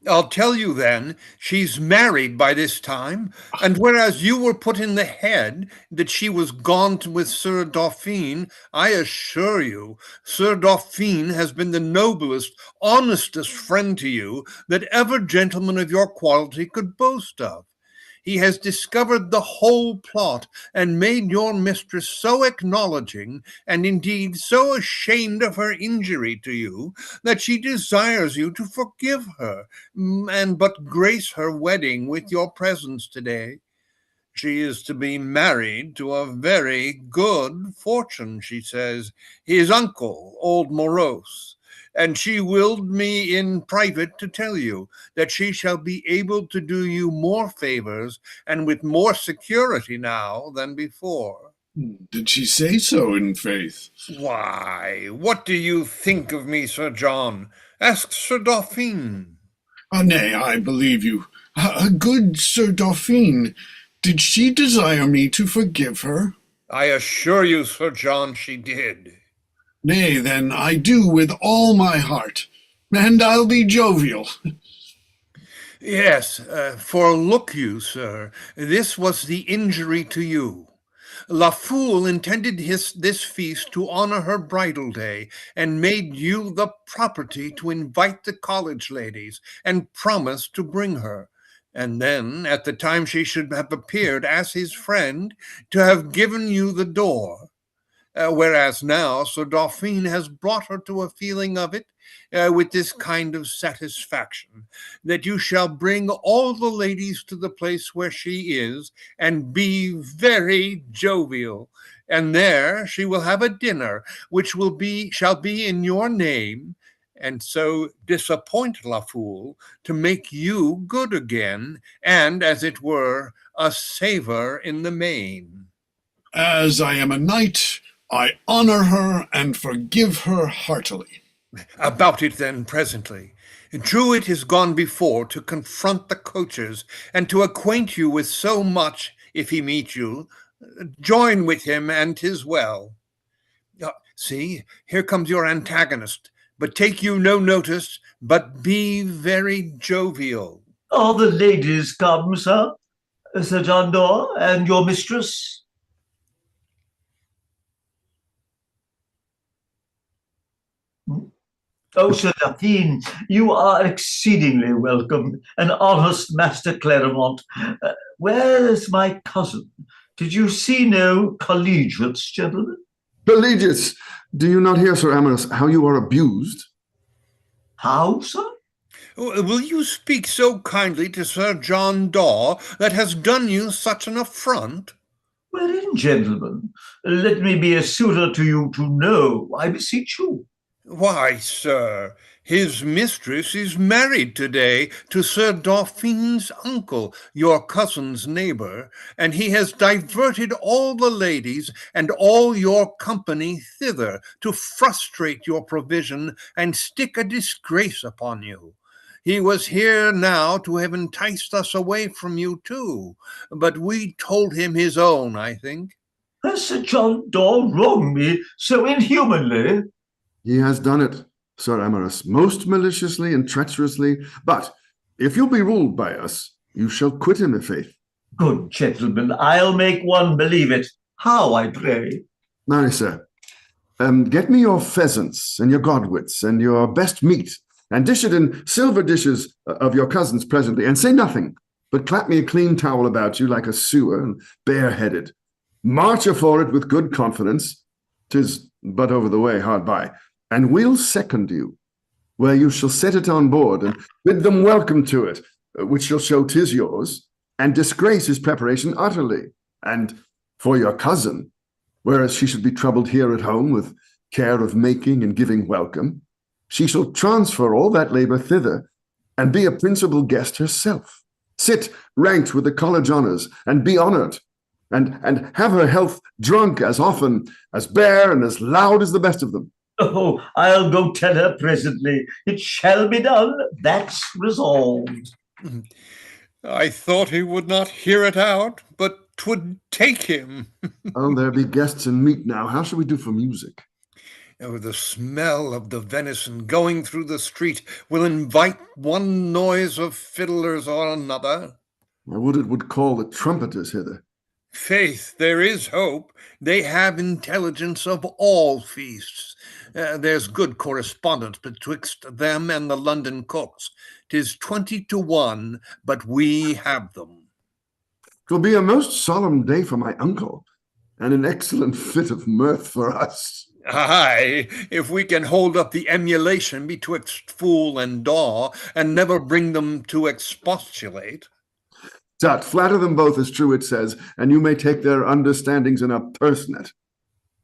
I'll tell you then, she's married by this time, and whereas you were put in the head that she was gone with Sir Dauphine, I assure you, Sir Dauphine has been the noblest, honestest friend to you that ever gentleman of your quality could boast of. He has discovered the whole plot and made your mistress so acknowledging, and indeed so ashamed of her injury to you, that she desires you to forgive her, and but grace her wedding with your presence today. She is to be married to a very good fortune, she says, his uncle, old Morosus. And she willed me in private to tell you that she shall be able to do you more favors and with more security now than before.
Did she say so, in faith?
Why, what do you think of me, Sir John? Ask Sir Dauphine.
Nay, I believe you. Good Sir Dauphine, did she desire me to forgive her?
I assure you, Sir John, she did.
Nay, then, I do with all my heart, and I'll be jovial.
Yes, for look you, sir, this was the injury to you. LaFoole intended this feast to honor her bridal day, and made you the property to invite the college ladies, and promised to bring her. And then, at the time she should have appeared as his friend, to have given you the door. Whereas now Sir Dauphine has brought her to a feeling of it with this kind of satisfaction, that you shall bring all the ladies to the place where she is, and be very jovial. And there she will have a dinner, which shall be in your name, and so disappoint LaFoole to make you good again, and, as it were, a savor in the main.
As I am a knight, I honor her and forgive her heartily.
About it then presently. Truewit is gone before to confront the coachers, and to acquaint you with so much, if he meet you. Join with him, and 'tis well. See, here comes your antagonist, but take you no notice, but be very jovial.
Are the ladies come, sir? Sir John Doe and your mistress? Oh, Sir Dauphine, you are exceedingly welcome, an honest Master Clerimont. Where is my cousin? Did you see no collegiates, gentlemen?
Collegiates! Do you not hear, Sir Amorous, how you are abused?
How, sir?
Will you speak so kindly to Sir John Daw that has done you such an affront?
Wherein, gentlemen, let me be a suitor to you to know, I beseech you.
Why, sir, his mistress is married today to Sir Dauphine's uncle, your cousin's neighbor, and he has diverted all the ladies and all your company thither to frustrate your provision and stick a disgrace upon you. He was here now to have enticed us away from you too, but we told him his own, I think.
Has Sir John Daw wronged me so inhumanly?
He has done it, Sir Amorous, most maliciously and treacherously, but if you'll be ruled by us, you shall quit him, i'faith.
Good gentlemen, I'll make one believe it. How, I pray?
Marry, sir, get me your pheasants and your godwits and your best meat, and dish it in silver dishes of your cousins presently, and say nothing, but clap me a clean towel about you like a sewer, and bareheaded. March afore it with good confidence, 'tis but over the way hard by, and we'll second you, where you shall set it on board, and bid them welcome to it, which shall show 'tis yours, and disgrace his preparation utterly. And for your cousin, whereas she should be troubled here at home with care of making and giving welcome, she shall transfer all that labour thither, and be a principal guest herself. Sit ranked with the college honours, and be honoured, and have her health drunk as often, as bare, and as loud as the best of them.
Oh, I'll go tell her presently. It shall be done. That's resolved.
I thought he would not hear it out, but 'twould take him.
Oh, there be guests and meat now. How shall we do for music?
Oh, the smell of the venison going through the street will invite one noise of fiddlers or another.
I would it would call the trumpeters hither.
Faith, there is hope. They have intelligence of all feasts. There's good correspondence betwixt them and the London cooks. 'Tis 20-1, but we have them.
'Twill be a most solemn day for my uncle, and an excellent fit of mirth for us.
Aye, if we can hold up the emulation betwixt fool and daw, and never bring them to expostulate.
Tut, flatter them both, as Truewit says, and you may take their understandings in a purse net.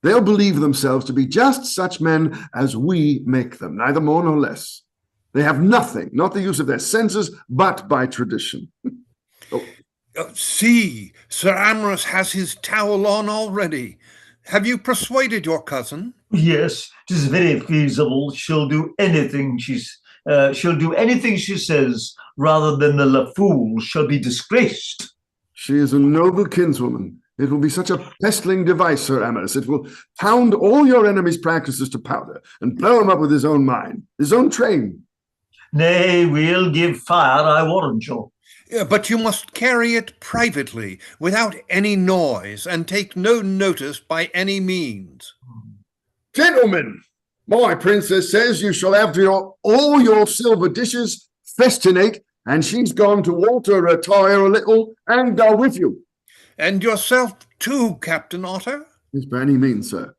They'll believe themselves to be just such men as we make them, neither more nor less. They have nothing, not the use of their senses, but by tradition.
See, Sir Amorous has his towel on already. Have you persuaded your cousin?
Yes, 'tis very feasible. She'll do anything she says, rather than the LaFoole shall be disgraced.
She is a noble kinswoman. It will be such a pestling device, Sir Amorous. It will pound all your enemy's practices to powder, and blow him up with his own mind, his own train.
Nay, we'll give fire, I warrant you.
But you must carry it privately, without any noise, and take no notice by any means.
Gentlemen, my princess says you shall have all your silver dishes, festinate, and she's gone to water, retire a little, and go with you.
And yourself too, Captain Otter?
Yes, by any means, sir.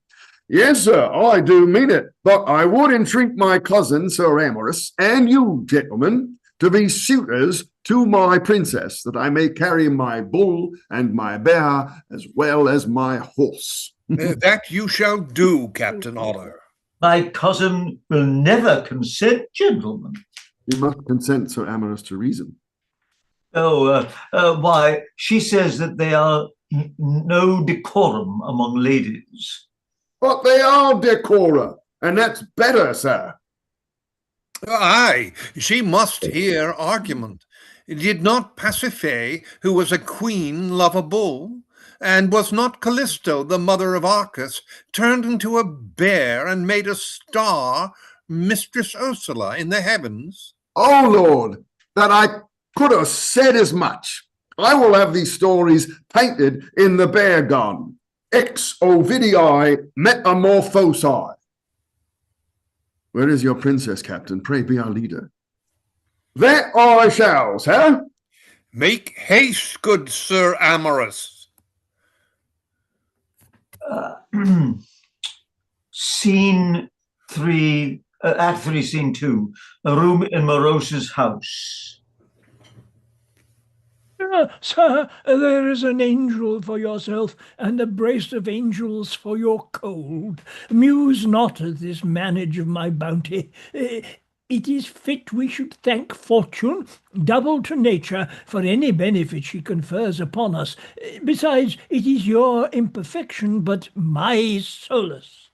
Yes, sir, I do mean it. But I would entreat my cousin, Sir Amorous, and you, gentlemen, to be suitors to my princess, that I may carry my bull and my bear, as well as my horse.
That you shall do, Captain Otter.
My cousin will never consent, gentlemen.
You must consent, Sir Amorous, to reason.
Why, she says that there are no decorum among ladies.
But they are decora, and that's better, sir.
Aye, she must hear argument. Did not Pasiphae, who was a queen, love a bull? And was not Callisto, the mother of Arcas, turned into a bear and made a star, Mistress Ursula, in the heavens?
Oh, Lord, that I could have said as much. I will have these stories painted in the bear garden. Ex Ovidii metamorphosi. Where is your princess, Captain? Pray be our leader. That I shall, sir.
Make haste, good Sir Amorous.
Scene 3, Act 3, Scene 2, a room in Moros's house.
Sir, there is an angel for yourself, and a brace of angels for your cold. Muse not at this manage of my bounty. It is fit we should thank fortune, double to nature, for any benefit she confers upon us. Besides, it is your imperfection, but my solace.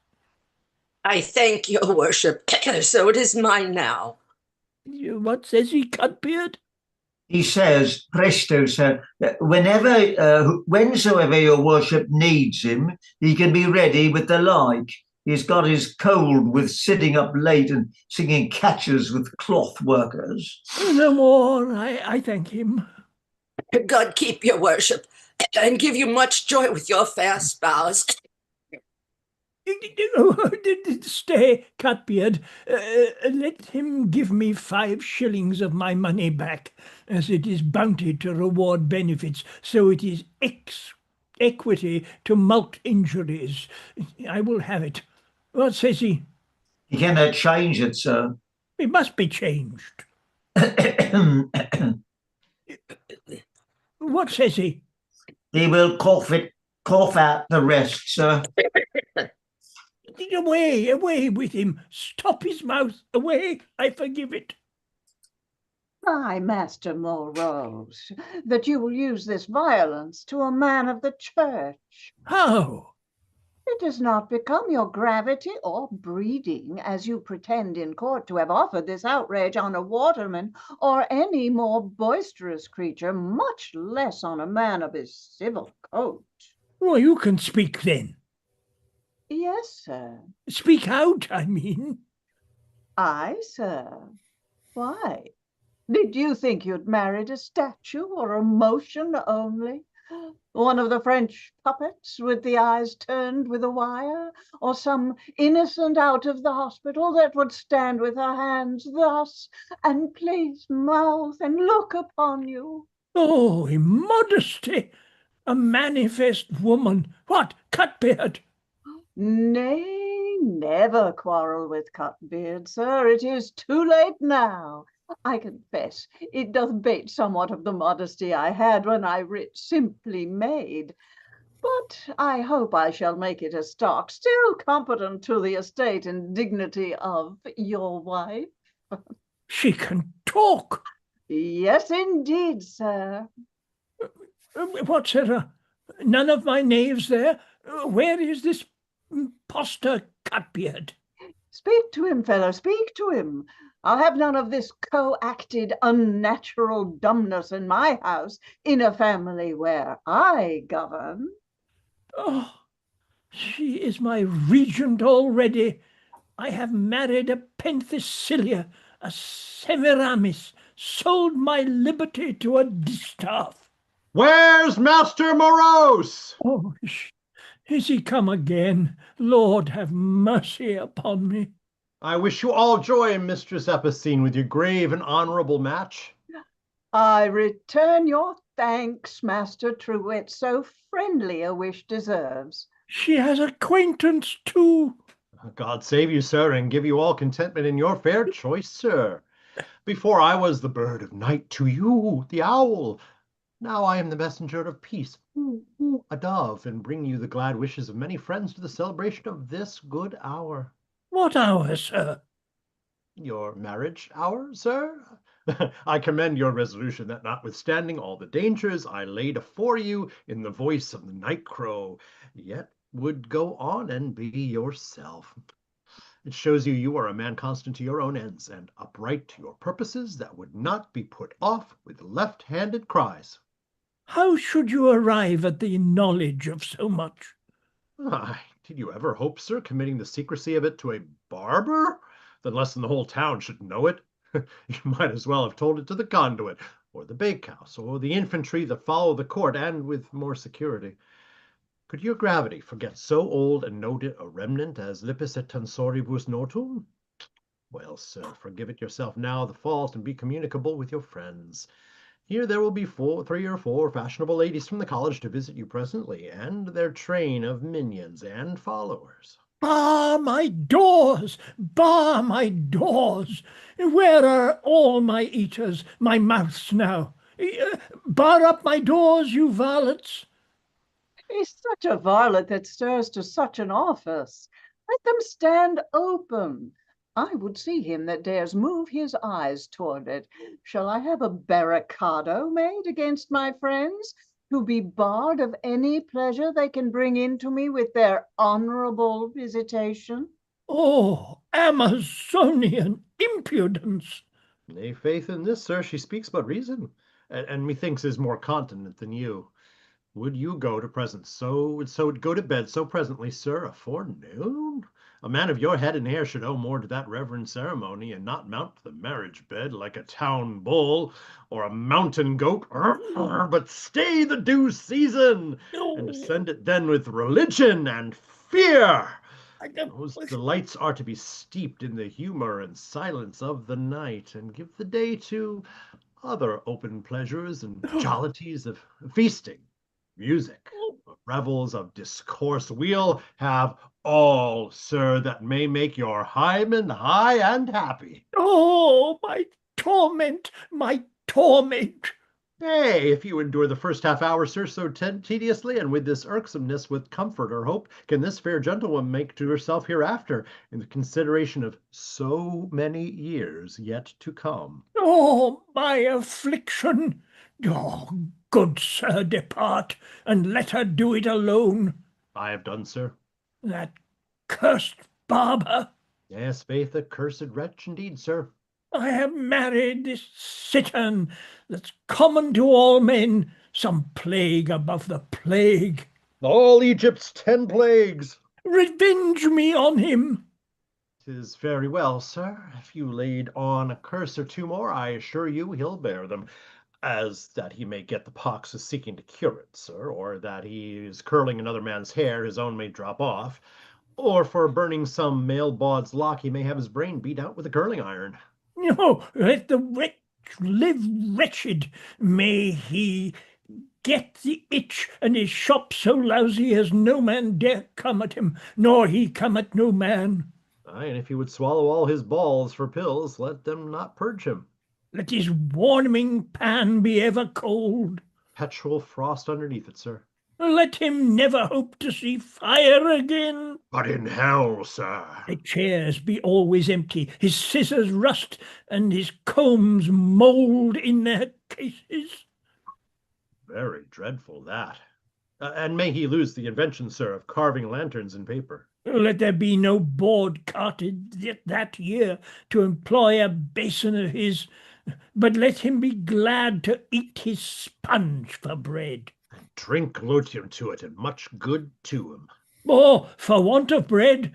I thank your worship, so it is mine now.
What says he, Cutbeard?
He says, presto, sir, whensoever your worship needs him, he can be ready with the like. He's got his cold with sitting up late and singing catches with cloth workers.
No more, I thank him.
God keep your worship, and give you much joy with your fair spouse.
Stay, Cutbeard. Let him give me 5 shillings of my money back, as it is bounty to reward benefits, so it is equity to mulct injuries. I will have it. What says he?
He cannot change it, sir.
It must be changed. What says he?
He will cough out the rest, sir.
Away with him. Stop his mouth. Away, I forgive it.
My Master Morosus, that you will use this violence to a man of the church.
How?
It does not become your gravity or breeding, as you pretend in court to have offered this outrage on a waterman or any more boisterous creature, much less on a man of his civil coat.
Well, you can speak then.
Yes, sir.
Speak out, I mean.
Aye, sir. Why? Did you think you'd married a statue or a motion only? One of the French puppets with the eyes turned with a wire, or some innocent out of the hospital that would stand with her hands thus, and place mouth and look upon you?
Oh, immodesty! A manifest woman. What, Cutbeard?
Nay, never quarrel with Cutbeard, sir. It is too late now. I confess it doth bate somewhat of the modesty I had when I writ simply maid. But I hope I shall make it a stock, still competent to the estate and dignity of your wife.
She can talk.
Yes, indeed, sir.
What's her? None of my knaves there? Where is this impostor Cutbeard?
Speak to him, fellow, speak to him. I'll have none of this co-acted unnatural dumbness in my house, in a family where I govern.
Oh, she is my regent already. I have married a Penthesilea, a Semiramis, sold my liberty to a distaff.
Where's Master Morosus?
Oh, is he come again? Lord, have mercy upon me.
I wish you all joy, Mistress Epicene, with your grave and honorable match.
I return your thanks, Master Truewit. So friendly a wish deserves.
She has acquaintance too.
God save you, sir, and give you all contentment in your fair choice, sir. Before I was the bird of night to you, the owl. Now I am the messenger of peace, a dove, and bring you the glad wishes of many friends to the celebration of this good hour.
What hour, sir?
Your marriage hour, sir? I commend your resolution that notwithstanding all the dangers I laid afore you in the voice of the night crow, yet would go on and be yourself. It shows you are a man constant to your own ends and upright to your purposes that would not be put off with left-handed cries.
How should you arrive at the knowledge of so much?
Did you ever hope, sir, committing the secrecy of it to a barber? Then less than the whole town should know it. You might as well have told it to the conduit, or the bakehouse, or the infantry that follow the court, and with more security. Could your gravity forget so old and noted a remnant as lipis et tensoribus notum? Well, sir, forgive it yourself now the fault, and be communicable with your friends. Here there will be 3 or 4 fashionable ladies from the college to visit you presently, and their train of minions and followers.
Bar my doors! Bar my doors! Where are all my eaters, my mouths now? Bar up my doors, you varlets!
He's such a varlet that stirs to such an office. Let them stand open. I would see him that dares move his eyes toward it. Shall I have a barricado made against my friends, who be barred of any pleasure they can bring into me with their honorable visitation?
Oh, Amazonian impudence!
Nay, faith in this, sir, she speaks but reason, and methinks is more continent than you. Would you go to go to bed so presently, sir, afore noon? A man of your head and hair should owe more to that reverend ceremony, and not mount the marriage bed like a town bull or a mountain goat, but stay the due season, and ascend it then with religion and fear. Those delights are to be steeped in the humor and silence of the night, and give the day to other open pleasures and jollities of feasting, music, revels of discourse. We'll have all, sir, that may make your hymen high and happy.
Oh, my torment, my torment!
Nay, if you endure the first half hour, sir, so tediously, and with this irksomeness with comfort or hope, can this fair gentlewoman make to herself hereafter, in the consideration of so many years yet to come.
Oh, my affliction! Oh, good sir, depart, and let her do it alone.
I have done, sir.
That cursed barber!
Yes, faith, a cursed wretch indeed, sir.
I have married this cittern that's common to all men, some plague above the plague.
All Egypt's 10 plagues.
Revenge me on him.
'Tis very well, sir. If you laid on a curse or 2 more, I assure you he'll bear them. As that he may get the pox of seeking to cure it, sir, or that he is curling another man's hair, his own may drop off, or for burning some male baud's lock, he may have his brain beat out with a curling iron.
No, let the wretch live wretched. May he get the itch, and his shop so lousy as no man dare come at him, nor he come at no man.
Aye, and if he would swallow all his balls for pills, let them not purge him.
Let his warming pan be ever cold.
Perpetual frost underneath it, sir.
Let him never hope to see fire again.
But in hell, sir.
His chairs be always empty, his scissors rust, and his combs mould in their cases.
Very dreadful, that. And may he lose the invention, sir, of carving lanterns in paper.
Let there be no board carted that year to employ a basin of his, but let him be glad to eat his sponge for bread.
Drink lotium to it, and much good to him.
Oh, for want of bread.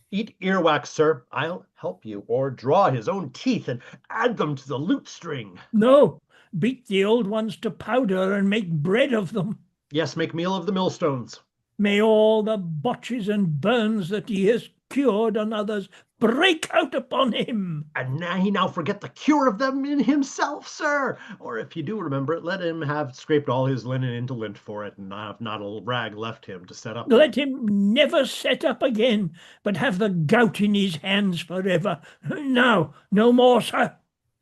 Eat earwax, sir. I'll help you, or draw his own teeth and add them to the lute string.
No, beat the old ones to powder and make bread of them.
Yes, make meal of the millstones.
May all the botches and burns that he has cured on others break out upon him.
And now he forget the cure of them in himself, sir. Or if you do remember it, let him have scraped all his linen into lint for it, and have not a rag left him to set up.
Let him never set up again, but have the gout in his hands forever. Now, no more, sir.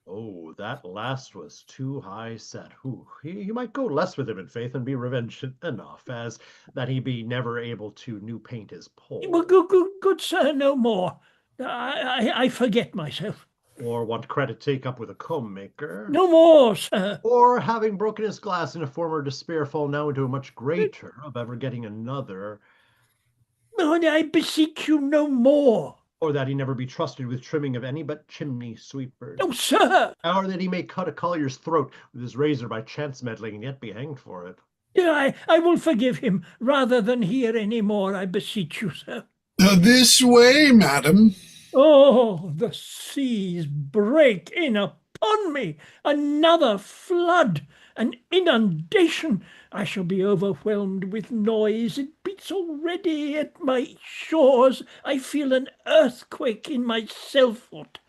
Oh, that last was too high set. He might go less with him in faith and be revenged enough, as that he be never able to new paint his pole.
Well, good sir, no more. I forget myself.
Or want credit take up with a comb maker.
No more, sir.
Or having broken his glass in a former despair, fall now into a much greater of ever getting another.
Oh, I beseech you, no more.
Or that he never be trusted with trimming of any but chimney sweepers.
No, sir.
Or that he may cut a collier's throat with his razor by chance meddling and yet be hanged for it.
I will forgive him rather than hear any more, I beseech you, sir.
This way, madam.
Oh, the seas break in upon me. Another flood, an inundation. I shall be overwhelmed with noise. It beats already at my shores. I feel an earthquake in my self-foot.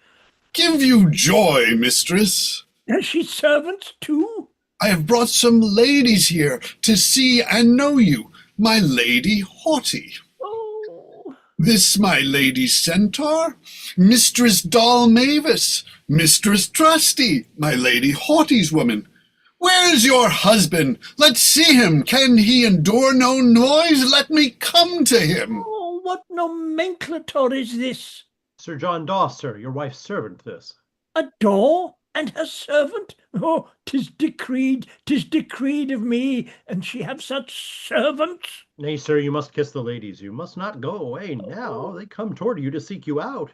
Give you joy, mistress.
Has she servants too?
I have brought some ladies here to see and know you, my lady Haughty. This my lady Centaur, Mistress Doll Mavis, Mistress Trusty, my lady Haughty's woman. Where's your husband? Let's see him. Can he endure no noise? Let me come to him.
Oh, what nomenclator is this?
Sir John Daw, sir, your wife's servant, this.
A Daw and her servant? Oh, 'tis decreed of me, and she have such servants.
Nay, sir, you must kiss the ladies. You must not go away now. They come toward you to seek you out.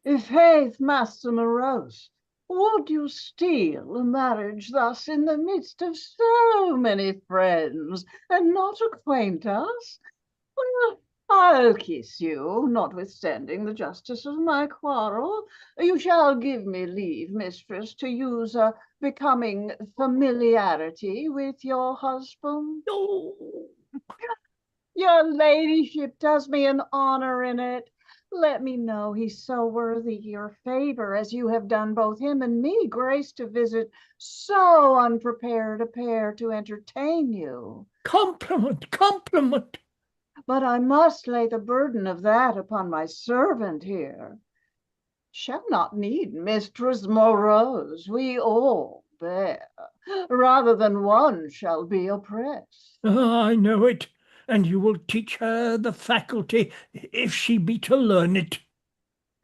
Faith, Master Morosus, would you steal a marriage thus in the midst of so many friends, and not acquaint us? Well, I'll kiss you, notwithstanding the justice of my quarrel. You shall give me leave, mistress, to use a becoming familiarity with your husband.
Oh.
Your ladyship does me an honor in it. Let me know he's so worthy your favor, as you have done both him and me grace to visit so unprepared a pair to entertain you.
Compliment.
But I must lay the burden of that upon my servant here. Shall not need Mistress Morosus, we all bear, rather than one shall be oppressed.
I know it, and you will teach her the faculty, if she be to learn it.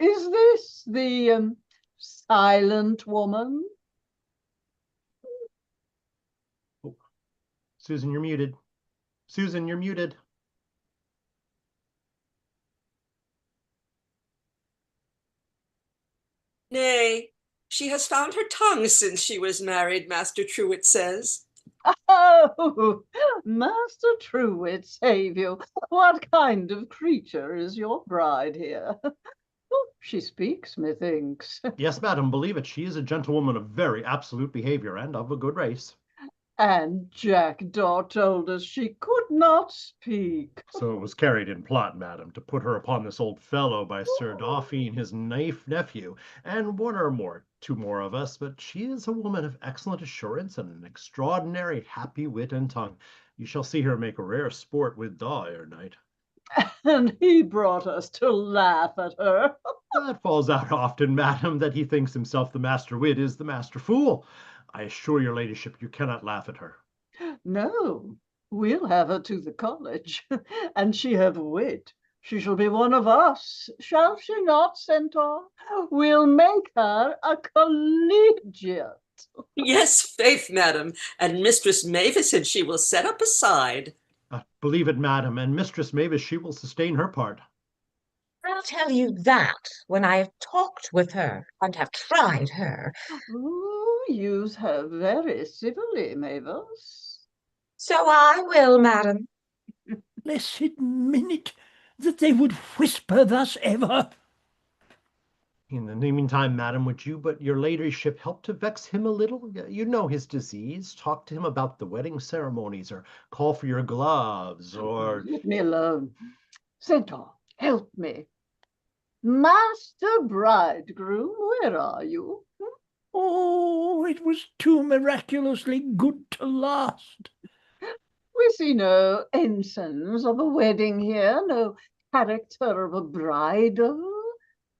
Is this the silent woman?
Oh. Susan, you're muted. Susan, you're muted.
Nay, she has found her tongue since she was married, Master Truewit says.
Oh, Master Truewit, save you. What kind of creature is your bride here? Oh, she speaks, methinks.
Yes, madam, believe it. She is a gentlewoman of very absolute behavior and of a good race.
And Jackdaw told us she could not speak.
So it was carried in plot, madam, to put her upon this old fellow by Sir Dauphine, his nephew, and two more of us, but she is a woman of excellent assurance and an extraordinary happy wit and tongue. You shall see her make rare sport with Daw ere night.
And he brought us to laugh at her.
That falls out often, madam, that he thinks himself the master wit is the master fool. I assure your ladyship you cannot laugh at her.
No, we'll have her to the college, and she have wit. She shall be one of us, shall she not, Centaur? We'll make her a collegiate.
Yes, faith, madam, and Mistress Mavis and she will set up aside.
Believe it, madam, and Mistress Mavis, she will sustain her part.
I'll tell you that when I have talked with her and have tried her.
Oh, use her very civilly, Mavis.
So I will, madam.
Blessed minute that they would whisper thus ever.
In the meantime, madam, would you but your ladyship help to vex him a little? You know his disease. Talk to him about the wedding ceremonies, or call for your gloves, or...
Let me alone. Centaur, help me. Master Bridegroom, where are you?
Oh, it was too miraculously good to last.
We see no ensigns of a wedding here, no character of a bridal.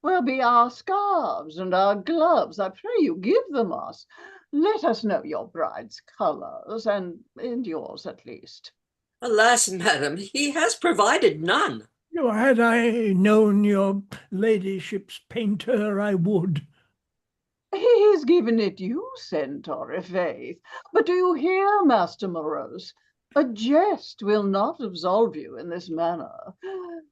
Where be our scarves and our gloves? I pray you give them us. Let us know your bride's colours, and yours at least.
Alas, madam, he has provided none.
Had I known your ladyship's painter, I would.
He's given it you, Centaur, i' faith. But do you hear, Master Morosus? A jest will not absolve you in this manner.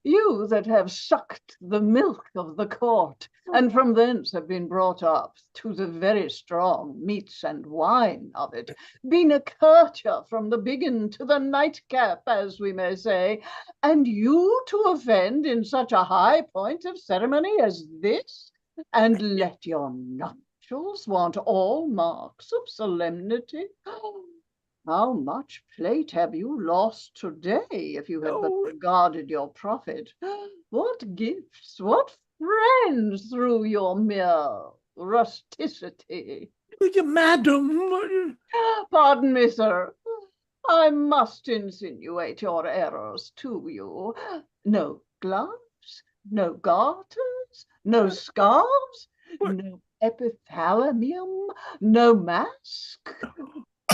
You that have sucked the milk of the court, and from thence have been brought up to the very strong meats and wine of it, been a courtier from the biggin to the nightcap, as we may say, and you to offend in such a high point of ceremony as this, and let your nuptials want all marks of solemnity? How much plate have you lost today, if you had but regarded your profit? What gifts, what friends through your mere rusticity?
Madam!
Pardon me, sir. I must insinuate your errors to you. No gloves, no garters, no scarves, no epithalamium, no mask.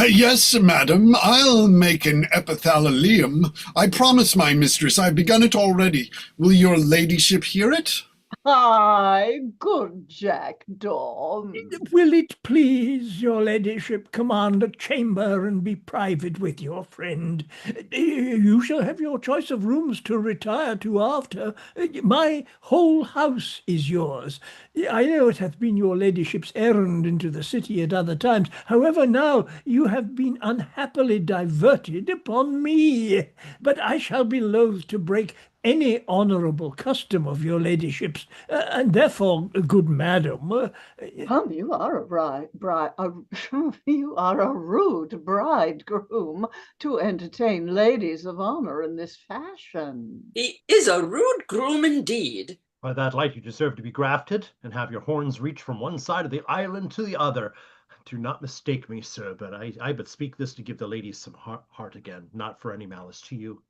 Yes, madam, I'll make an epithalamium. I promise, my mistress, I've begun it already. Will your ladyship hear it?
Aye, good jackdaw.
Will it please your ladyship command a chamber and be private with your friend? You shall have your choice of rooms to retire to after. My whole house is yours. I know it hath been your ladyship's errand into the city at other times. However, now you have been unhappily diverted upon me. But I shall be loath to break any honourable custom of your ladyship's, and therefore, good madam.
You are you are a rude bridegroom to entertain ladies of honour in this fashion.
He is a rude groom indeed.
By that light, you deserve to be grafted and have your horns reach from one side of the island to the other. Do not mistake me, sir, but I but speak this to give the ladies some heart again, not for any malice to you.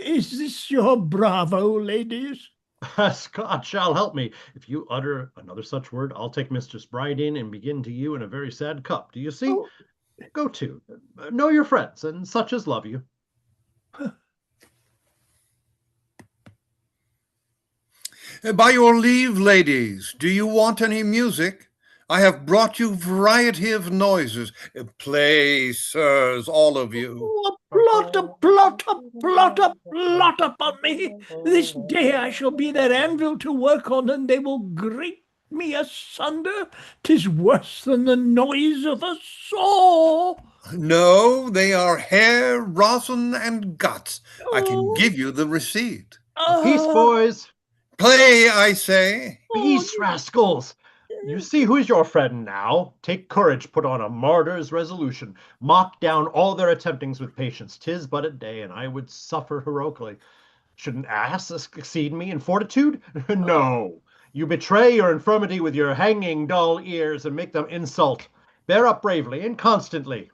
Is this your bravo, ladies?
God shall help me. If you utter another such word, I'll take Mistress Bride in and begin to you in a very sad cup. Do you see? Oh. Go to. Know your friends, and such as love you.
By your leave, ladies, do you want any music? I have brought you variety of noises. Play, sirs, all of you.
Blot upon me. This day I shall be their anvil to work on, and they will grate me asunder. 'Tis worse than the noise of a saw.
No, they are hair, rosin, and guts. I can give you the receipt.
Peace, boys.
Play, I say.
Peace, rascals. You see who's your friend now. Take courage, put on a martyr's resolution. Mock down all their attemptings with patience. 'Tis but a day, and I would suffer heroically. Should an ass exceed me in fortitude? No. You betray your infirmity with your hanging dull ears and make them insult. Bear up bravely and constantly.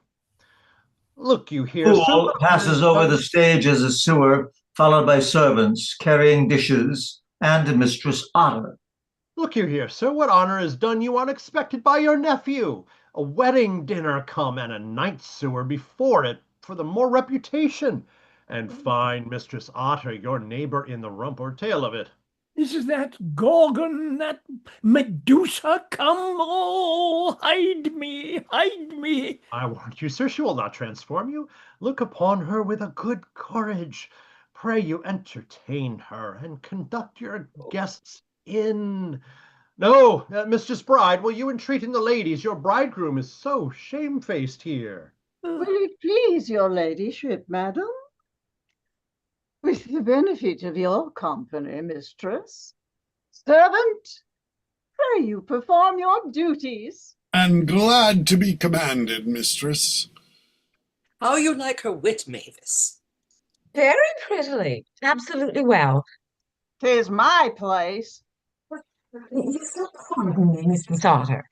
Look you here.
Fool passes over the stage as a sewer, followed by servants carrying dishes and Mistress Otter.
Look you here, sir, what honour is done you unexpected by your nephew? A wedding dinner come, and a night sewer before it, for the more reputation. And fine Mistress Otter, your neighbour in the rump or tail of it.
Is that Gorgon, that Medusa come? Oh, hide me, hide me.
I warrant you, sir, she will not transform you. Look upon her with a good courage. Pray you entertain her, and conduct your guests in. No, Mistress Bride, will you entreat in the ladies? Your bridegroom is so shamefaced here.
Will it please your ladyship, madam? With the benefit of your company, mistress. Servant, pray you perform your duties.
And glad to be commanded, mistress.
How you like her wit, Mavis?
Very prettily, absolutely well.
'Tis my place.
Pardon me, Mrs. Otter.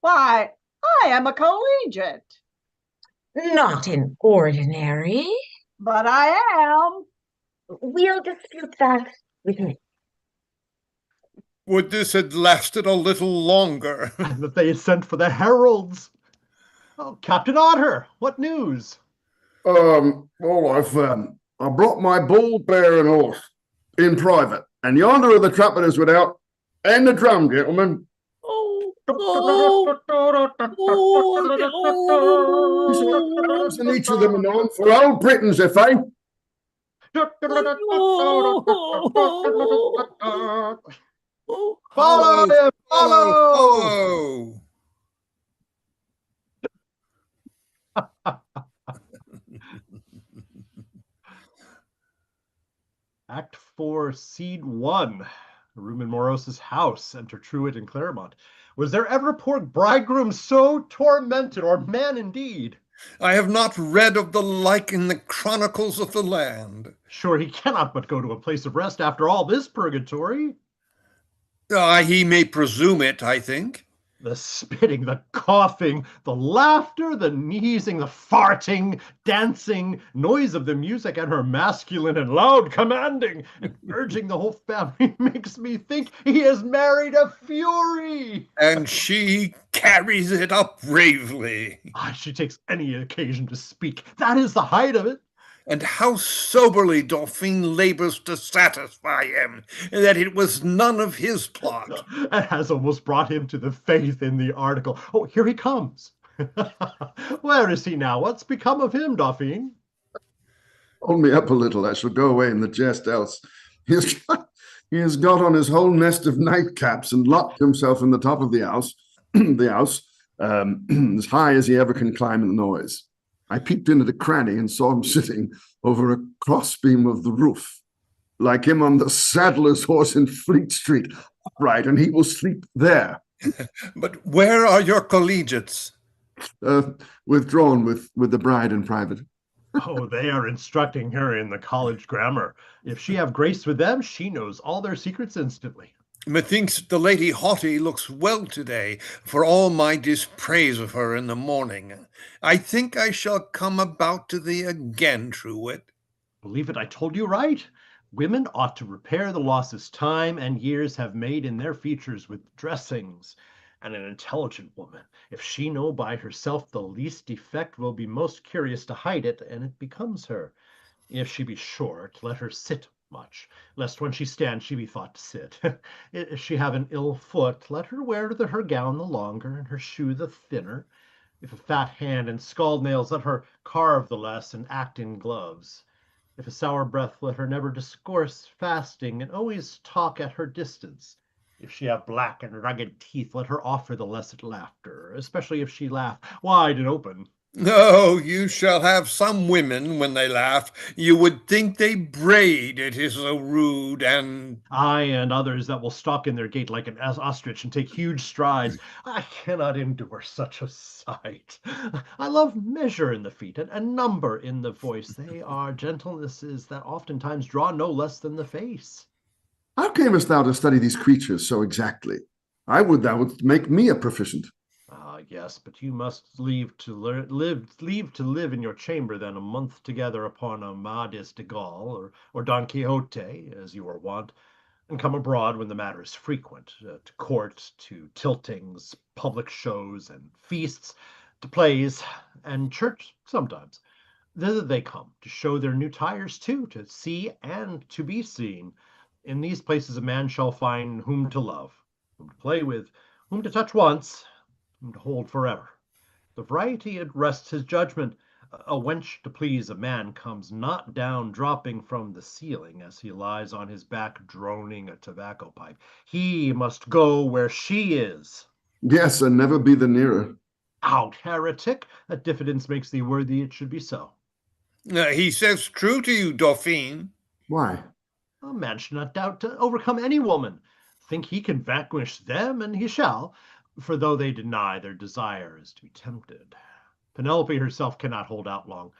Why, I am a collegiate.
Not in ordinary.
But I am.
We'll dispute that with me.
Would this had lasted a little longer.
And that they had sent for the heralds. Oh, Captain Otter, what news?
Well, I brought my bull, bear, and horse in private, and yonder are the trumpeters without, and the drum, gentlemen. And each of them anon for old Britain's, if eh?
Follow him! Follow!
Follow!
Act 4, Scene 1. A room in Morosus' house. Enter Truewit and Clerimont. Was there ever poor bridegroom so tormented, or man indeed?
I have not read of the like in the chronicles of the land.
Sure he cannot but go to a place of rest after all this purgatory.
He may presume it, I think.
The spitting, the coughing, the laughter, the sneezing, the farting, dancing, noise of the music, and her masculine and loud commanding and urging the whole family makes me think he has married a fury.
And she carries it up bravely.
She takes any occasion to speak. That is the height of it.
And how soberly Dauphine labors to satisfy him that it was none of his plot.
And has almost brought him to the faith in the article. Oh, here he comes. Where is he now? What's become of him, Dauphine?
Hold me up a little, I shall go away in the jest else. He has got on his whole nest of nightcaps and locked himself in the top of the house, as high as he ever can climb in the noise. I peeped in at a cranny and saw him sitting over a crossbeam of the roof, like him on the saddler's horse in Fleet Street, upright, and he will sleep there.
But where are your collegiates?
Withdrawn with the bride in private.
Oh, they are instructing her in the college grammar. If she have grace with them, she knows all their secrets instantly.
Methinks the Lady Haughty looks well today, for all my dispraise of her in the morning. I think I shall come about to thee again, Truewit.
Believe it, I told you right. Women ought to repair the losses time and years have made in their features with dressings. And an intelligent woman, if she know by herself the least defect, will be most curious to hide it, and it becomes her. If she be short, let her sit much, lest when she stands she be thought to sit. If she have an ill foot, let her wear her gown the longer, and her shoe the thinner. If a fat hand and scald nails, let her carve the less, and act in gloves. If a sour breath, let her never discourse fasting, and always talk at her distance. If she have black and rugged teeth, let her offer the less at laughter, especially if she laugh wide and open.
Oh, you shall have some women, when they laugh, you would think they brayed, it is so rude, and...
Aye, and others that will stalk in their gait like an ostrich and take huge strides. I cannot endure such a sight. I love measure in the feet and number in the voice. They are gentlenesses that oftentimes draw no less than the face.
How camest thou to study these creatures so exactly? I would thou wouldst make me a proficient.
Yes, but you must leave to live in your chamber then a month together upon a Madis de Gaul or Don Quixote, as you are wont, and come abroad when the matter is frequent, to court, to tiltings, public shows, and feasts, to plays, and church sometimes. Thither they come, to show their new tires too, to see and to be seen. In these places a man shall find whom to love, whom to play with, whom to touch once, to hold forever. The variety it rests his judgment. A wench to please a man comes not down dropping from the ceiling as he lies on his back droning a tobacco pipe. He must go where she is.
Yes, and never be the nearer.
Out, heretic! That diffidence makes thee worthy it should be so.
He says true to you, Dauphine.
Why?
A man should not doubt to overcome any woman. Think he can vanquish them, and he shall. For though they deny, their desire is to be tempted. Penelope herself cannot hold out long.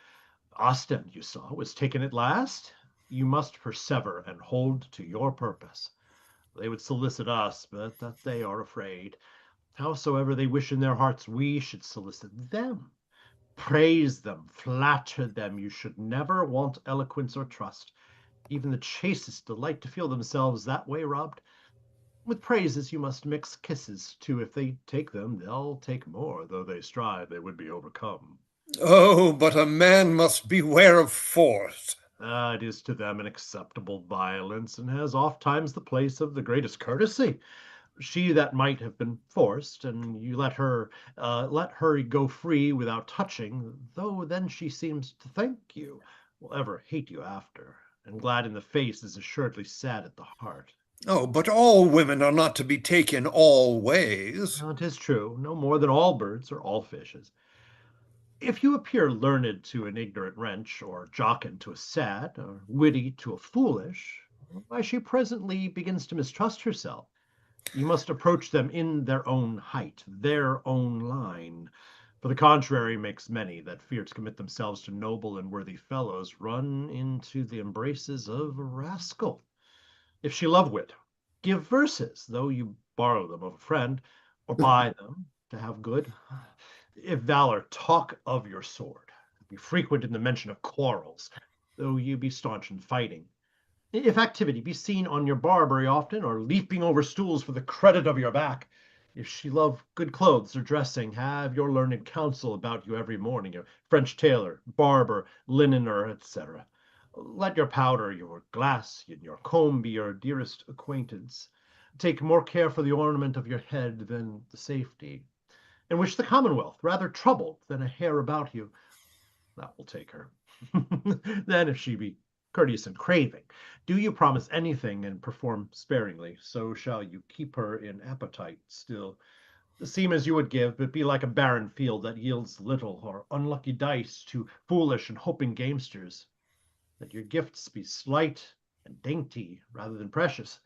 Ostend, you saw, was taken at last. You must persever and hold to your purpose. They would solicit us, but that they are afraid. Howsoever they wish in their hearts we should solicit them. Praise them, flatter them. You should never want eloquence or trust. Even the chastest delight to feel themselves that way robbed. With praises you must mix kisses, too. If they take them, they'll take more. Though they strive, they would be overcome.
Oh, but a man must beware of force.
It is to them an acceptable violence, and has oft times the place of the greatest courtesy. She that might have been forced, and you let her go free without touching, though then she seems to thank you, will ever hate you after, and glad in the face is assuredly sad at the heart.
Oh, but all women are not to be taken all ways.
It is true, no more than all birds or all fishes. If you appear learned to an ignorant wench, or jocund to a sad, or witty to a foolish, why she presently begins to mistrust herself. You must approach them in their own height, their own line. For the contrary makes many that fear to commit themselves to noble and worthy fellows run into the embraces of a rascal. If she love wit, give verses, though you borrow them of a friend, or buy them to have good. If valor, talk of your sword. Be frequent in the mention of quarrels, though you be staunch in fighting. If activity, be seen on your barbary often, or leaping over stools for the credit of your back. If she love good clothes or dressing, have your learned counsel about you every morning, your French tailor, barber, linener, etc. Let your powder, your glass, and your comb be your dearest acquaintance. Take more care for the ornament of your head than the safety, and wish the Commonwealth rather troubled than a hair about you. That will take her. Then if she be courteous and craving, do you promise anything and perform sparingly, so shall you keep her in appetite still. Seem as you would give, but be like a barren field that yields little, or unlucky dice to foolish and hoping gamesters. Let your gifts be slight and dainty rather than precious.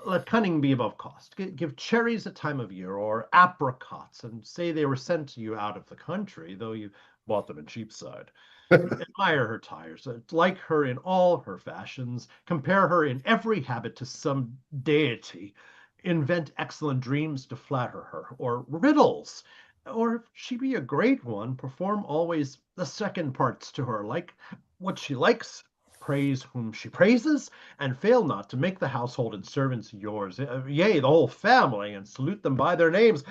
Let cunning be above cost. Give cherries at time of year, or apricots, and say they were sent to you out of the country, though you bought them in Cheapside. Admire her tires, like her in all her fashions, compare her in every habit to some deity, invent excellent dreams to flatter her, or riddles, or if she be a great one, perform always the second parts to her, like what she likes, praise whom she praises, and fail not to make the household and servants yours, yea, the whole family, and salute them by their names.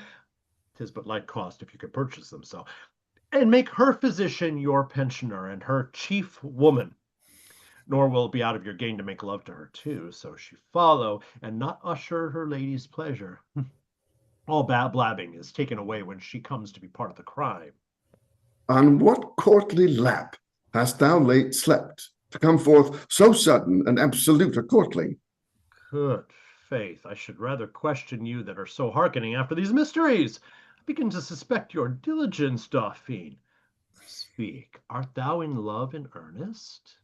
'Tis but light cost if you could purchase them so. And make her physician your pensioner, and her chief woman. Nor will it be out of your gain to make love to her too, so she follow, and not usher her lady's pleasure. All blabbing is taken away when she comes to be part of the crime.
On what courtly lap hast thou late slept, to come forth so sudden and absolute a courtly?
Good faith, I should rather question you that are so hearkening after these mysteries. I begin to suspect your diligence, Dauphine. Speak, art thou in love in earnest?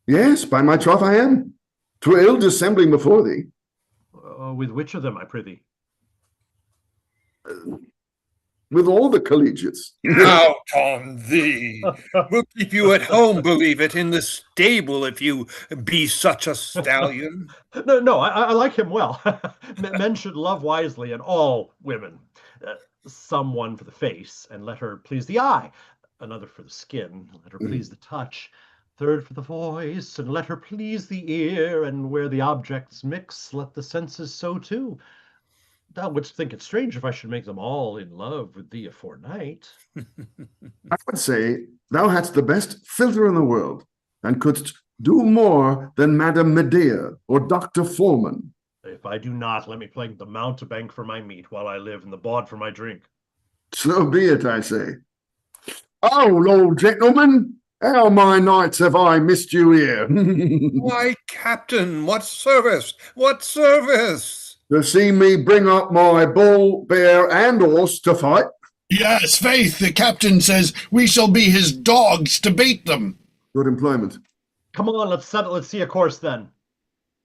Yes, by my troth I am. 'Twere ill dissembling before thee.
With which of them, I prithee?
With all the collegiates.
Out on thee! We'll keep you at home, believe it, in the stable, if you be such a stallion.
No, I like him well. Men should love wisely, and all women. Some one for the face, and let her please the eye. Another for the skin, let her please the touch. Third for the voice, and let her please the ear. And where the objects mix, let the senses so too. Thou wouldst think it strange if I should make them all in love with thee afore night.
I would say thou hadst the best filter in the world, and couldst do more than Madame Medea or Dr. Foreman.
If I do not, let me plague the mountebank for my meat while I live, and the bawd for my drink.
So be it, I say. Oh, Lord gentlemen, how my nights have I missed you here.
Why, Captain, what service? What service?
To see me bring up my bull, bear, and horse to fight.
Yes, faith, the captain says we shall be his dogs to bait them.
Good employment.
Come on, let's settle. Let's see a course then.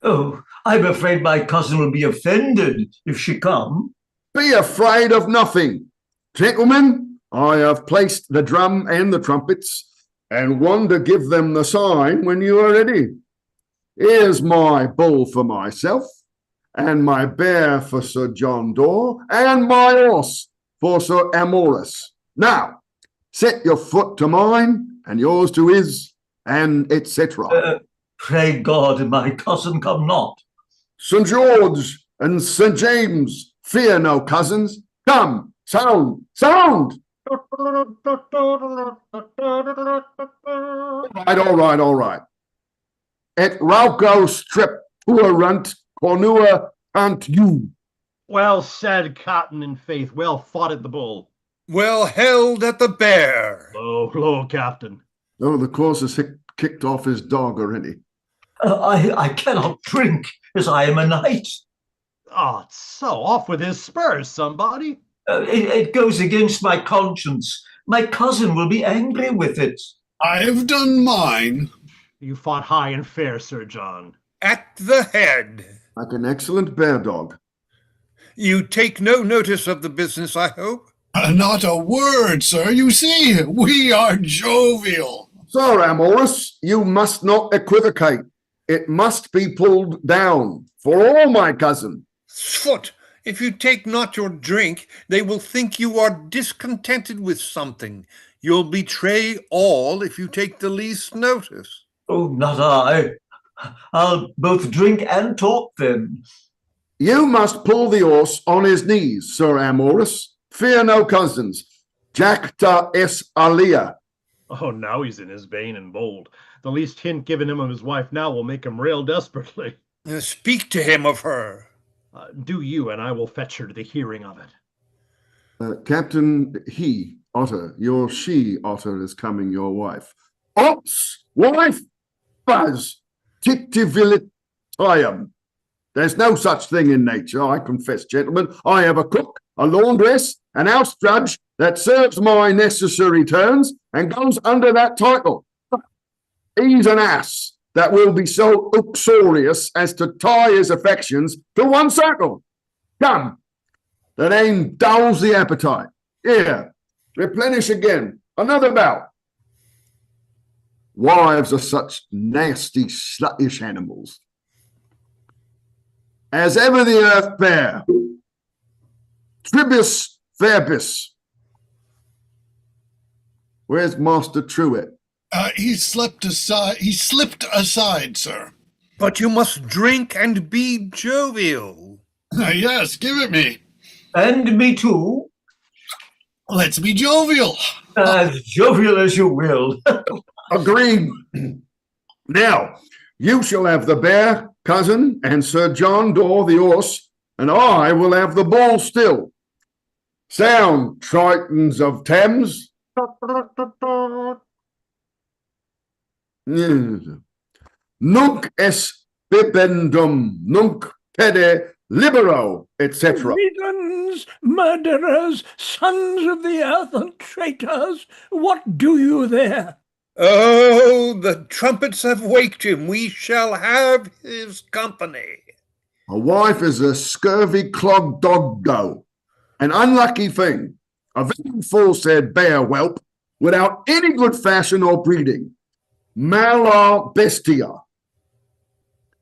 Oh, I'm afraid my cousin will be offended if she come.
Be afraid of nothing. Gentlemen, I have placed the drum and the trumpets, and one to give them the sign when you are ready. Here's my bull for myself, and my bear for Sir John Daw, and my horse for Sir Amorous. Now, set your foot to mine, and yours to his, and etc.
Pray God, my cousin come not.
St. George and St. James, fear no cousins. Come, sound, sound! All right. Et rauco strip puerunt cornua ant you.
Well said, Captain, in faith. Well fought at the bull.
Well held at the bear.
Low, Captain.
Oh, the course has kicked off his dog already.
I cannot drink, as I am a knight.
Oh, so off with his spurs, somebody.
It goes against my conscience. My cousin will be angry with it.
I have done mine.
You fought high and fair, Sir John.
At the head.
Like an excellent bear dog.
You take no notice of the business, I hope?
Not a word, sir. You see, we are jovial.
Sir Amorous, you must not equivocate. It must be pulled down for all, my cousin.
Foot, if you take not your drink, they will think you are discontented with something. You'll betray all if you take the least notice.
Oh, not I. I'll both drink and talk then.
You must pull the horse on his knees, Sir Amorous. Fear no cousins. Jacta es alia.
Oh, now he's in his vein and bold. The least hint given him of his wife now will make him rail desperately.
Speak to him of her.
Do you, and I will fetch her to the hearing of it.
Captain, Otter, your she-otter is coming, your wife. Ops, wife, buzz, tictivilitium. There's no such thing in nature, I confess, gentlemen. I have a cook, a laundress, an house judge that serves my necessary turns and goes under that title. He's an ass that will be so uxorious as to tie his affections to one circle. Come, the name dulls the appetite. Here, replenish again. Another bout. Wives are such nasty, sluttish animals. As ever the earth bare. Tribus verbis. Where's Master Truewit?
He slipped aside, sir.
But you must drink and be jovial.
Yes, give it me.
And me too.
Let's be jovial.
As jovial as you will.
Agreed. Now, you shall have the bear, cousin, and Sir John Daw the horse, and I will have the bull still. Sound, Tritons of Thames. Nunc es bibendum, nunc pede libero, etc.
Villains, murderers, sons of the earth and traitors, what do you there?
Oh, the trumpets have waked him. We shall have his company.
A wife is a scurvy clogged dog go. An unlucky thing. A very full-said bear whelp without any good fashion or breeding. Mala bestia.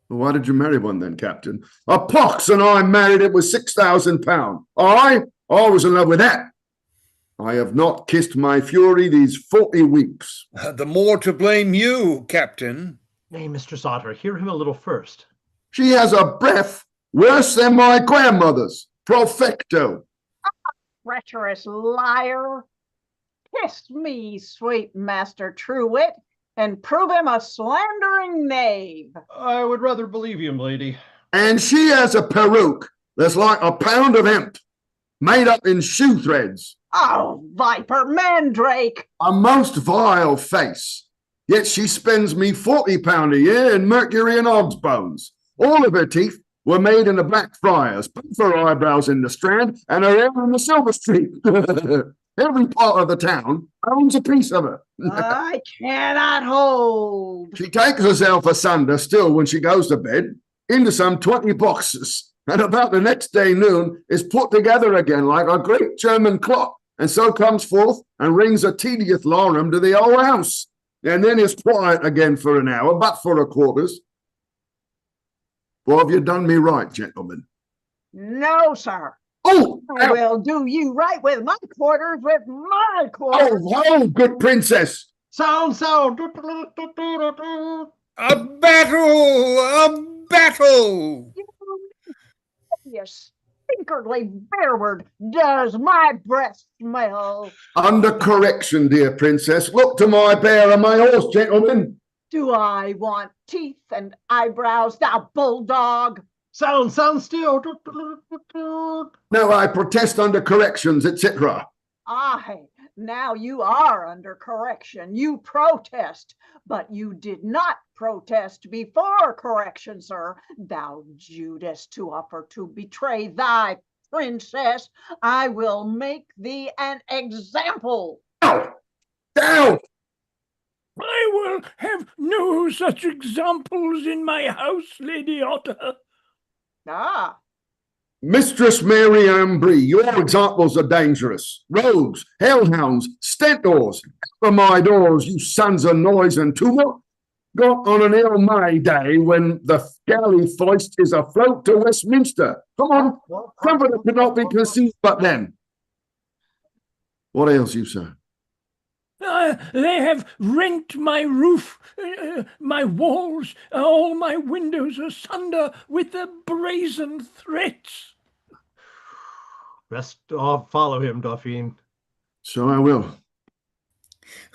Why did you marry one then, Captain? A pox, and I married it with £6,000. I was in love with that. I have not kissed my fury these 40 weeks.
The more to blame you, Captain.
Nay, Mr. Otter, hear him a little first.
She has a breath worse than my grandmother's. Profecto.
Treacherous liar. Kiss me, sweet Master Truewit, and prove him a slandering knave.
I would rather believe you, lady.
And she has a peruke that's like a pound of hemp, made up in shoe threads.
Oh, viper mandrake!
A most vile face. Yet she spends me £40 a year in mercury and og's bones. All of her teeth were made in the Blackfriars, both her eyebrows in the Strand, and her hair in the Silver Street. Every part of the town owns a piece of her.
I cannot hold.
She takes herself asunder still when she goes to bed, into some 20 boxes, and about the next day noon is put together again like a great German clock, and so comes forth and rings a tedious larum to the whole house, and then is quiet again for an hour, but for a quarters. Or have you done me right, gentlemen?
No, sir.
Oh,
I will do you right with my quarters, with my quarters.
oh, good princess.
Sound.
A battle! A battle!
You stinkerly bearward, does my breath smell?
Under correction, dear princess. Look to my bear and my horse, gentlemen.
Do I want teeth and eyebrows, thou bulldog?
Sound still.
No, I protest under corrections, etc.
Aye, now you are under correction. You protest, but you did not protest before correction, sir. Thou Judas, to offer to betray thy princess, I will make thee an example.
Down! Down!
I will have no such examples in my house, Lady Otter.
Ah,
Mistress Mary Ambree, your examples are dangerous. Rogues, hellhounds, stentors, for my doors, you sons of noise and tumult. Got on an ill May day when the galley foist is afloat to Westminster. Come on, comfort could not be conceived but then. What ails you, sir?
They have rent my roof, my walls, all my windows asunder with their brazen threats.
Best follow him, Dauphine.
So I will.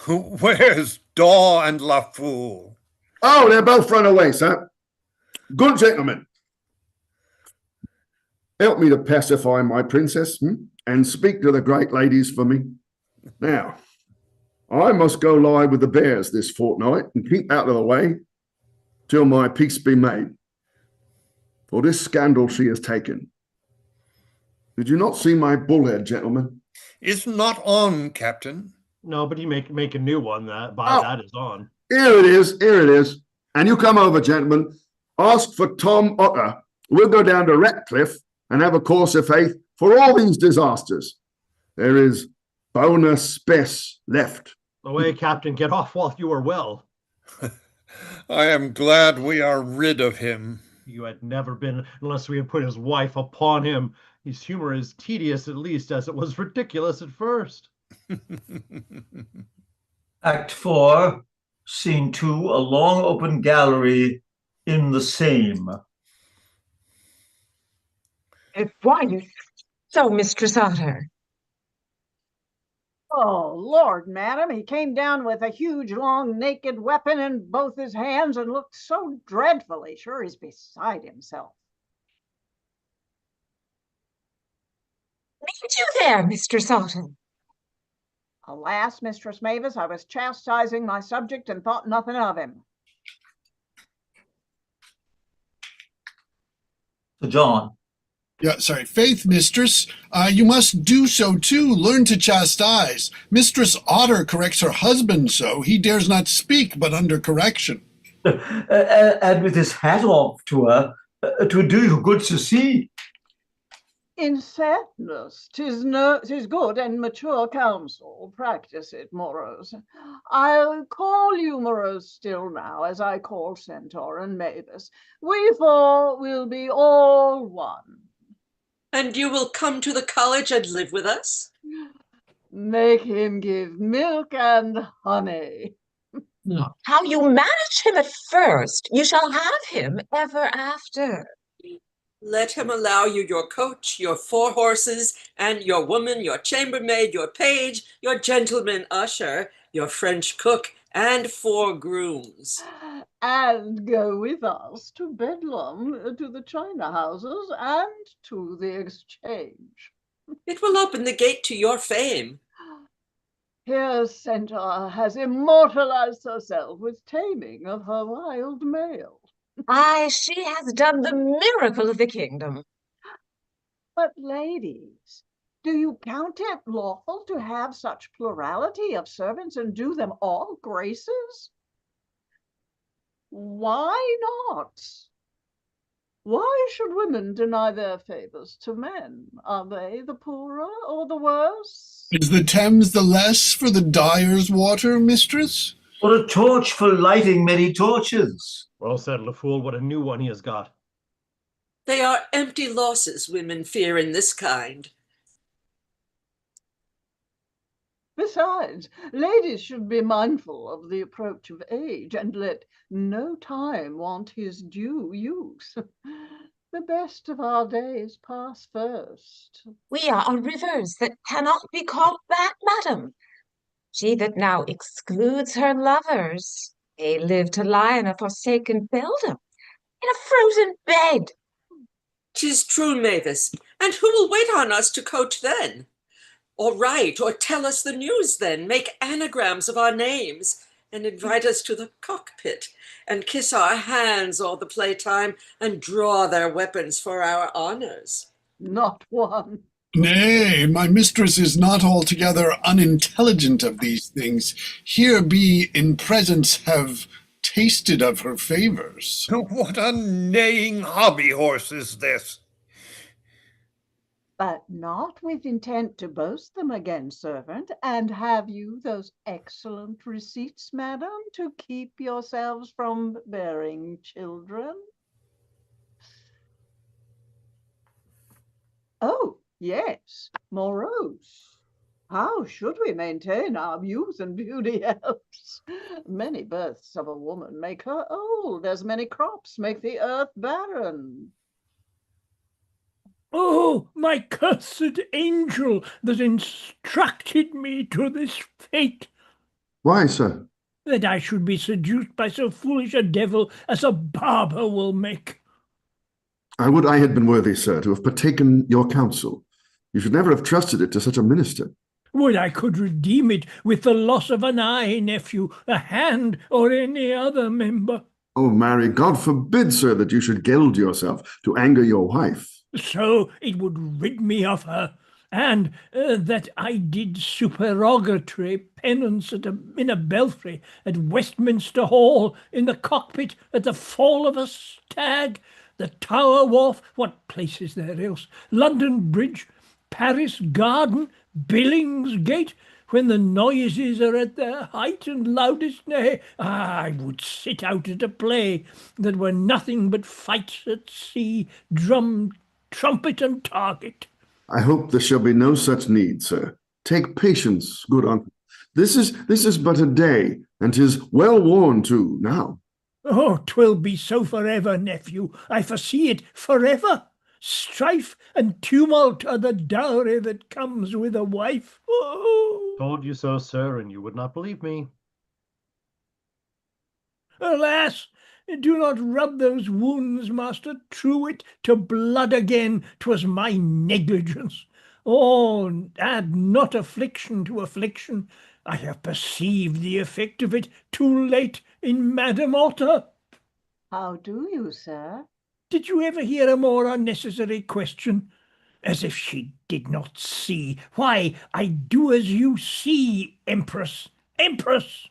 Where's Daw and LaFoole?
Oh, they're both run away, sir. Good gentlemen. Help me to pacify my princess, and speak to the great ladies for me. Now, I must go lie with the bears this fortnight and keep out of the way till my peace be made. For this scandal she has taken. Did you not see my bullhead, gentlemen?
Is not on, Captain.
No, but you make a new one that is on.
Here it is. And you come over, gentlemen. Ask for Tom Otter. We'll go down to Ratcliffe and have a course of faith for all these disasters. There is bonus spes left.
Away, Captain, get off while you are well.
I am glad we are rid of him.
You had never been unless we had put his wife upon him. His humor is tedious, at least, as it was ridiculous at first.
Act 4, Scene 2, a long open gallery in the same.
Why so, Mistress Otter?
oh, Lord, madam, he came down with a huge, long, naked weapon in both his hands and looked so dreadfully. Sure, he's beside himself.
Meet you there, Mistress Otter.
Alas, Mistress Mavis, I was chastising my subject and thought nothing of him.
So John.
Yeah, sorry. Faith, mistress, you must do so too. Learn to chastise. Mistress Otter corrects her husband so. He dares not speak but under correction.
And with his hat off to her, 'twould do you good to see.
In sadness, 'tis good and mature counsel. Practice it, Moros. I'll call you Moros still now, as I call Centaur and Mavis. We four will be all one.
And you will come to the college and live with us?
Make him give milk and honey.
How you manage him at first, you shall have him ever after.
Let him allow you your coach, your 4 horses, and your woman, your chambermaid, your page, your gentleman usher, your French cook, and 4 grooms.
And go with us to Bedlam, to the China houses, and to the exchange.
It will open the gate to your fame.
Here Centaur has immortalized herself with taming of her wild male.
Aye, she has done the miracle of the kingdom.
But ladies, do you count it lawful to have such plurality of servants and do them all graces? Why not? Why should women deny their favors to men? Are they the poorer or the worse?
Is the Thames the less for the dyer's water, mistress?
Or a torch for lighting many torches.
Well said, LaFoole. What a new one he has got.
They are empty losses women fear in this kind.
Besides, ladies should be mindful of the approach of age and let no time want his due use. The best of our days pass first.
We are rivers that cannot be called back, madam. She that now excludes her lovers may live to lie in a forsaken building, in a frozen bed.
'Tis true, Mavis, and who will wait on us to coach then? Or write, or tell us the news then, make anagrams of our names, and invite us to the cockpit, and kiss our hands all the playtime, and draw their weapons for our honors.
Not one.
Nay, my mistress is not altogether unintelligent of these things. Here be in presence have tasted of her favors.
What a neighing hobby horse is this?
But not with intent to boast them again, servant. And have you those excellent receipts, madam, to keep yourselves from bearing children? Oh, yes, Morosus. How should we maintain our youth and beauty else? Many births of a woman make her old, as many crops make the earth barren.
Oh, my cursed angel that instructed me to this fate,
Why, sir?
that I should be seduced by so foolish a devil as a barber will make.
I would I had been worthy, sir, to have partaken your counsel. You should never have trusted it to such a minister.
Would I could redeem it with the loss of an eye, nephew, a hand, or any other member.
Oh, marry, God forbid, sir, that you should gild yourself to anger your wife.
So it would rid me of her, and that I did supererogatory penance in a belfry at Westminster Hall, in the cockpit at the fall of a stag, the Tower Wharf, what place is there else? London Bridge, Paris Garden, Billingsgate, when the noises are at their height and loudest, nay, I would sit out at a play that were nothing but fights at sea, drum, trumpet, and target.
I hope there shall be no such need, sir. Take patience, good uncle. This is but a day, and 'tis well worn too now.
Oh, 'twill be so forever, nephew. I foresee it forever. Strife and tumult are the dowry that comes with a wife. Oh.
Told you so, sir, and you would not believe me.
Alas, do not rub those wounds, Master Truewit, to blood again. 'Twas my negligence. Oh, add not affliction to affliction. I have perceived the effect of it too late in Madam Otter.
How do you, sir?
Did you ever hear a more unnecessary question? As if she did not see. Why, I do as you see, Empress. Empress!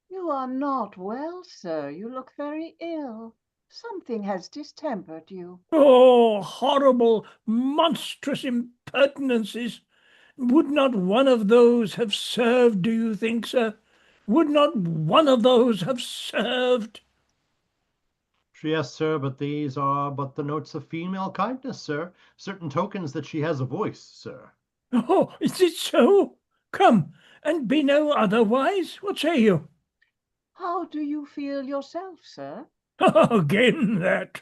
You are not well, sir. You look very ill. Something has distempered you.
Oh, horrible, monstrous impertinences! Would not one of those have served, do you think, sir? Would not one of those have served?
Yes, sir, but these are but the notes of female kindness, sir. Certain tokens that she has a voice, sir.
Oh, is it so? Come, and be no otherwise. What say you?
How do you feel yourself, sir?
Again that.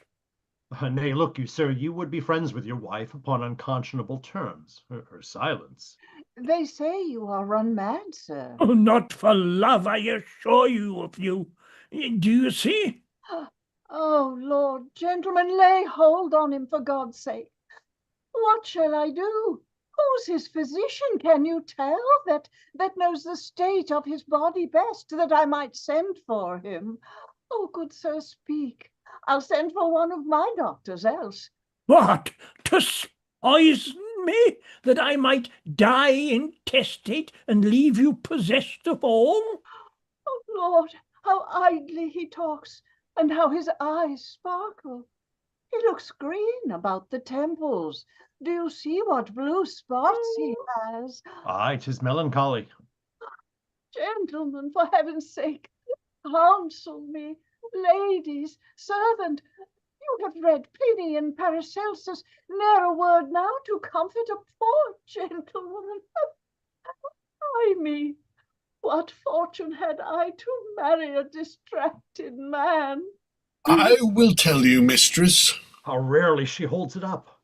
Nay, look you, sir, you would be friends with your wife upon unconscionable terms. Her silence.
They say you are run mad, sir.
Oh, not for love, I assure you of you. Do you see?
Oh, Lord, gentlemen, lay hold on him for God's sake. What shall I do? Who's his physician, can you tell, that knows the state of his body best, that I might send for him? Oh, good sir, speak. I'll send for one of my doctors else.
What, to poison me, that I might die intestate and leave you possessed of all?
Oh, Lord, how idly he talks, and how his eyes sparkle. He looks green about the temples. Do you see what blue spots he has?
Aye, 'tis melancholy.
Gentlemen, for heaven's sake, counsel me. Ladies, servant, You have read Pliny and Paracelsus. Ne'er a word now to comfort a poor gentlewoman. Ay me, what fortune had I to marry a distracted man?
I will tell you, mistress.
How rarely she holds it up.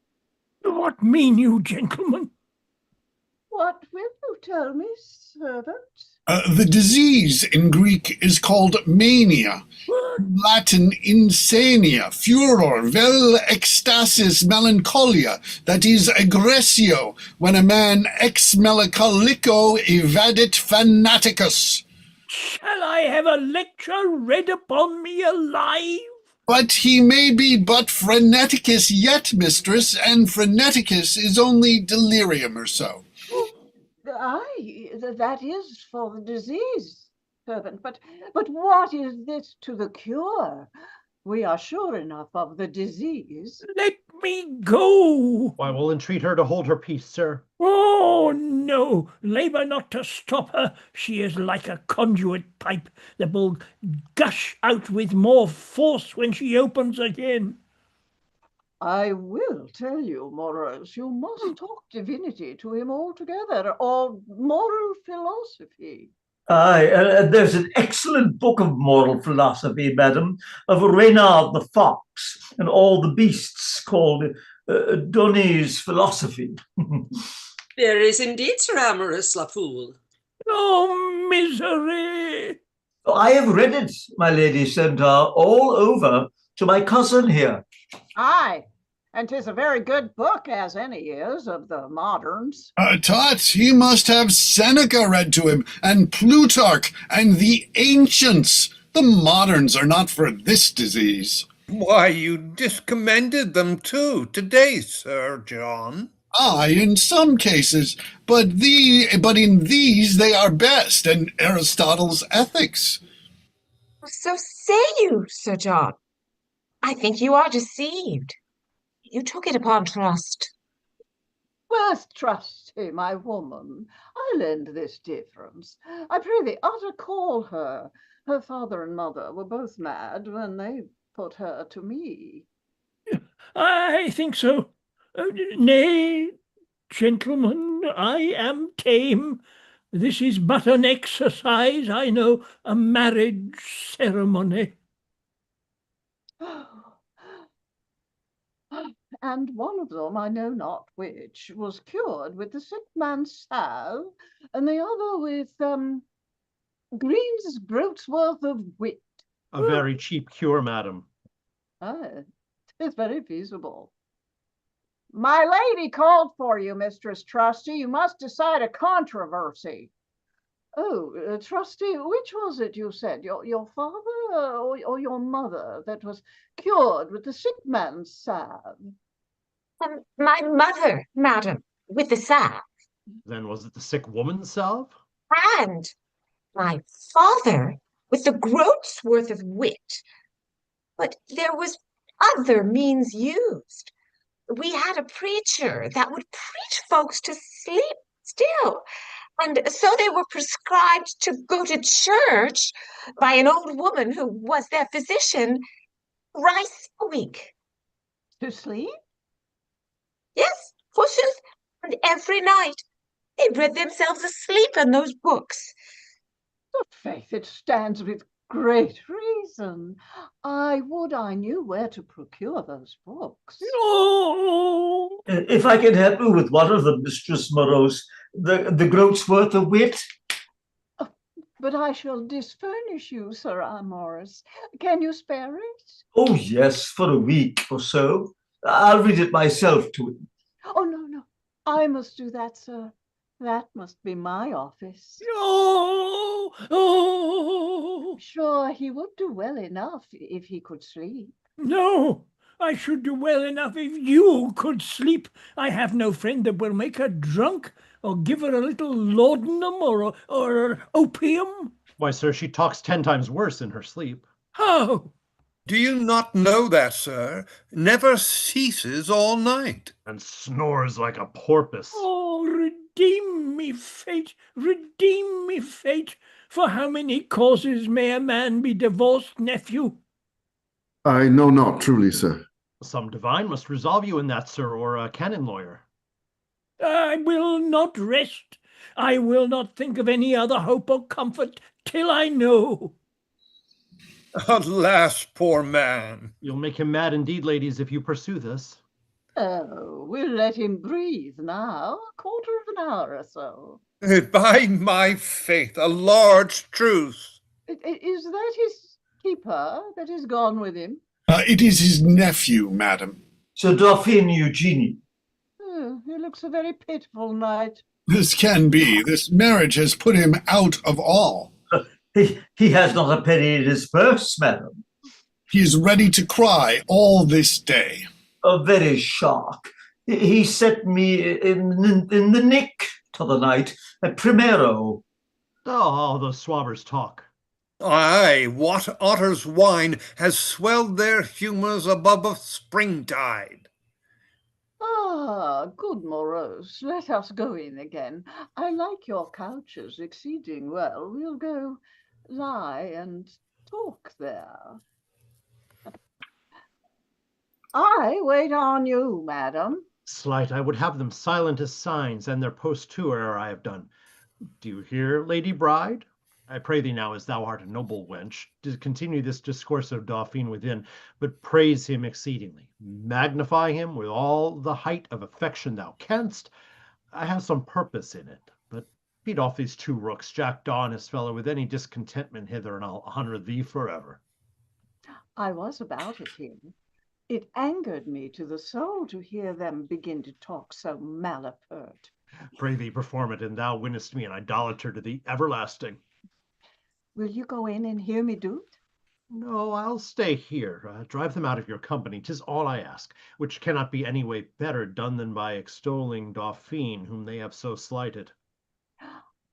What mean you, gentlemen?
What will you tell me, servant?
The disease in Greek is called mania. Latin insania, furor, vel ecstasis melancholia, that is aggressio, when a man ex melancholico evadit fanaticus.
Shall I have a lecture read upon me alive?
But he may be but freneticus yet, mistress, and freneticus is only delirium or so.
Aye, that is for the disease, servant. But what is this to the cure? We are sure enough of the disease.
Let me go.
Why, we'll entreat her to hold her peace, sir.
Oh, no, labour not to stop her. She is like a conduit pipe that will gush out with more force when she opens again.
I will tell you, Amorous, you must talk divinity to him altogether, or moral philosophy.
Aye, there's an excellent book of moral philosophy, madam, of Reynard the Fox and all the beasts, called Donny's Philosophy.
There is indeed, Sir Amorous, LaFoole.
Oh, misery!
I have read it, my lady Centaur, all over to my cousin here.
Aye, and 'tis a very good book, as any is, of the moderns.
Tut, he must have Seneca read to him, and Plutarch, and the ancients. The moderns are not for this disease.
Why, you discommended them too today, Sir John.
Aye, in some cases, but in these they are best, and Aristotle's Ethics.
So say you, Sir John. I think you are deceived. You took it upon trust.
Where's Trusty, my woman? I lend this difference. I pray thee, Otter, call her. Her father and mother were both mad when they put her to me.
I think so. Nay, gentlemen, I am tame. This is but an exercise, I know, a marriage ceremony.
And one of them, I know not which, was cured with the sick man's salve, and the other with Green's groat's worth of wit.
A very cheap cure, madam.
Aye, 'tis very feasible. My lady called for you, Mistress Trusty. You must decide a controversy. Oh, Trusty, which was it you said? Your father or your mother that was cured with the sick man's salve?
My mother, madam, with the salve.
Then was it the sick woman's salve?
And my father with the groat's worth of wit. But there was other means used. We had a preacher that would preach folks to sleep still. And so they were prescribed to go to church by an old woman who was their physician thrice a week.
To sleep?
Yes, forsooth, and every night they read themselves asleep in those books.
Good faith, it stands with great reason. I would I knew where to procure those books.
Oh!
If I can help you with one of them, Mistress Morosus, the groat's worth of wit.
But I shall disfurnish you, Sir Amorous. Can you spare it?
Oh, yes, for a week or so. I'll read it myself to him.
Oh, no. I must do that, sir. That must be my office.
Oh!
Sure, he would do well enough if he could sleep.
No, I should do well enough if you could sleep. I have no friend that will make her drunk or give her a little laudanum or opium.
Why, sir, she talks 10 times worse in her sleep.
How?
Do you not know that, sir? Never ceases all night.
And snores like a porpoise.
Oh, redeem me, fate, redeem me, fate. For how many causes may a man be divorced, nephew?
I know not truly, sir.
Some divine must resolve you in that, sir, or a canon lawyer.
I will not rest. I will not think of any other hope or comfort till I know.
Alas, poor man.
You'll make him mad indeed, ladies, if you pursue this.
Oh, we'll let him breathe now, a quarter of an hour or so.
By my faith, a large truce.
Is that his keeper that is gone with him?
It is his nephew, madam.
So Dauphine Eugenie.
Oh, he looks a very pitiful knight.
This can be. This marriage has put him out of all.
He has not a penny in his purse, madam.
He is ready to cry all this day.
A very shock. He set me in the nick t'other night at Primero.
Oh, those swabbers talk.
Aye, what Otter's wine has swelled their humours above a springtide.
Ah, good Morose, let us go in again. I like your couches exceeding well. We'll go lie and talk there. I wait on you, madam.
Slight, I would have them silent as signs, and their post too, ere I have done. Do you hear, lady bride? I pray thee now, as thou art a noble wench, to continue this discourse of Dauphine within, but praise him exceedingly. Magnify him with all the height of affection thou canst. I have some purpose in it, but beat off these two rooks, Jackdaw and his fellow, with any discontentment hither, and I'll honour thee forever.
I was about it here. It angered me to the soul to hear them begin to talk so malapert.
Pray thee perform it, and thou winnest me an idolater to the everlasting.
Will you go in and hear me do it?
No, I'll stay here. Drive them out of your company, 'tis all I ask, which cannot be any way better done than by extolling Dauphine, whom they have so slighted.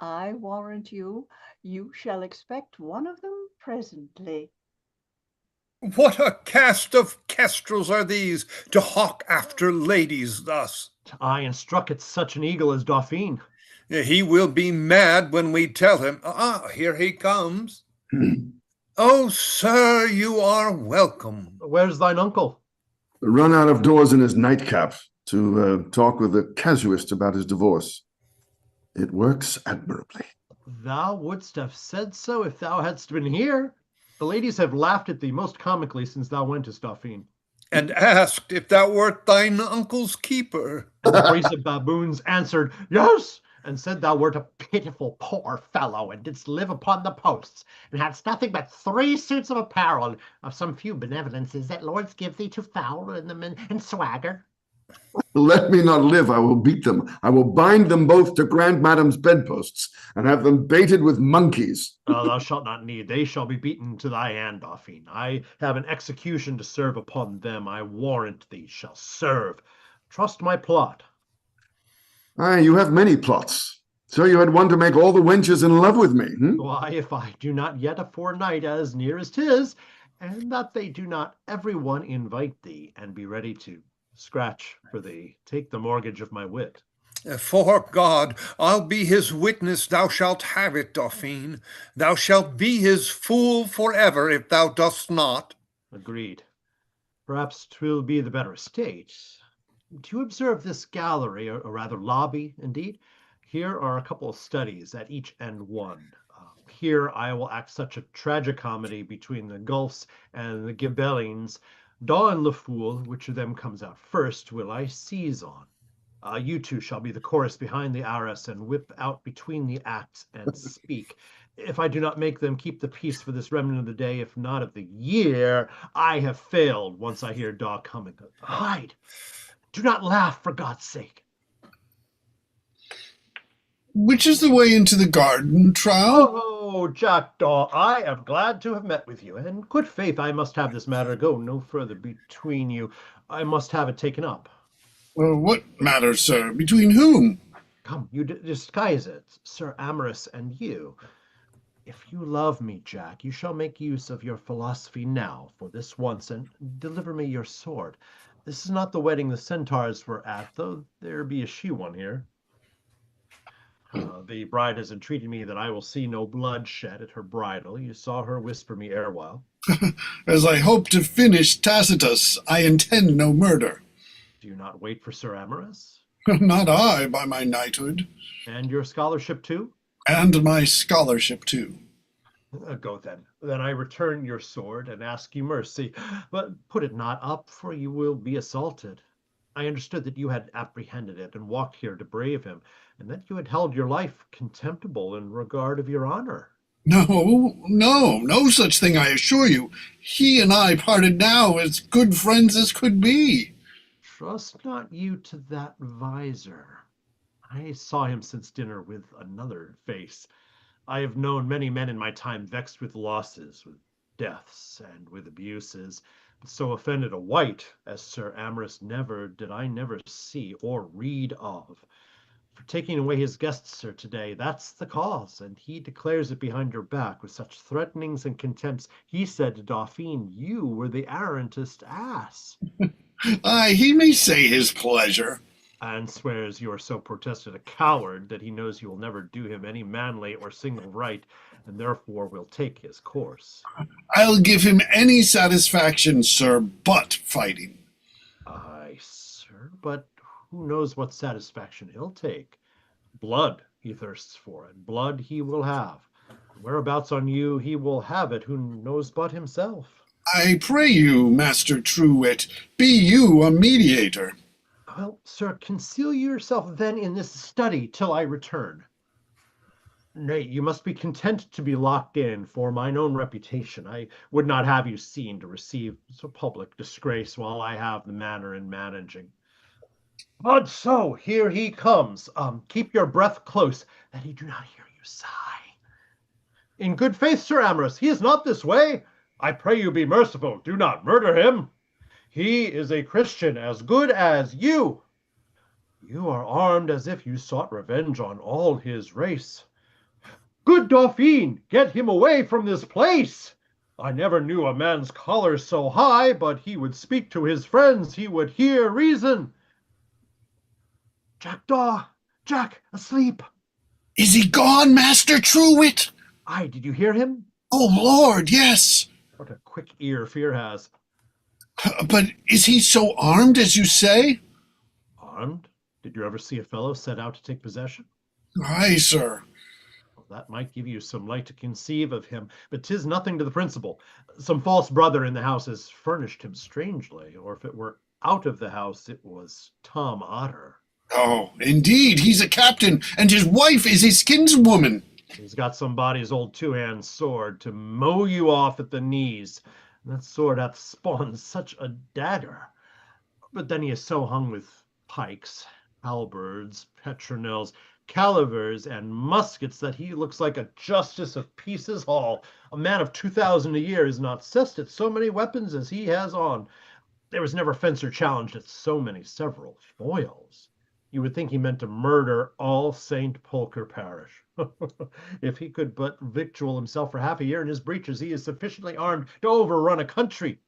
I warrant you, you shall expect one of them presently.
What a cast of kestrels are these, to hawk after ladies thus?
I instruct it such an eagle as Dauphine.
He will be mad when we tell him. Here he comes. Oh, sir, you are welcome.
Where's thine uncle?
Run out of doors in his nightcap to talk with the casuist about his divorce. It works admirably.
Thou wouldst have said so if thou hadst been here. The ladies have laughed at thee most comically since thou wentest, Dauphine.
And asked if thou wert thine uncle's keeper.
The brazen baboons answered, yes, and said thou wert a pitiful poor fellow, and didst live upon the posts, and hadst nothing but 3 suits of apparel, of some few benevolences that lords give thee to foul in them and swagger.
Let me not live, I will beat them. I will bind them both to Grand Madam's bedposts, and have them baited with monkeys.
Thou shalt not need. They shall be beaten to thy hand, Dauphine. I have an execution to serve upon them. I warrant thee shall serve. Trust my plot.
Aye, you have many plots. So you had one to make all the wenches in love with me,
Why, if I do not yet a forenight as near as 'tis, and that they do not every one invite thee, and be ready to scratch for thee, take the mortgage of my wit.
For God, I'll be his witness thou shalt have it, Dauphine. Thou shalt be his fool forever if thou dost not.
Agreed. Perhaps 'twill be the better estate. Do you observe this gallery, or rather lobby, indeed? Here are a couple of studies at each end one. Here I will act such a tragicomedy between the Guelphs and the Ghibellines. Daw and LaFoole, which of them comes out first, will I seize on. You two shall be the chorus behind the arras, and whip out between the acts and speak. If I do not make them keep the peace for this remnant of the day, if not of the year, I have failed once I hear Daw coming. Hide! Do not laugh, for God's sake.
Which is the way into the garden, Trow?
Oh, Jackdaw, I am glad to have met with you, and good faith, I must have this matter go no further between you. I must have it taken up.
What matter, sir? Between whom?
Come, you disguise it, Sir Amorous and you. If you love me, Jack, you shall make use of your philosophy now, for this once, and deliver me your sword. This is not the wedding the Centaurs were at, though there be a she-one here. The bride has entreated me that I will see no blood shed at her bridal. You saw her whisper me erewhile.
As I hope to finish Tacitus, I intend no murder.
Do you not wait for Sir Amorous?
Not I, by my knighthood.
And your scholarship too?
And my scholarship too.
Go then. Then I return your sword and ask you mercy. But put it not up, for you will be assaulted. I understood that you had apprehended it and walked here to brave him, and that you had held your life contemptible in regard of your honor.
No such thing, I assure you. He and I parted now as good friends as could be.
Trust not you to that visor. I saw him since dinner with another face. I have known many men in my time vexed with losses, with deaths, and with abuses, but so offended a wight as Sir Amorous did I never see or read of. For taking away his guests, sir, today, that's the cause, and he declares it behind your back with such threatenings and contempts. He said to Dauphine, you were the arrantest ass.
Aye, he may say his pleasure.
And swears you are so protested a coward that he knows you will never do him any manly or single right, and therefore will take his course.
I'll give him any satisfaction, sir, but fighting.
Aye, sir, but who knows what satisfaction he'll take? Blood he thirsts for, and blood he will have. Whereabouts on you he will have it, who knows but himself?
I pray you, Master Truewit, be you a mediator.
Well, sir, conceal yourself then in this study till I return. Nay, you must be content to be locked in for mine own reputation. I would not have you seen to receive so public disgrace while I have the manner in managing. But so, here he comes. Keep your breath close, that he do not hear you sigh. In good faith, Sir Amorous, he is not this way. I pray you be merciful, do not murder him. He is a Christian as good as you. You are armed as if you sought revenge on all his race. Good Dauphine, get him away from this place. I never knew a man's collar so high, but he would speak to his friends, he would hear reason. Jack, asleep.
Is he gone, Master Truewit?
Aye, did you hear him?
Oh, Lord, yes.
What a quick ear fear has.
But is he so armed as you say?
Armed? Did you ever see a fellow set out to take possession?
Aye, sir.
Well, that might give you some light to conceive of him, but 'tis nothing to the principle. Some false brother in the house has furnished him strangely, or if it were out of the house, it was Tom Otter.
Oh, indeed, he's a captain, and his wife is his kinswoman.
He's got somebody's old two-hand sword to mow you off at the knees. And that sword hath spawned such a dagger. But then he is so hung with pikes, halberds, petronels, calivers, and muskets that he looks like a justice of peace's hall. A man of 2,000 a year is not cessed at so many weapons as he has on. There was never fencer challenged at so many several foils. You would think he meant to murder all St. Pulcher parish. If he could but victual himself for half a year in his breeches, he is sufficiently armed to overrun a country.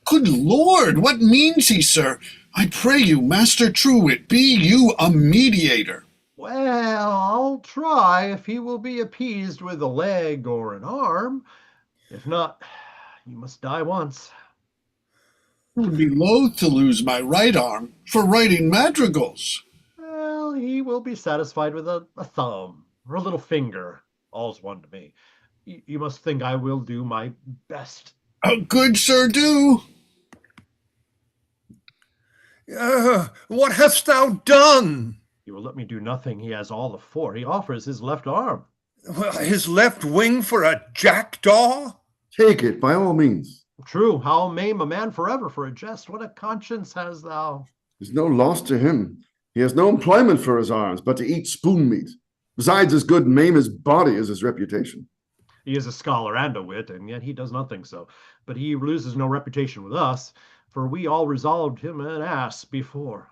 Good Lord, what means he, sir? I pray you, Master Truewit, be you a mediator.
Well, I'll try if he will be appeased with a leg or an arm. If not, you must die once.
I would be loath to lose my right arm for writing madrigals.
Well, he will be satisfied with a thumb or a little finger. All's one to me. You must think I will do my best.
Oh, good sir, do.
What hast thou done?
He will let me do nothing. He has all the four. He offers his left arm.
Well, his left wing for a jackdaw?
Take it, by all means.
True, how maim a man forever for a jest? What a conscience has thou?
There's no loss to him. He has no employment for his arms but to eat spoon meat. Besides, as good maim his body as his reputation.
He is a scholar and a wit, and yet he does not think so. But he loses no reputation with us, for we all resolved him an ass before.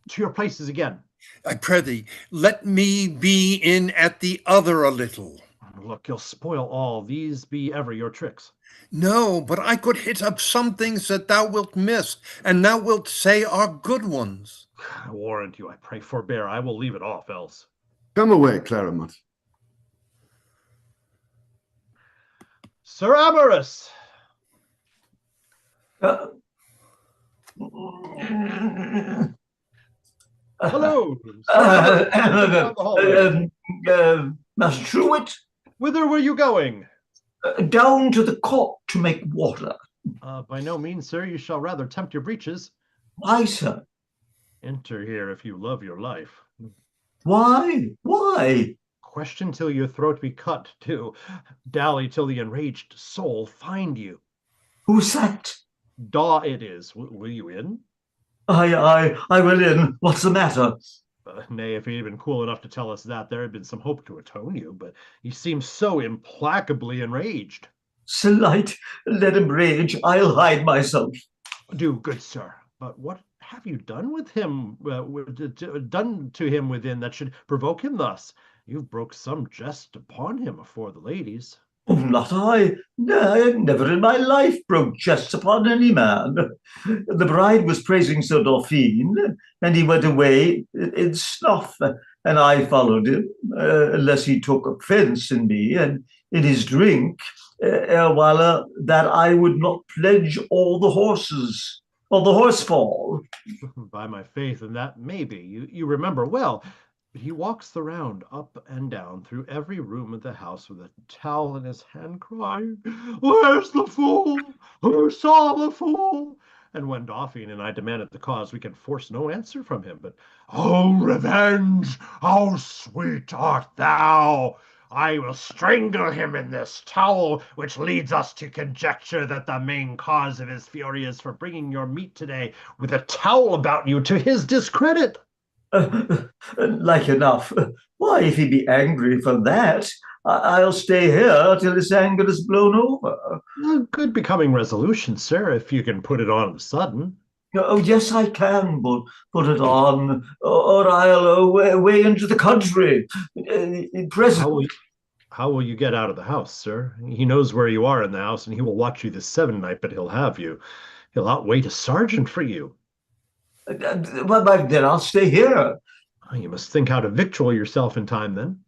To your places again.
I prithee, let me be in at the other a little.
Look, you'll spoil all. These be ever your tricks.
No, but I could hit up some things that thou wilt miss, and thou wilt say are good ones.
I warrant you, I pray forbear. I will leave it off else.
Come away, Clerimont.
Sir Amorous,
Uh,
Hello, Sir Amorous, down the hallway.
Master Truewit,
Whither were you going?
down to the court to make water.
By no means, sir. You shall rather tempt your breeches.
Why, sir?
Enter here if you love your life.
Why? Why?
Question till your throat be cut, too. Dally till the enraged soul find you.
Who's that?
Daw it is. Will you in?
I will in. What's the matter?
Nay, if he had been cool enough to tell us that, there had been some hope to atone you, but he seems so implacably enraged.
Sir Light, let him rage. I'll hide myself.
Do, good sir. But what have you done with him, done to him within that should provoke him thus? You've broke some jest upon him afore the ladies.
Oh, not I. No, I never in my life broke jests upon any man. The bride was praising Sir Dauphine, and he went away in snuff, and I followed him, unless he took offence in me and in his drink, while that I would not pledge all the horses, or the horsefall.
By my faith, and that may be. You remember well. But he walks the round up and down through every room of the house with a towel in his hand, crying, "Where's LaFoole? Who saw LaFoole?" And when Dauphine and I demanded the cause, we could force no answer from him, but, "Oh, revenge! How sweet art thou! I will strangle him in this towel," which leads us to conjecture that the main cause of his fury is for bringing your meat today with a towel about you to his discredit.
Like enough. Why, if he be angry for that, I'll stay here till his anger is blown over.
A good becoming resolution, sir, if you can put it on of a sudden.
Oh, yes, I can put it on, or I'll away into the country.
How will you get out of the house, sir? He knows where you are in the house, and he will watch you this 7-night, but he'll have you. He'll outwait a sergeant for you.
Well, then I'll stay here.
You must think how to victual yourself in time, then.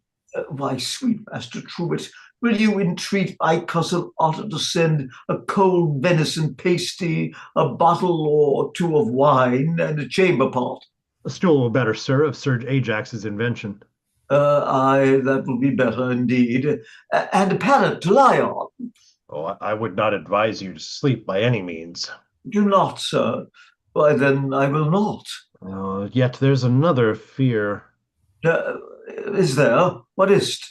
Why, sweet Master Truewit, will you entreat my cousin Otter to send a cold venison pasty, a bottle or two of wine, and a chamber pot?
A stool better, sir, of Sir Ajax's invention.
Aye, that will be better indeed. And a pallet to lie on.
Oh, I would not advise you to sleep by any means.
Do not, sir. Why, then I will not.
Yet there's another fear.
Is there? What is't?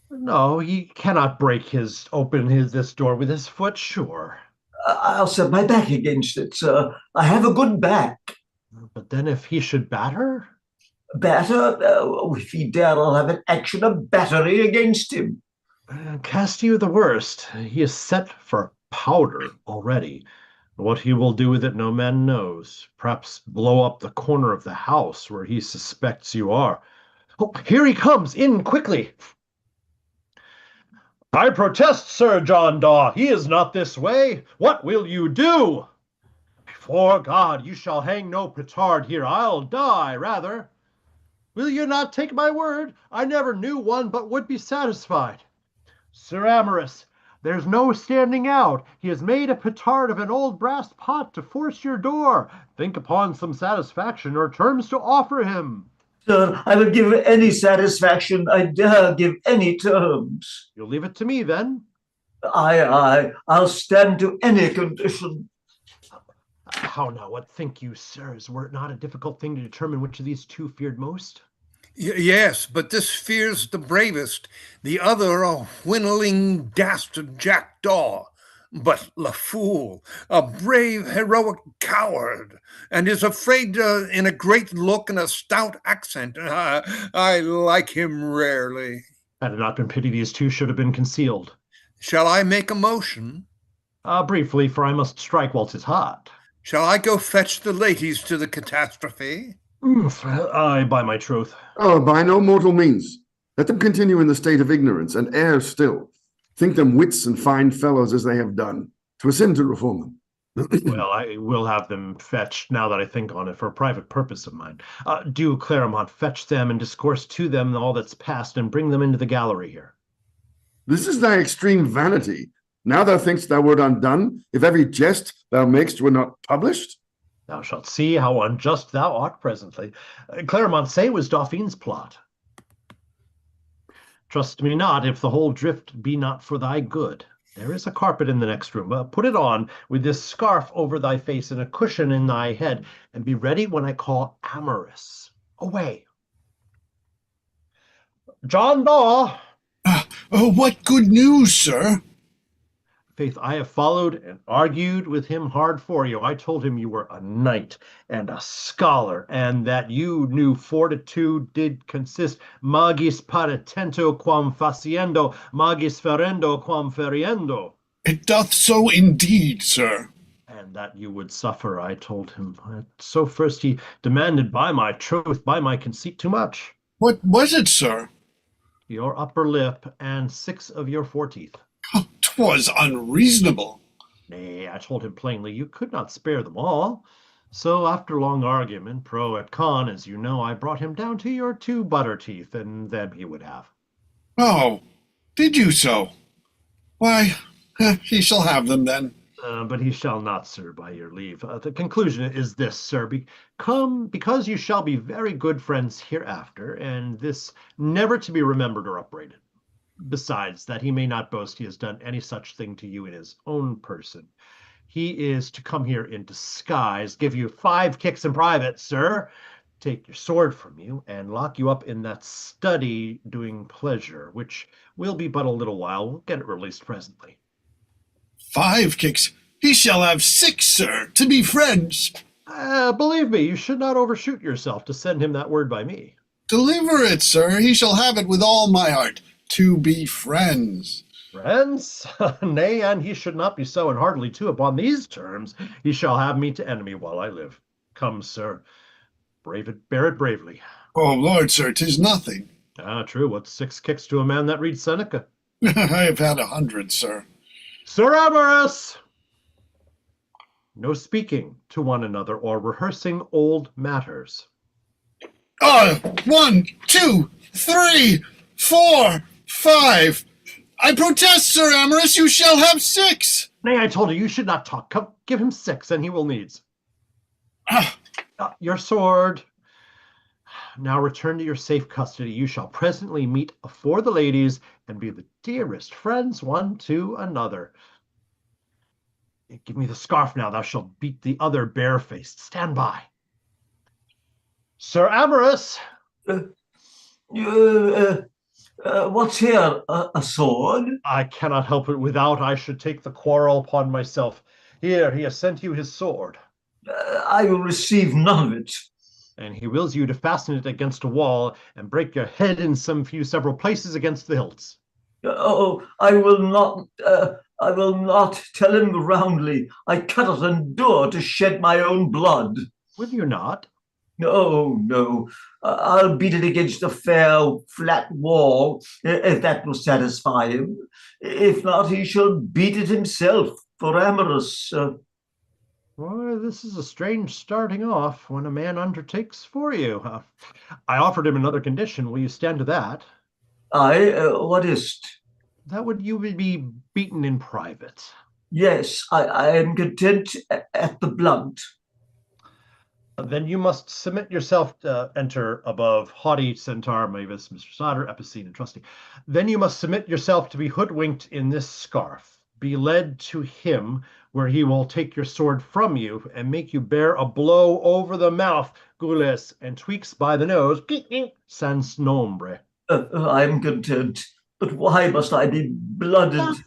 No, he cannot break this door with his foot, sure.
I'll set my back against it, sir. I have a good back.
But then if he should batter?
Batter? If he dare, I'll have an action of battery against him.
Cast you the worst. He is set for powder already. What he will do with it no man knows. Perhaps blow up the corner of the house where he suspects you are. Oh, here he comes! In quickly! I protest, Sir John Daw, he is not this way. What will you do? Before God, you shall hang no petard here. I'll die, rather. Will you not take my word? I never knew one but would be satisfied. Sir Amorous, there's no standing out. He has made a petard of an old brass pot to force your door. Think upon some satisfaction or terms to offer him.
Sir, I will give any satisfaction. I dare give any terms.
You'll leave it to me, then?
I'll stand to any condition.
How now, what think you, sirs? Were it not a difficult thing to determine which of these two feared most?
Yes, but this fears the bravest, the other a whinnling dastard jackdaw. But LaFoole, a brave, heroic coward, and is afraid in a great look and a stout accent. I like him rarely.
Had it not been pity these two should have been concealed.
Shall I make a motion?
Briefly, for I must strike while 'tis hot.
Shall I go fetch the ladies to the catastrophe?
Aye, by my troth.
Oh, by no mortal means. Let them continue in the state of ignorance and err still. Think them wits and fine fellows as they have done. 'Twas sin to reform them.
Well, I will have them fetched, now that I think on it, for a private purpose of mine. Do, Clerimont, fetch them and discourse to them all that's past, and bring them into the gallery here.
This is thy extreme vanity. Now thou thinkst thou wert undone, if every jest thou makest were not published?
Thou shalt see how unjust thou art presently. Clerimont say was Dauphine's plot. Trust me not if the whole drift be not for thy good. There is a carpet in the next room. Put it on with this scarf over thy face and a cushion in thy head, and be ready when I call Amorous. Away. John Daw!
Oh, what good news, sir?
Faith, I have followed and argued with him hard for you. I told him you were a knight and a scholar, and that you knew fortitude did consist magis paratento quam faciendo, magis ferendo quam feriendo.
It doth so indeed, sir.
And that you would suffer, I told him. So first he demanded by my troth, by my conceit too much.
What was it, sir?
Your upper lip and 6 of your 4 teeth.
'Twas unreasonable.
Nay, I told him plainly you could not spare them all. So after long argument, pro et con, as you know, I brought him down to your 2 butter teeth, and them he would have.
Oh, did you so? Why, he shall have them then.
But he shall not, sir, by your leave. The conclusion is this, sir, because you shall be very good friends hereafter, and this never to be remembered or upbraided. Besides, that he may not boast he has done any such thing to you in his own person. He is to come here in disguise, give you 5 kicks in private, sir, take your sword from you, and lock you up in that study doing pleasure, which will be but a little while. We'll get it released presently.
5 kicks? He shall have 6, sir, to be friends.
Believe me, you should not overshoot yourself to send him that word by me.
Deliver it, sir. He shall have it with all my heart. To be friends.
Friends? Nay, and he should not be so, and hardly too. Upon these terms, he shall have me to enemy while I live. Come, sir, brave it, bear it bravely.
Oh, Lord, sir, 'tis nothing.
True. What's 6 kicks to a man that reads Seneca?
I have had 100, sir.
Sir Amorous! No speaking to one another or rehearsing old matters.
1, 2, 3, 4, 5. I protest, Sir Amorous, you shall have 6.
Nay, I told you should not talk. Come, give him 6, and he will needs. Your sword. Now return to your safe custody. You shall presently meet afore the ladies, and be the dearest friends one to another. Give me the scarf now. Thou shalt beat the other barefaced. Stand by. Sir Amorous.
What's here? A sword?
I cannot help it without. I should take the quarrel upon myself. Here, he has sent you his sword.
I will receive none of it.
And he wills you to fasten it against a wall and break your head in several places against the hilts.
I will not tell him roundly. I cannot endure to shed my own blood.
Will you not?
No. I'll beat it against a fair, flat wall, if that will satisfy him. If not, he shall beat it himself for Amorous.
Well, this is a strange starting off when a man undertakes for you. I offered him another condition. Will you stand to that?
What is't?
That you would be beaten in private.
Yes, I am content at the blunt.
Then you must submit yourself to enter above Haughty, Centaur, Mavis, Mr. Otter, Epicene, and Trusty. Then you must submit yourself to be hoodwinked in this scarf, be led to him, where he will take your sword from you and make you bear a blow over the mouth, gules, and tweaks by the nose, sans nombre.
I am content, but why must I be blinded?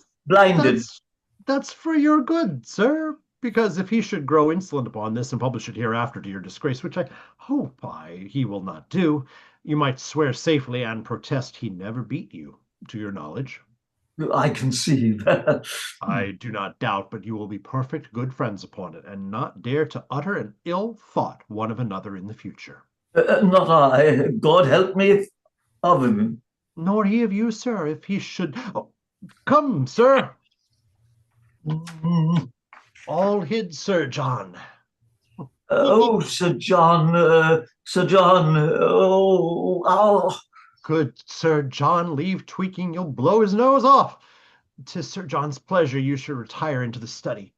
That's for your good, sir. Because if he should grow insolent upon this and publish it hereafter to your disgrace, which I hope he will not do, you might swear safely and protest he never beat you, to your knowledge.
I conceive.
I do not doubt, but you will be perfect good friends upon it, and not dare to utter an ill thought one of another in the future.
Not I. God help me of him.
Nor he of you, sir, if he should... Oh, come, sir. All hid, Sir John.
Sir John, ow.
Good Sir John, leave tweaking, you'll blow his nose off. 'tis Sir John's pleasure you should retire into the study.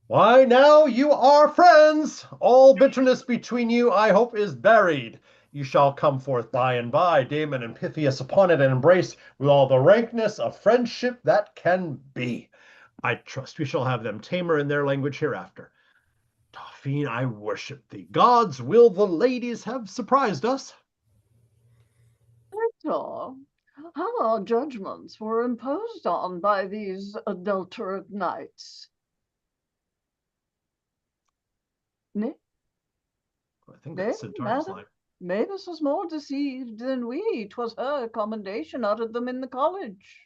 Why, now you are friends. All bitterness between you, I hope, is buried. You shall come forth by and by, Damon and Pythias upon it, and embrace with all the rankness of friendship that can be. I trust we shall have them tamer in their language hereafter. Dauphine, I worship thee. God's will the ladies have surprised us.
Centaur, how our judgments were imposed on by these adulterate knights. Nay,
I think
nay,
that's Centaur's
madam,
line.
Mavis was more deceived than we. 'Twas her commendation uttered them in the college.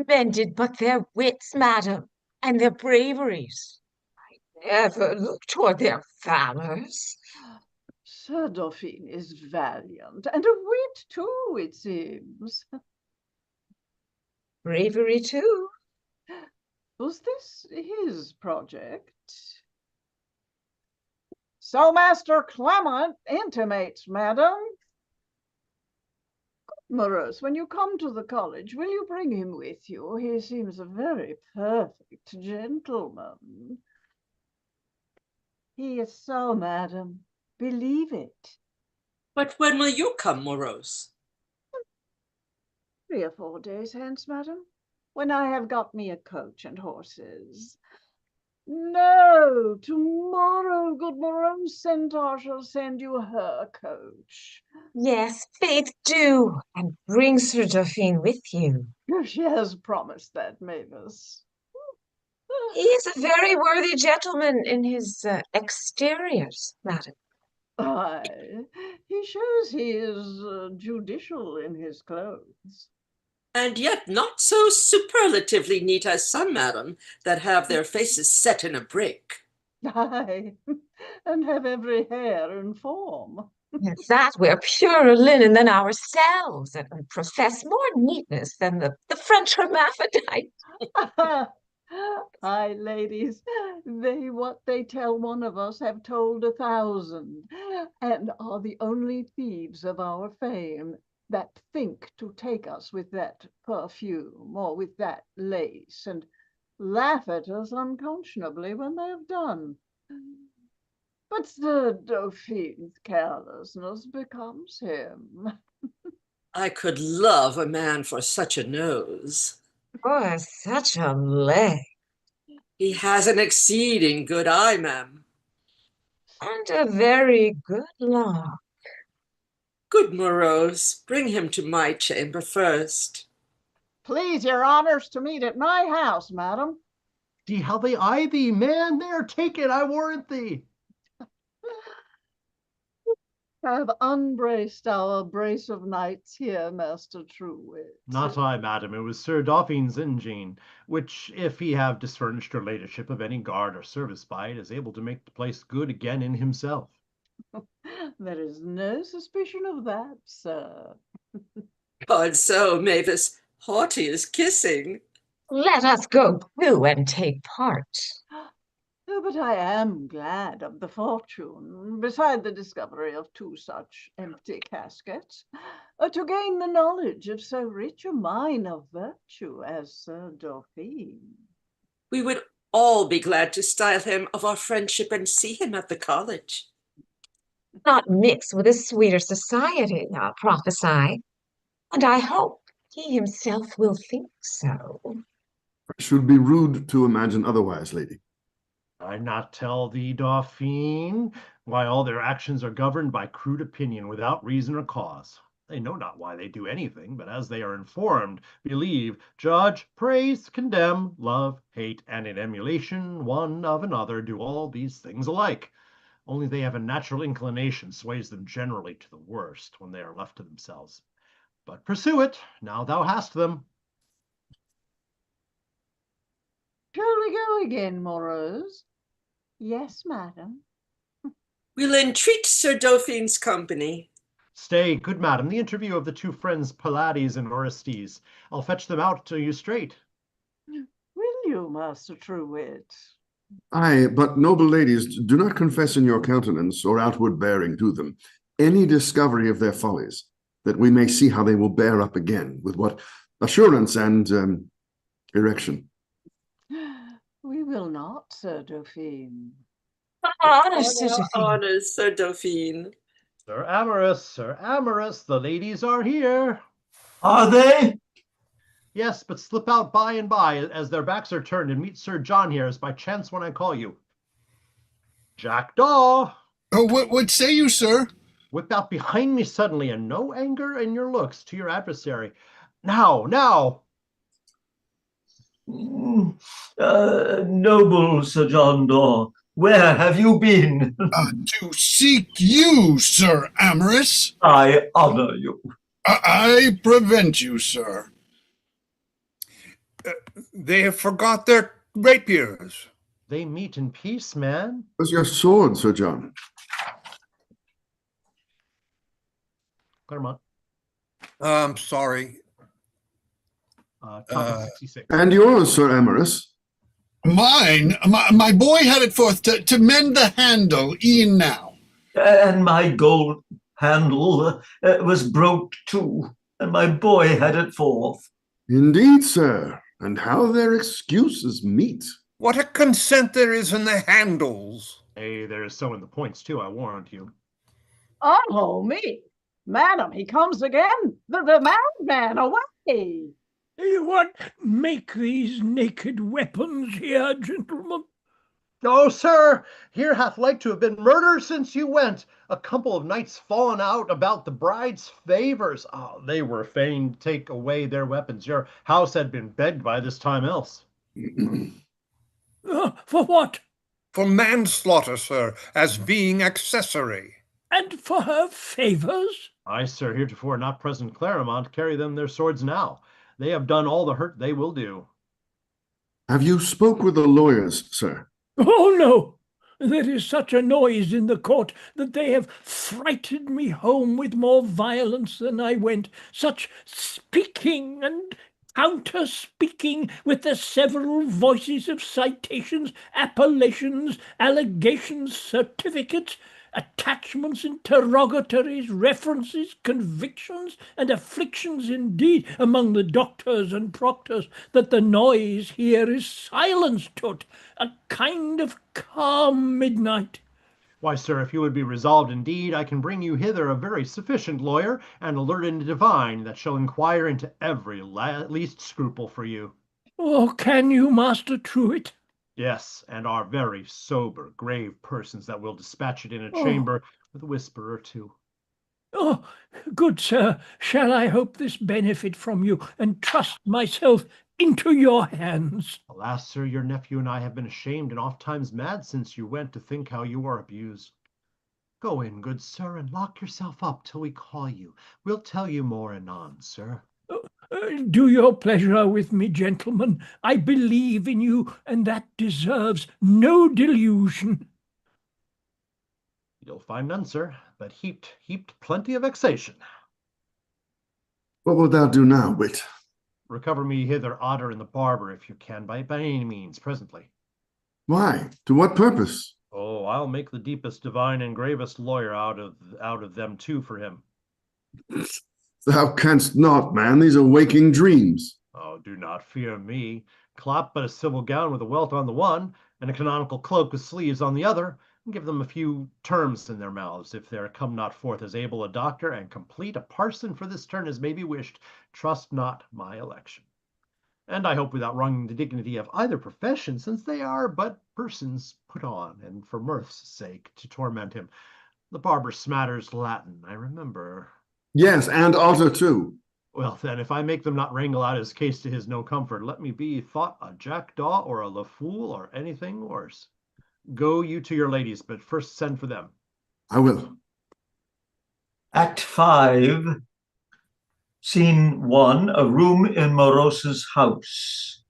Men did but their wits, madam, and their braveries. I never look toward their valours.
Sir Dauphine is valiant, and a wit too, it seems.
Bravery too.
Was this his project? So Master Clement intimates, madam. Amorous, when you come to the college, will you bring him with you? He seems a very perfect gentleman. He is so, madam. Believe it.
But when will you come, Morosus?
3 or 4 days hence, madam, when I have got me a coach and horses. No, tomorrow, good Morosus, Centaur shall send you her coach.
Yes, faith do, and bring Sir Dauphine with you.
She has promised that, Mavis.
He is a very worthy gentleman in his exteriors, madam.
Aye, he shows he is judicial in his clothes.
And yet not so superlatively neat as some, madam, that have their faces set in a brick.
Aye, and have every hair in form.
That wear purer linen than ourselves, and profess more neatness than the French hermaphrodite.
Aye, ladies, what they tell one of us have told 1,000, and are the only thieves of our fame that think to take us with that perfume or with that lace, and laugh at us unconscionably when they have done. But the Dauphine's carelessness becomes him.
I could love a man for such a nose.
For such a leg.
He has an exceeding good eye, ma'am.
And a very good lock.
Good Morosus, bring him to my chamber first.
Please your honors to meet at my house, madam.
See how they eye thee, man. They are taken, I warrant thee.
Have unbraced our brace of knights here, Master Truewit.
Not I, madam. It was Sir Dauphine's Eugenie, which, if he have disfurnished her ladyship of any guard or service by it, is able to make the place good again in himself.
There is no suspicion of that, sir.
God, so, Mavis, Haughty is kissing.
Let us go too and take part.
Oh, but I am glad of the fortune, beside the discovery of 2 such empty caskets, to gain the knowledge of so rich a mine of virtue as Sir Dauphine.
We would all be glad to style him of our friendship and see him at the college.
Not mix with a sweeter society, I'll prophesy, and I hope he himself will think so.
I should be rude to imagine otherwise, lady.
I not tell thee, Dauphine, why all their actions are governed by crude opinion without reason or cause. They know not why they do anything, but as they are informed, believe, judge, praise, condemn, love, hate, and in emulation one of another do all these things alike. Only they have a natural inclination sways them generally to the worst when they are left to themselves. But pursue it, now thou hast them.
Shall we go again, Morosus? Yes, madam.
We'll entreat Sir Dauphine's company.
Stay, good madam, the interview of the 2 friends Pylades and Orestes. I'll fetch them out to you straight.
Will you, Master Truewit?
Aye, but noble ladies, do not confess in your countenance or outward bearing to them any discovery of their follies, that we may see how they will bear up again with what assurance and erection.
We will not, Sir Dauphine.
Honest,
On our
Josephine.
honors, Sir Dauphine.
Sir Amorous, the ladies are here.
Are they?
Yes, but slip out by and by as their backs are turned and meet Sir John here as by chance when I call you. Jackdaw!
Oh, what say you, sir?
Whip out behind me suddenly, and no anger in your looks to your adversary. Now!
Noble Sir John Daw, where have you been?
To seek you, Sir Amorous.
I honor you.
I prevent you, sir.
They have forgot their rapiers.
They meet in peace, man.
Where's your sword, Sir John?
Clerimont.
Sorry.
66.
And yours, Sir Amorous?
Mine? My boy had it forth to mend the handle, e'en now.
And my gold handle was broke too, and my boy had it forth.
Indeed, sir. And how their excuses meet.
What a consent there is in the handles.
Hey, there's so in the points too, I warrant you.
Oh, me. Madam, he comes again. The madman, away.
What make these naked weapons here, gentlemen?
Oh, sir, here hath like to have been murder since you went. A couple of knights fallen out about the bride's favors. Oh, they were fain to take away their weapons. Your house had been begged by this time else.
For what?
For manslaughter, sir, as being accessory.
And for her favours?
I, sir, heretofore not present Clerimont, carry them their swords now. They have done all the hurt they will do.
Have you spoke with the lawyers, sir?
Oh, no. There is such a noise in the court that they have frighted me home with more violence than I went. Such speaking and counter-speaking with the several voices of citations, appellations, allegations, certificates, attachments, interrogatories, references, convictions, and afflictions indeed among the doctors and proctors, that the noise here is silenced to't, a kind of calm midnight.
Why, sir, if you would be resolved indeed, I can bring you hither a very sufficient lawyer and a learned divine that shall inquire into every least scruple for you.
Oh, can you, Master Truewit?
Yes, and are very sober, grave persons that will dispatch it in a chamber with a whisper or two.
Oh, good sir, shall I hope this benefit from you, and trust myself into your hands?
Alas, sir, your nephew and I have been ashamed and oft times mad since you went to think how you are abused. Go in, good sir, and lock yourself up till we call you. We'll tell you more anon, sir.
Do your pleasure with me, gentlemen. I believe in you, and that deserves no delusion.
You'll find none, sir, but heaped plenty of vexation.
What wilt thou do now, wit?
Recover me hither Otter and the barber, if you can, by any means, presently.
Why? To what purpose?
Oh, I'll make the deepest divine and gravest lawyer out of them two for him.
Thou canst not, man. These are waking dreams.
Oh, do not fear me. Clap but a civil gown with a welt on the one, and a canonical cloak with sleeves on the other, and give them a few terms in their mouths, if there come not forth as able a doctor and complete a parson for this turn as may be wished. Trust not my election. And I hope without wronging the dignity of either profession, since they are but persons put on, and for mirth's sake, to torment him. The barber smatters Latin, I remember.
Yes, and Otter too.
Well, then, if I make them not wrangle out his case to his no comfort, let me be thought a jackdaw or a LaFoole or anything worse. Go you to your ladies, but first send for them.
I will.
Act 5, Scene 1, a room in Moros's house.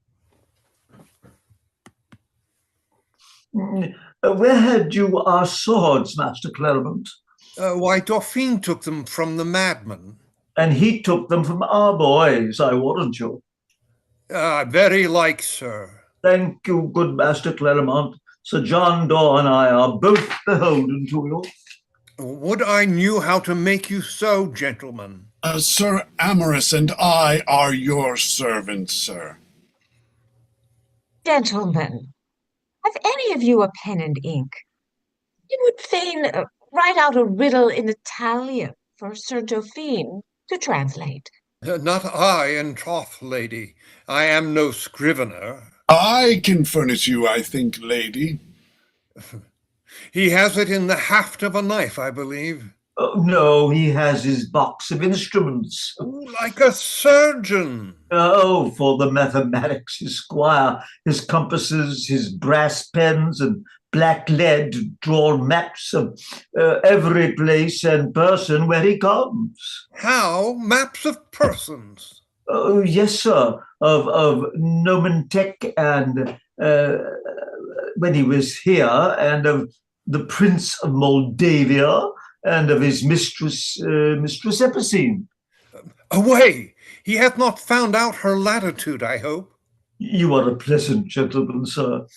Where had you our swords, Master Clerimont?
Why, Dauphine took them from the madman.
And he took them from our boys, I warrant you.
Very like, sir.
Thank you, good Master Clerimont. Sir John Daw and I are both beholden to you.
Would I knew how to make you so, gentlemen.
Sir Amorous and I are your servants, sir.
Gentlemen, have any of you a pen and ink? You would fain write out a riddle in Italian for Sir Dauphine to translate.
Not I, in troth, lady. I am no scrivener.
I can furnish you, I think, lady.
He has it in the haft of a knife, I believe.
Oh, no, he has his box of instruments.
Like a surgeon.
Oh, for the mathematics, his squire, his compasses, his brass pens, and black lead to draw maps of every place and person where he comes.
How? Maps of persons?
Oh, yes, sir, of Nomentech and when he was here, and of the Prince of Moldavia, and of his mistress Epicene.
Away! He hath not found out her latitude, I hope.
You are a pleasant gentleman, sir.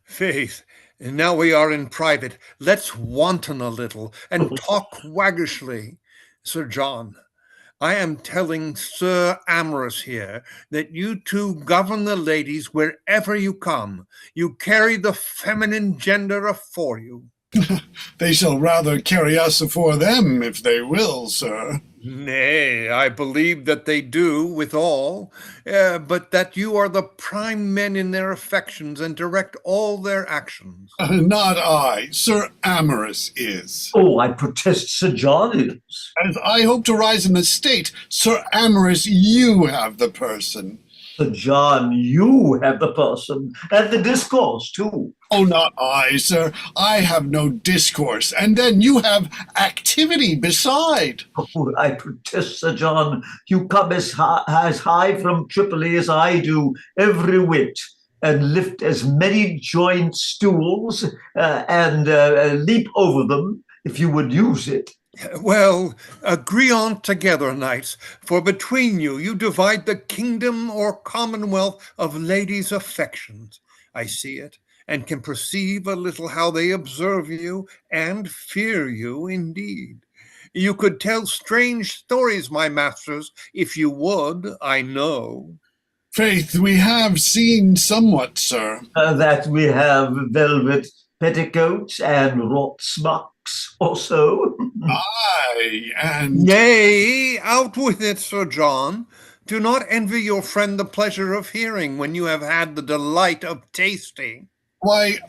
Faith, now we are in private. Let's wanton a little, and talk waggishly. Sir John, I am telling Sir Amorous here that you two govern the ladies wherever you come. You carry the feminine gender afore you.
They shall rather carry us afore them, if they will, sir.
Nay, I believe that they do withal, but that you are the prime men in their affections and direct all their actions.
Not I, Sir Amorous is.
Oh, I protest Sir John is.
As I hope to rise in the state, Sir Amorous, you have the person.
Sir John, you have the person, and the discourse, too.
Oh, not I, sir. I have no discourse, and then you have activity beside.
Oh, I protest, Sir John, you come as high from Tripoli as I do, every whit, and lift as many joint stools, and leap over them, if you would use it.
Well, agree on together, knights, for between you, you divide the kingdom or commonwealth of ladies' affections. I see it, and can perceive a little how they observe you and fear you indeed. You could tell strange stories, my masters, if you would, I know.
Faith, we have seen somewhat, sir.
That we have velvet petticoats and wrought smocks also.
Aye, and...
Nay, out with it, Sir John. Do not envy your friend the pleasure of hearing when you have had the delight of tasting.
Why,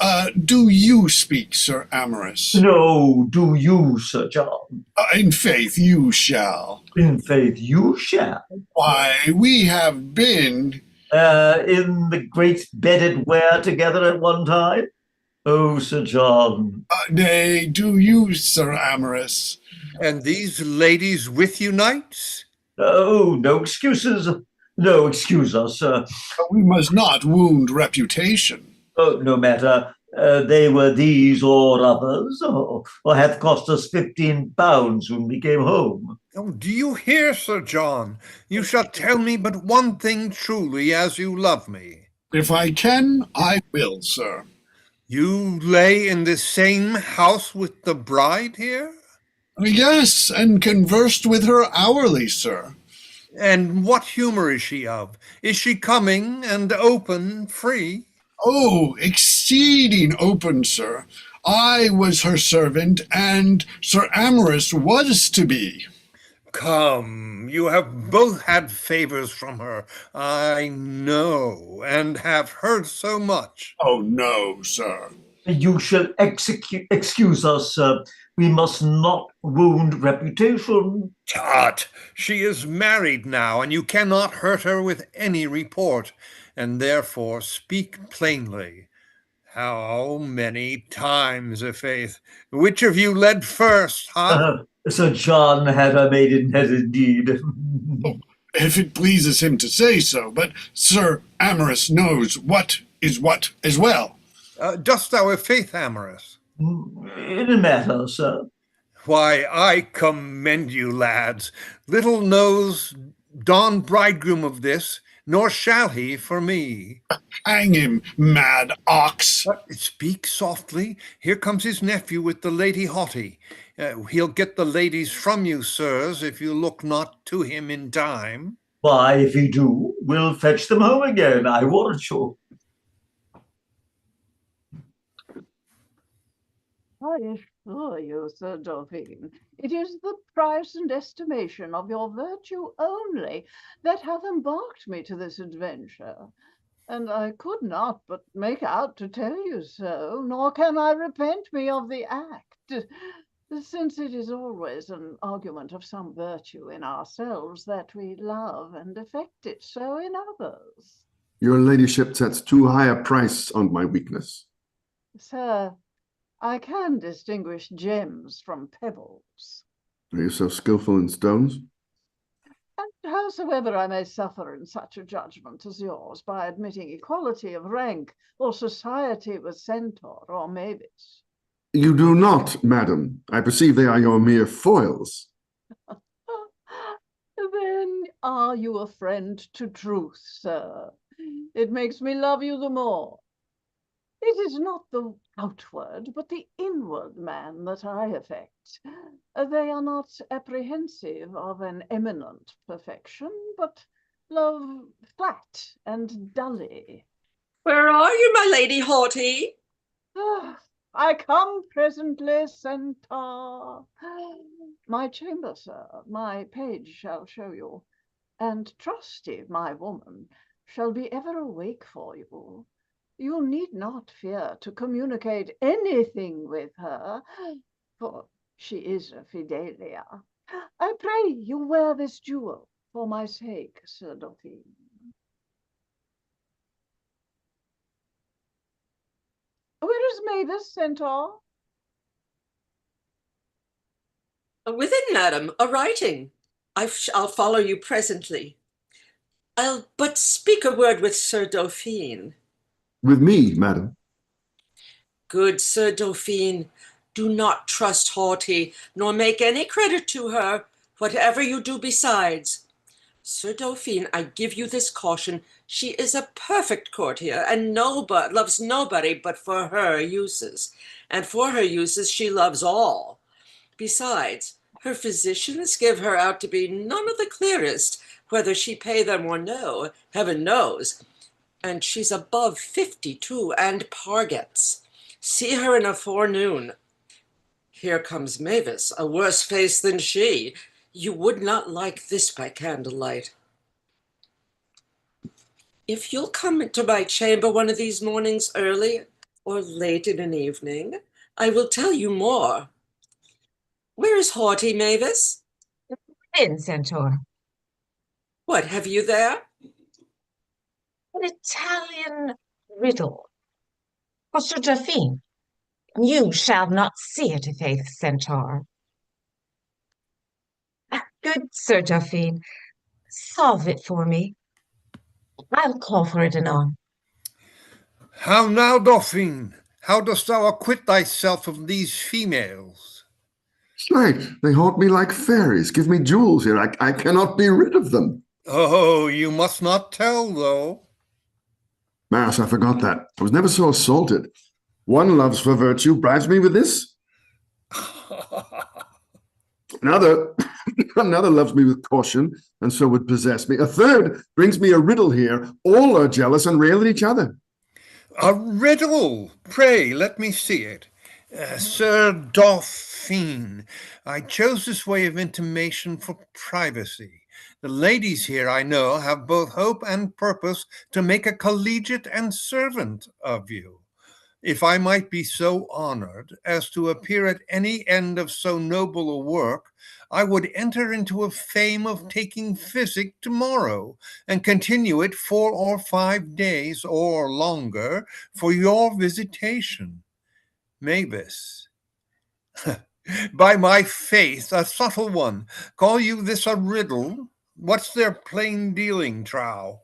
do you speak, Sir Amorous?
No, do you, Sir John?
In faith, you shall.
In faith, you shall.
Why, we have been...
in the great bedded ware together at one time? Oh, Sir John.
Nay, do you, Sir Amorous?
And these ladies with you, knights?
Oh, no excuses. No, excuse us, sir.
We must not wound reputation.
Oh, no matter. They were these or others, or have cost us £15 when we came home.
Oh, do you hear, Sir John? You shall tell me but one thing truly, as you love me.
If I can, I will, sir.
You lay in the same house with the bride here?
Yes, and conversed with her hourly, sir.
And what humor is she of? Is she coming and open, free?
Oh, exceeding open, sir. I was her servant, and Sir Amorous was to be.
Come, you have both had favors from her, I know, and have heard so much.
Oh, no, sir.
You shall excuse us, sir. We must not wound reputation.
Tut! She is married now, and you cannot hurt her with any report, and therefore speak plainly. How many times, i'faith? Which of you led first, huh?
Sir John had a maidenhead indeed.
If it pleases him to say so, but Sir Amorous knows what is what as well.
Dost thou have faith, Amorous?
In a matter, sir.
Why, I commend you, lads. Little knows Don bridegroom of this, nor shall he for me.
Hang him, mad ox.
Speak softly. Here comes his nephew with the Lady Haughty. He'll get the ladies from you, sirs, if you look not to him in time.
Why, if he do, we'll fetch them home again, I warrant you.
I assure you, Sir Dauphine, it is the price and estimation of your virtue only that hath embarked me to this adventure, and I could not but make out to tell you so, nor can I repent me of the act, since it is always an argument of some virtue in ourselves that we love and affect it so in others.
Your ladyship sets too high a price on my weakness.
Sir, I can distinguish gems from pebbles.
Are you so skillful in stones?
And howsoever I may suffer in such a judgment as yours by admitting equality of rank or society with Centaur or Mavis.
You do not, madam. I perceive they are your mere foils.
Then are you a friend to truth, sir? It makes me love you the more. It is not the outward, but the inward man that I affect. They are not apprehensive of an eminent perfection, but love flat and dully.
Where are you, my Lady Haughty?
I come presently, Centaur. My chamber, sir, my page shall show you, and Trusty, my woman, shall be ever awake for you. You need not fear to communicate anything with her, for she is a Fidelia. I pray you wear this jewel for my sake, Sir Dauphine. Where is Mavis, Centaur?
Within, madam, a writing. I'll follow you presently. I'll but speak a word with Sir Dauphine.
With me, madam.
Good Sir Dauphine, do not trust Haughty, nor make any credit to her, whatever you do besides. Sir Dauphine, I give you this caution. She is a perfect courtier, and loves nobody but for her uses. And for her uses she loves all. Besides, her physicians give her out to be none of the clearest, whether she pay them or no, heaven knows. And she's above 50 too, and pargets. See her in a forenoon. Here comes Mavis, a worse face than she. You would not like this by candlelight. If you'll come into my chamber one of these mornings early or late in an evening, I will tell you more. Where is Haughty, Mavis?
In, Centaur.
What have you there?
An Italian riddle. For Sir Dauphine. You shall not see it, i'faith, Centaur. Good Sir Dauphine, solve it for me. I'll call for it anon.
How now, Dauphine? How dost thou acquit thyself of these females?
Slight, they haunt me like fairies, give me jewels here. I cannot be rid of them.
Oh, you must not tell, though.
Mass, I forgot that. I was never so assaulted. One loves for virtue, bribes me with this. Another loves me with caution, and so would possess me. A third brings me a riddle here. All are jealous and rail at each other.
A riddle? Pray, let me see it. Sir Dauphine, I chose this way of intimation for privacy. The ladies here, I know, have both hope and purpose to make a collegiate and servant of you. If I might be so honored as to appear at any end of so noble a work, I would enter into a fame of taking physic tomorrow, and continue it 4 or 5 days or longer for your visitation. Mavis, by my faith, a subtle one, call you this a riddle? What's their plain dealing, trow?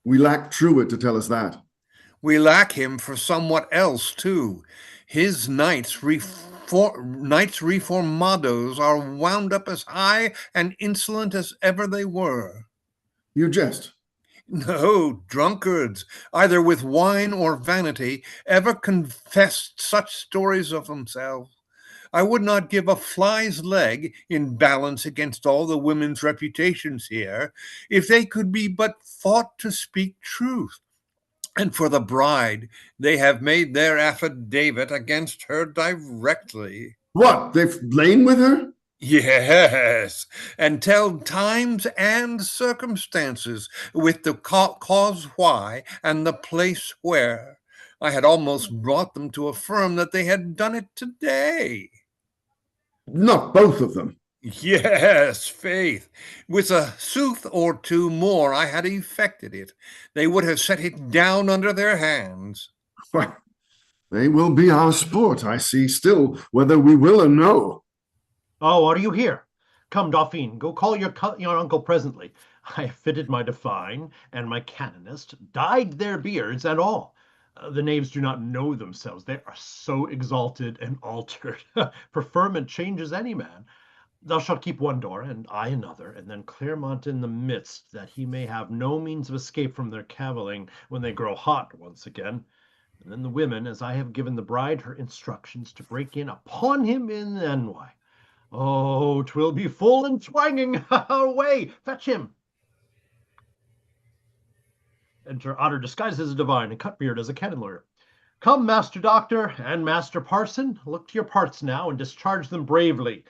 We lack Truewit to tell us that.
We lack him for somewhat else, too. His knights reformados are wound up as high and insolent as ever they were.
You jest.
No drunkards, either with wine or vanity, ever confessed such stories of themselves. I would not give a fly's leg in balance against all the women's reputations here, if they could be but thought to speak truth. And for the bride, they have made their affidavit against her directly.
What, they've lain with her?
Yes, and tell times and circumstances with the cause why and the place where. I had almost brought them to affirm that they had done it today.
Not both of them.
Yes, faith. With a sooth or two more, I had effected it. They would have set it down under their hands.
Why, they will be our sport, I see still, whether we will or no.
Oh, are you here? Come, Dauphine, go call your uncle presently. I have fitted my Dauphine and my canonist, dyed their beards and all. The knaves do not know themselves. They are so exalted and altered. Preferment changes any man. Thou shalt keep one door, and I another, and then Clerimont in the midst, that he may have no means of escape from their cavilling when they grow hot once again. And then the women, as I have given the bride her instructions, to break in upon him in the enwy. Oh, 'twill be full and twanging. Away, fetch him. Enter Otter disguised as a divine and Cutbeard as a canon lawyer. Come, Master Doctor and Master Parson, look to your parts now and discharge them bravely.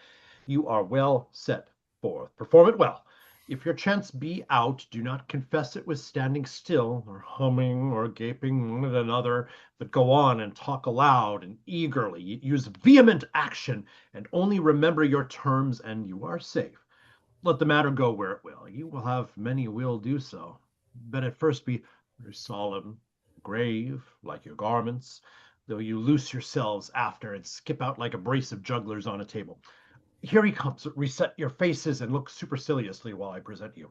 You are well set forth. Perform it well. If your chance be out, do not confess it with standing still, or humming, or gaping one at another, but go on and talk aloud and eagerly. Use vehement action, and only remember your terms, and you are safe. Let the matter go where it will. You will have many will do so. But at first be very solemn, grave, like your garments, though you loose yourselves after and skip out like a brace of jugglers on a table. Here he comes. Reset your faces and look superciliously while I present you.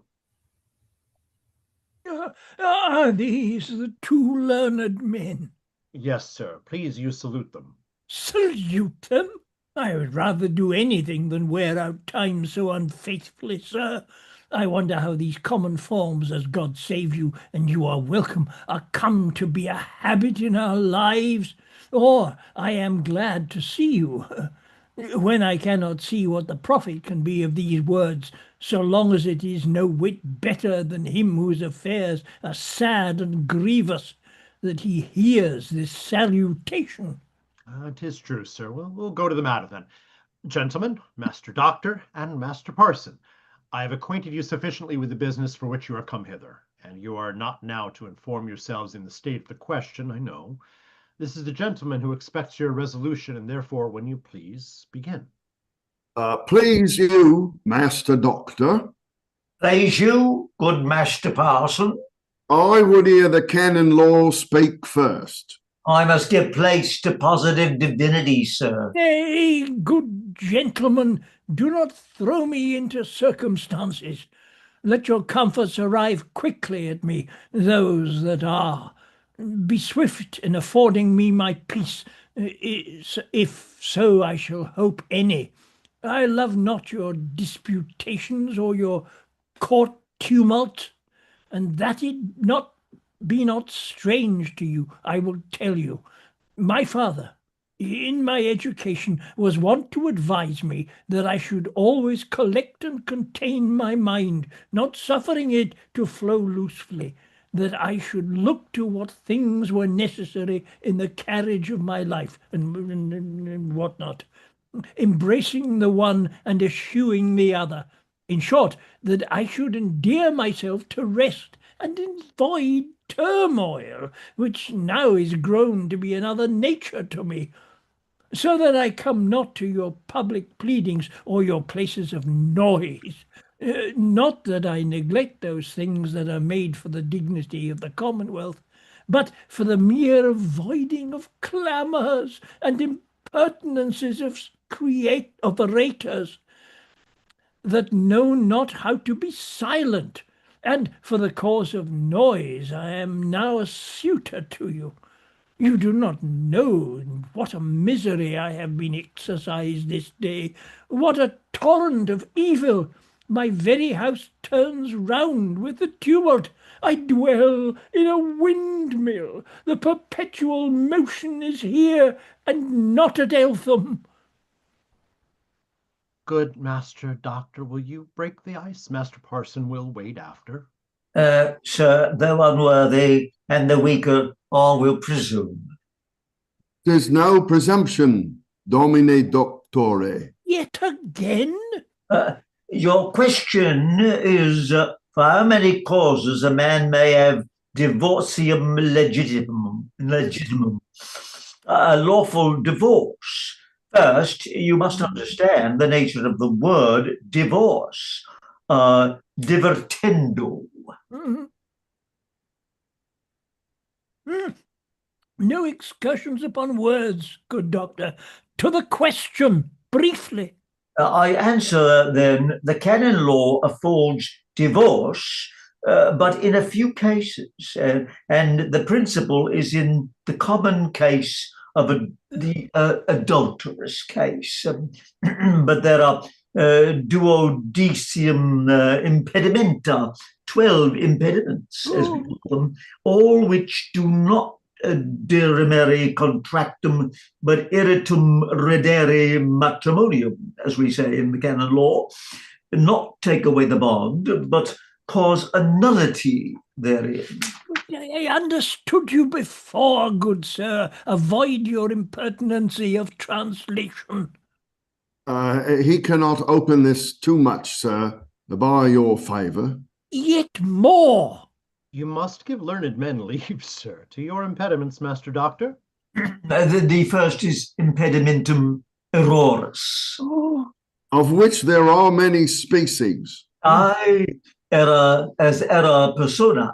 Are these the two learned men?
Yes, sir. Please, you salute them.
Salute them? I would rather do anything than wear out time so unfaithfully, sir. I wonder how these common forms, as God save you and you are welcome, are come to be a habit in our lives. Or I am glad to see you, when I cannot see what the profit can be of these words, so long as it is no whit better than him whose affairs are sad and grievous, that he hears this salutation.
'Tis true, sir. We'll go to the matter then. Gentlemen, Master Doctor and Master Parson, I have acquainted you sufficiently with the business for which you are come hither, and you are not now to inform yourselves in the state of the question, I know. This is the gentleman who expects your resolution, and therefore, when you please, begin.
Please you, Master Doctor.
Please you, good Master Parson.
I would hear the canon law speak first.
I must give place to positive divinity, sir.
Nay, good gentlemen, do not throw me into circumstances. Let your comforts arrive quickly at me, those that are. Be swift in affording me my peace, if so I shall hope any. I love not your disputations or your court tumult, and that it be not strange to you, I will tell you. My father, in my education, was wont to advise me that I should always collect and contain my mind, not suffering it to flow loosely, that I should look to what things were necessary in the carriage of my life, and what not, embracing the one and eschewing the other. In short, that I should endear myself to rest and avoid turmoil, which now is grown to be another nature to me, so that I come not to your public pleadings or your places of noise. Not that I neglect those things that are made for the dignity of the Commonwealth, but for the mere avoiding of clamours and impertinences of operators that know not how to be silent, and for the cause of noise I am now a suitor to you. You do not know in what a misery I have been exercised this day, what a torrent of evil, My very house turns round with the tumult. I dwell in a windmill. The perpetual motion is here, and not at Eltham.
Good Master Doctor, will you break the ice? Master Parson will wait after.
Sir, though unworthy, and the weaker, all will presume.
'Tis no presumption, Domine Doctore.
Yet again?
Your question is for how many causes a man may have divorcium legitimum, a lawful divorce. First, you must understand the nature of the word divorce, divertendo.
No excursions upon words, good doctor. To the question, briefly.
I answer then, the canon law affords divorce, but in a few cases, and the principle is in the common case of the adulterous case. But there are duodecim impedimenta, 12 impediments, as we call them, all which do not dirimere contractum, but iritum redere matrimonium, as we say in the canon law, not take away the bond, but cause a nullity therein.
I understood you before, good sir. Avoid your impertinency of translation.
He cannot open this too much, sir, by your favour.
Yet more.
You must give learned men leave, sir. To your impediments, Master Doctor.
The first is impedimentum erroris.
Of which there are many species.
Error as error personae.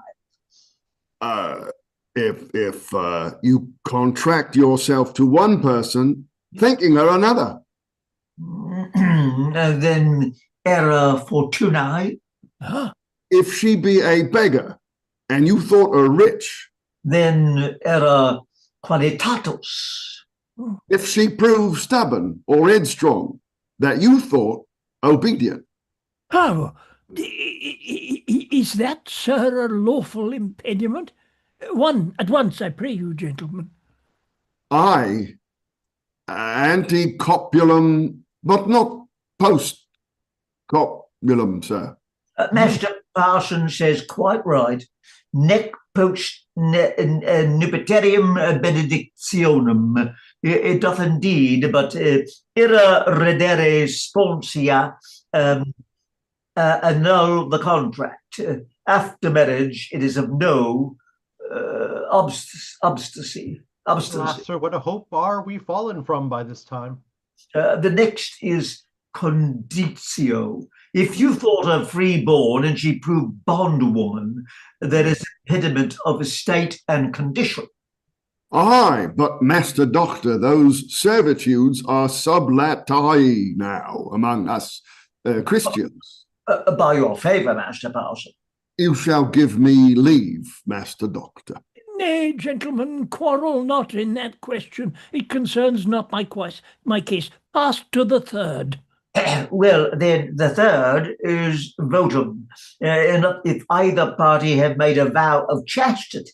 If you contract yourself to one person, thinking her another.
Then error fortunae.
If she be a beggar, and you thought her rich.
Then error qualitatus.
If she proved stubborn or headstrong, that you thought obedient.
How? Is that, sir, a lawful impediment? One at once, I pray you, gentlemen.
Aye, ante-copulum, but not post-copulum, sir.
Master Parson says quite right. Nec post nubiterium benedictionum. It doth indeed, but ira redere sponsia annul the contract. After marriage, it is of no obstinacy.
Alas, sir, what a hope are we fallen from by this time?
The next is conditio. If you thought her free-born and she proved bondwoman, there is impediment of estate and condition.
Aye, but Master Doctor, those servitudes are sublatae now among us Christians.
By your favour, Master Parson.
You shall give me leave, Master Doctor.
Nay, gentlemen, quarrel not in that question. It concerns not my case. Pass to the third.
Well, then the third is votum, if either party have made a vow of chastity.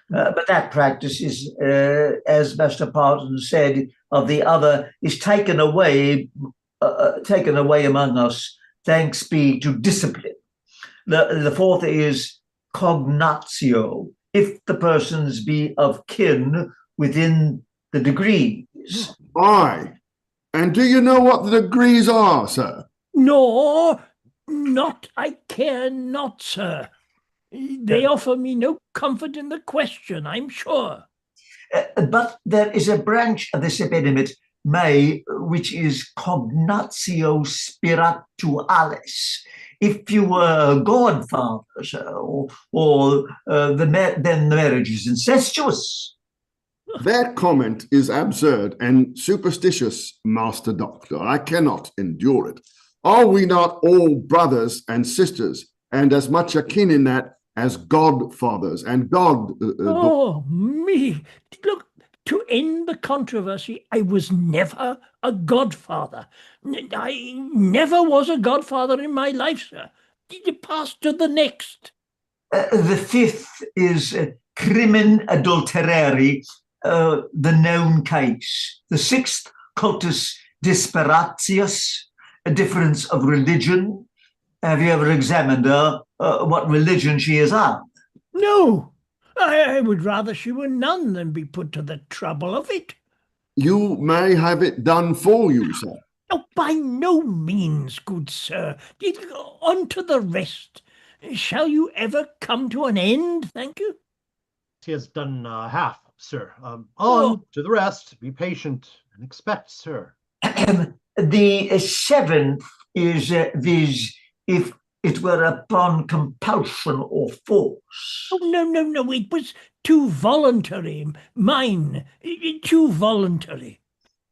But that practice is, as Master Parson said, of the other, is taken away among us, thanks be to discipline. The fourth is cognatio, if the persons be of kin within the degrees.
Aye. And do you know what the degrees are, sir?
No, not I care not, sir. They offer me no comfort in the question, I'm sure.
But there is a branch of this impediment, which is cognatio spiritualis. If you were godfathers, then the marriage is incestuous.
That comment is absurd and superstitious, Master Doctor. I cannot endure it. Are we not all brothers and sisters, and as much akin in that as godfathers and
oh, me! Look, To end the controversy, I was never a godfather. I never was a godfather in my life, sir. Pass to the next.
The fifth is crimen adulterari, the known case. The sixth, cultus disperatius, a difference of religion. Have you ever examined her, what religion she is on?
No, I would rather she were none than be put to the trouble of it.
You may have it done for you, sir.
Oh, by no means, good sir. On to the rest. Shall you ever come to an end, thank you?
He has done half, sir. On to the rest. Be patient and expect, sir.
The seventh is viz. If it were upon compulsion or force.
Oh, no, it was too voluntary. Mine, too voluntary.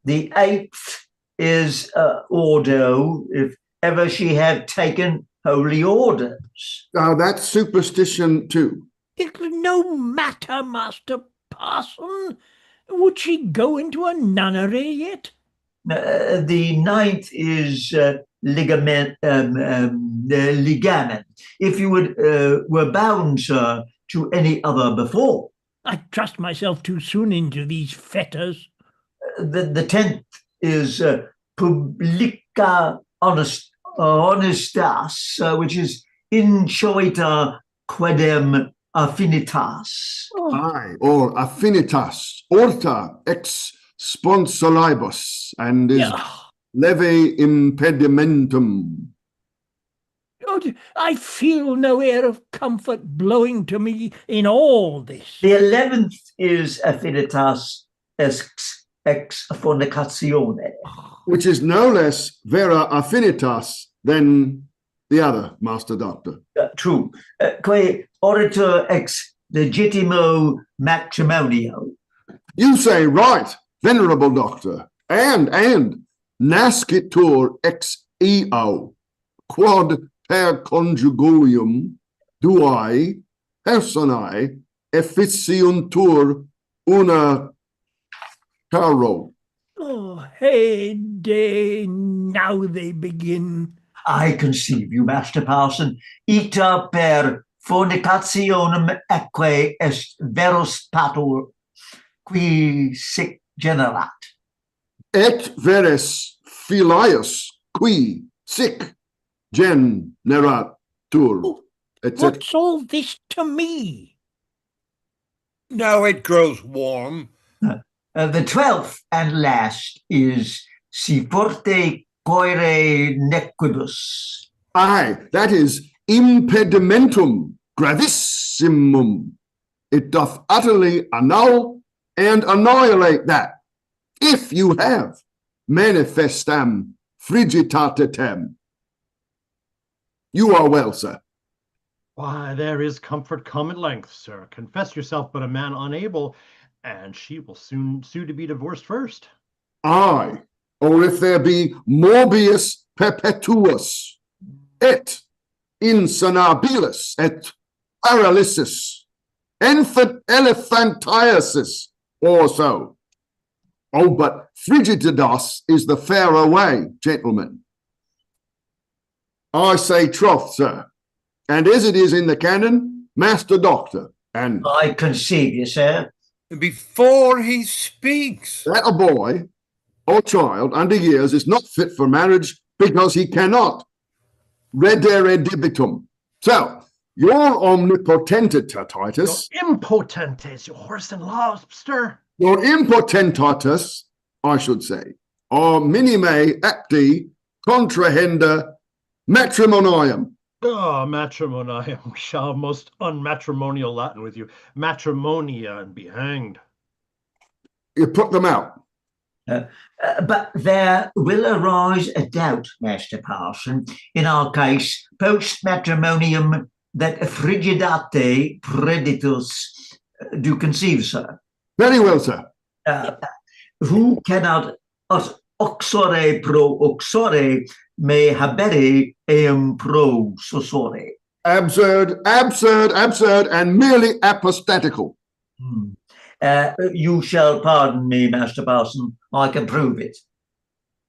The eighth is ordo, if ever she have taken holy orders.
That's superstition too.
It no matter, Master Parson. Would she go into a nunnery yet?
The ninth is ligament. If you were bound, sir, to any other before.
I trust myself too soon into these fetters.
The tenth is publica honestas, which is inchoita quedem affinitas.
Aye, or affinitas, orta ex sponsolibus, and is leve impedimentum.
Oh, I feel no air of comfort blowing to me in all this.
The 11th is affinitas ex fornicatione,
which is no less vera affinitas than the other, Master Doctor.
True. Que orator ex legitimo matrimonio.
You say right, Venerable Doctor, and nascitur ex eo, quod per conjugium duae personae efficiuntur una caro.
Oh, hey day, now they begin.
I conceive you, Master Parson, ita per fornicationem eque est veros patur, qui sic generat.
Et veres filius, qui sic generatur.
What's all this to me?
Now it grows warm.
The 12th and last is si forte coire nequibus.
Aye, that is impedimentum gravissimum. It doth utterly annul and annihilate that, if you have manifestam frigiditatem. You are well, sir.
Why, there is comfort come at length, sir. Confess yourself but a man unable, and she will soon sue to be divorced first.
Aye, or if there be morbius perpetuus, et insanabilis, et paralysis, elephantiasis, or so. Oh, but frigiditas is the fairer way, gentlemen. I say troth, sir, and as it is in the canon, Master Doctor, and
I conceive you, sir.
Before he speaks.
That a boy or child under years is not fit for marriage because he cannot. Redere dibitum. So, your omnipotentitatis.
Your impotentes, your horse and lobster.
Your impotentatus, I should say, or minime apti contrahenda matrimonium.
Ah, matrimonium. We shall have most unmatrimonial Latin with you. Matrimonia and be hanged.
You put them out.
But there will arise a doubt, Master Parson, in our case, post matrimonium, that frigidate preditus do conceive, sir.
Very well, sir.
Who cannot uxore pro uxore me habere eum pro susore.
Absurd, and merely apostatical.
You shall pardon me, Master Parson. I can prove it.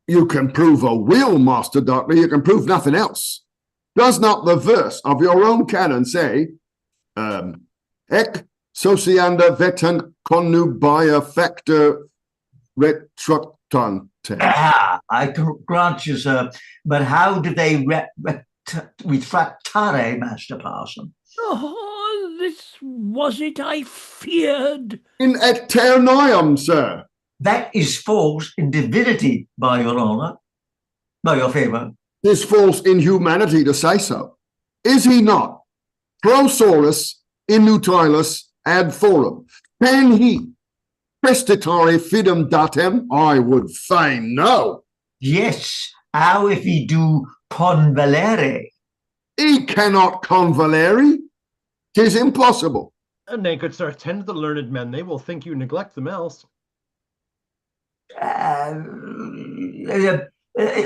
You can prove a will, Master Doctor. You can prove nothing else. Does not the verse of your own canon say, Ec socianda vetent connubia factor retractante?
I can grant you, sir. But how do they retractare, Master Parson?
Oh, this was it I feared.
In aeternium, sir.
That is false in divinity, by your honour, by your favour.
'Tis false in humanity to say so. Is he not? Prosaurus inutilus ad forum. Can he prestitare fidem datem? I would fain know.
Yes, how if he do convalere?
He cannot convalere. 'Tis impossible.
Nay, good sir, attend to the learned men. They will think you neglect them else.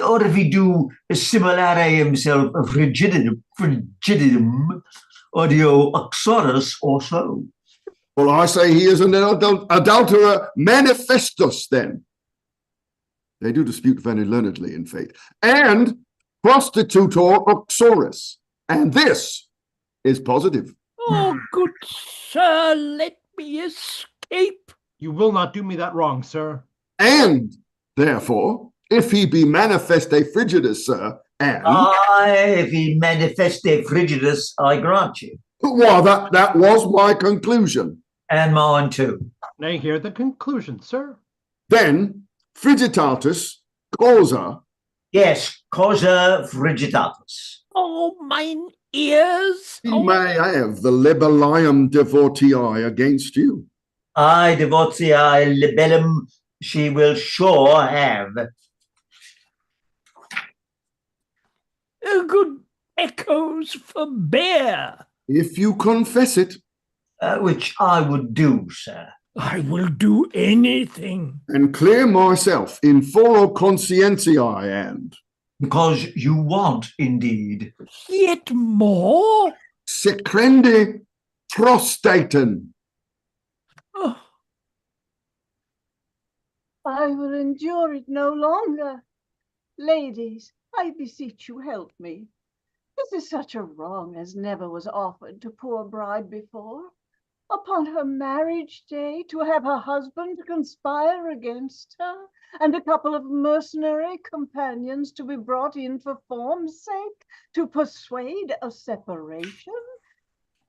Or if he do similare himself frigidum, audio oxorus or so.
Well, I say he is an adulterer manifestus, then. They do dispute very learnedly in faith. And prostitutor oxorus. And this is positive.
Oh, good sir, let me escape.
You will not do me that wrong, sir.
And, therefore, if he be manifeste frigidus, sir, and...
If he manifeste frigidus, I grant you.
Well, that was my conclusion.
And mine too.
Nay, hear the conclusion, sir.
Then, frigitatus causa...
Yes, causa frigitatus.
Oh, mine ears.
He may have the libellium divortii against you.
I divortii libellum she will sure have.
Good echoes forbear.
If you confess it.
Which I would do, sir.
I will do anything.
And clear myself in foro conscientiae and...
Because you want, indeed.
Yet more?
Secrendi prostaten.
Oh.
I will endure it no longer. Ladies, I beseech you, help me. This is such a wrong as never was offered to poor bride before. Upon her marriage day, to have her husband conspire against her, and a couple of mercenary companions to be brought in for form's sake, to persuade a separation.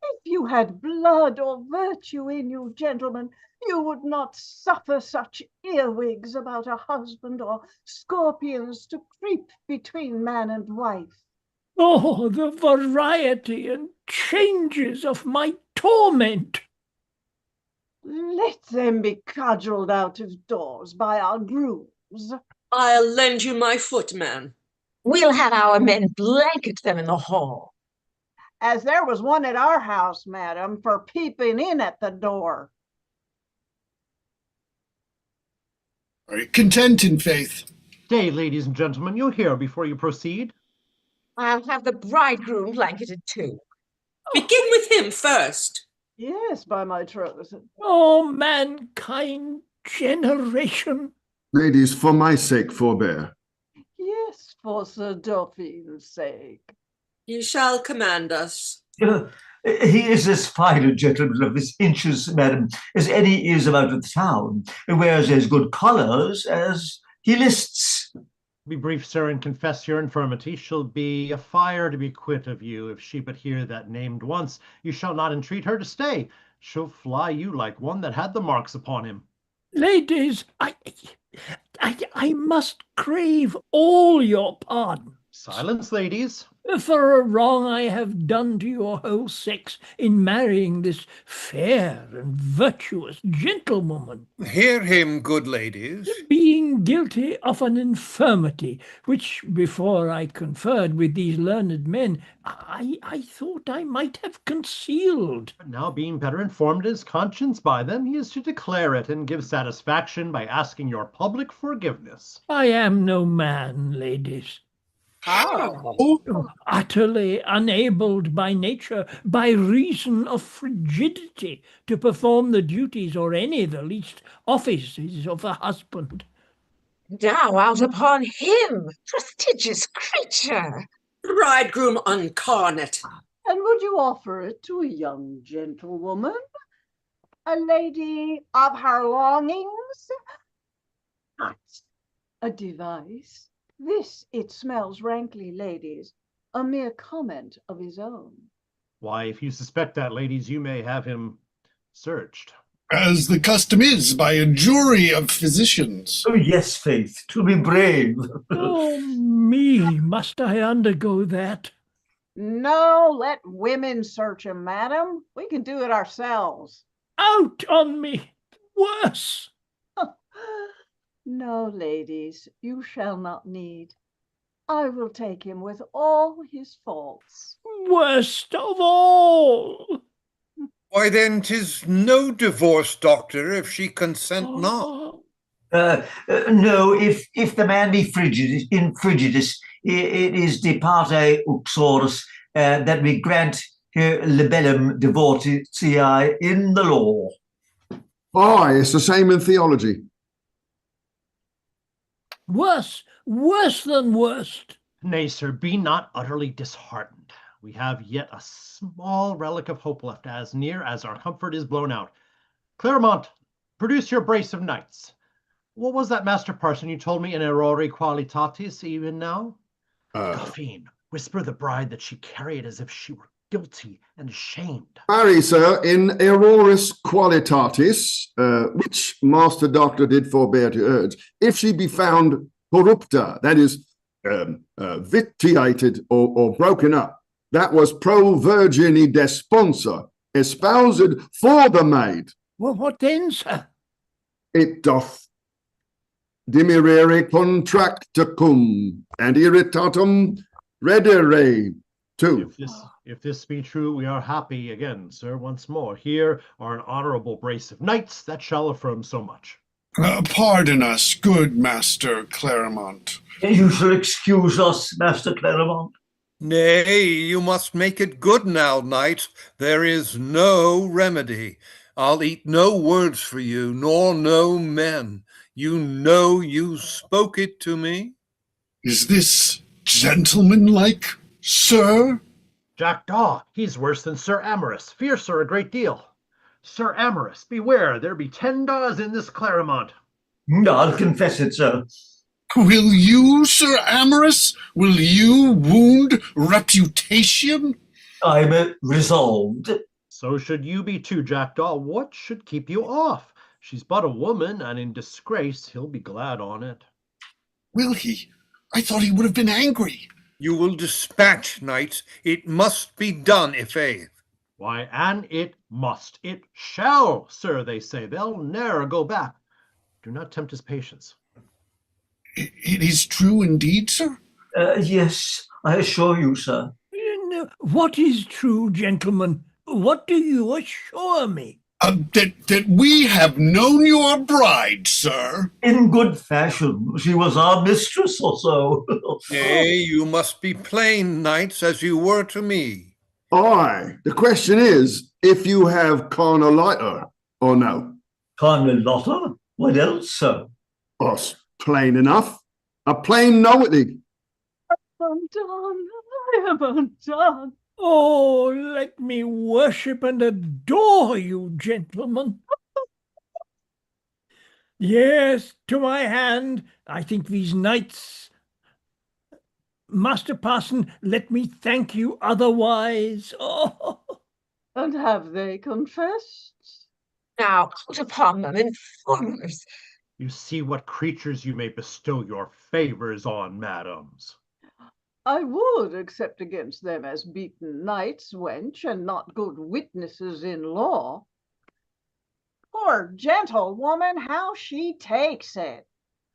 If you had blood or virtue in you, gentlemen, you would not suffer such earwigs about a husband or scorpions to creep between man and wife.
Oh, the variety and changes of my torment!
Let them be cudgelled out of doors by our grooms.
I'll lend you my footman.
We'll have our men blanket them in the hall.
As there was one at our house, madam, for peeping in at the door.
Are you content in faith?
Stay, ladies and gentlemen, you'll hear before you proceed.
I'll have the bridegroom blanketed too.
Begin with him first.
Yes, by my troth.
Oh, mankind generation.
Ladies, for my sake, forbear.
Yes, for Sir Dauphine's sake.
You shall command us.
He is as fine a gentleman of his inches, madam, as any is about the town, and wears as good colours as he lists.
Be brief, sir, and confess your infirmity. She'll be a fire to be quit of you. If she but hear that named once, you shall not entreat her to stay. She'll fly you like one that had the marks upon him.
Ladies, I must crave all your pardon.
Silence, ladies.
For a wrong I have done to your whole sex in marrying this fair and virtuous gentlewoman.
Hear him, good ladies.
Being guilty of an infirmity, which before I conferred with these learned men, I thought I might have concealed.
But now, being better informed his conscience by them, he is to declare it and give satisfaction by asking your public forgiveness.
I am no man, ladies.
How?
Utterly unabled by nature, by reason of frigidity, to perform the duties or any the least offices of a husband.
Thou out upon him, prestigious creature!
Bridegroom uncarnate.
And would you offer it to a young gentlewoman? A lady of her longings? Not a device. This, it smells rankly, ladies, a mere comment of his own.
Why, if you suspect that, ladies, you may have him searched.
As the custom is, by a jury of physicians.
Oh, yes, Faith, to be brave.
Oh, me, must I undergo that?
No, let women search him, madam. We can do it ourselves.
Out on me! Worse!
No, ladies, you shall not need. I will take him with all his faults.
Worst of all!
Why then 'tis no divorce, doctor, if she consent not.
No, if the man be frigidus, it is de parte uxorus that we grant her libellum divortii in the law.
Aye, it's the same in theology.
Worse than worst.
Nay, sir, be not utterly disheartened. We have yet a small relic of hope left, as near as our comfort is blown out. Clerimont, produce your brace of knights. What was that, Master Parson, you told me in errore qualitatis even now? Dauphine, whisper the bride that she carry it as if she were guilty and ashamed.
Marry, sir, in erroris qualitatis, which Master Doctor did forbear to urge, if she be found corrupta, that is, vitiated or broken up, that was pro virgini desponsa, espoused for the maid.
Well, what then, sir?
It doth dimirere contractacum and irritatum redere too.
If this be true, we are happy again, sir, once more. Here are an honorable brace of knights that shall affirm so much.
Pardon us, good Master Clerimont.
You shall excuse us, Master Clerimont.
Nay, you must make it good now, knight. There is no remedy. I'll eat no words for you, nor no men. You know you spoke it to me.
Is this gentlemanlike, sir?
Jackdaw, he's worse than Sir Amorous, fiercer a great deal. Sir Amorous, beware, there be 10 daws in this Clerimont.
I'll confess it, sir.
Will you, Sir Amorous? Will you wound reputation?
I'm resolved.
So should you be too, Jackdaw. What should keep you off? She's but a woman, and in disgrace he'll be glad on it.
Will he? I thought he would have been angry.
You will dispatch, knights. It must be done, i'faith.
Why, and it must. It shall, sir, they say. They'll ne'er go back. Do not tempt his patience.
It is true indeed, sir?
Yes, I assure you, sir.
What is true, gentlemen? What do you assure me?
That we have known your bride, sir.
In good fashion. She was our mistress or so.
Nay, you must be plain, knights, as you were to me.
Aye, the question is if you have carnaliter or no.
Carnalotta? What else, sir?
Us, plain enough. A plain knowity.
Undone, I am undone.
Oh, let me worship and adore you, gentlemen. Yes, to my hand, I think these knights. Master Parson, let me thank you otherwise. Oh.
And have they confessed?
Now out upon them, informers.
You see what creatures you may bestow your favors on, madams.
I would, except against them as beaten knights, wench, and not good witnesses in law. Poor gentlewoman, how she takes it.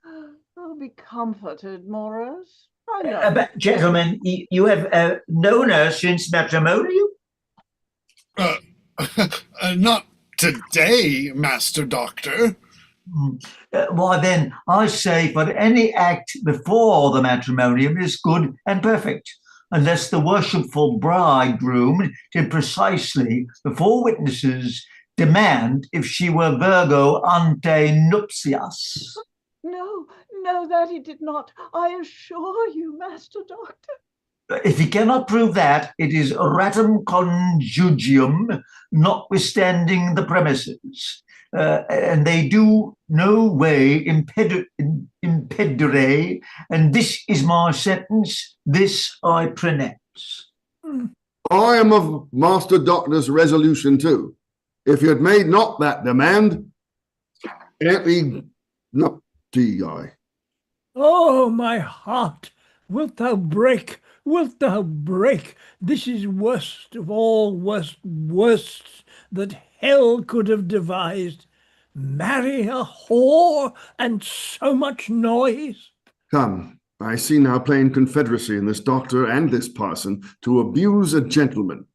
Oh, be comforted, Morosus.
But gentlemen, you have known her since matrimonial?
Not today, Master Doctor.
Why then, I say for any act before the matrimonium is good and perfect, unless the worshipful bridegroom did precisely before witnesses demand if she were Virgo ante nuptias.
No, no, that he did not. I assure you, Master Doctor.
If he cannot prove that, it is ratum conjugium, notwithstanding the premises. And they do no way impedere, and this is my sentence, this I pronounce.
I am of Master Doctor's resolution too. If you had made not that demand, epi nuptii.
Oh, my heart, wilt thou break? Wilt thou break? This is worst of all worsts that hell could have devised. Marry a whore and so much noise.
Come, I see now plain confederacy in this doctor and this parson to abuse a gentleman.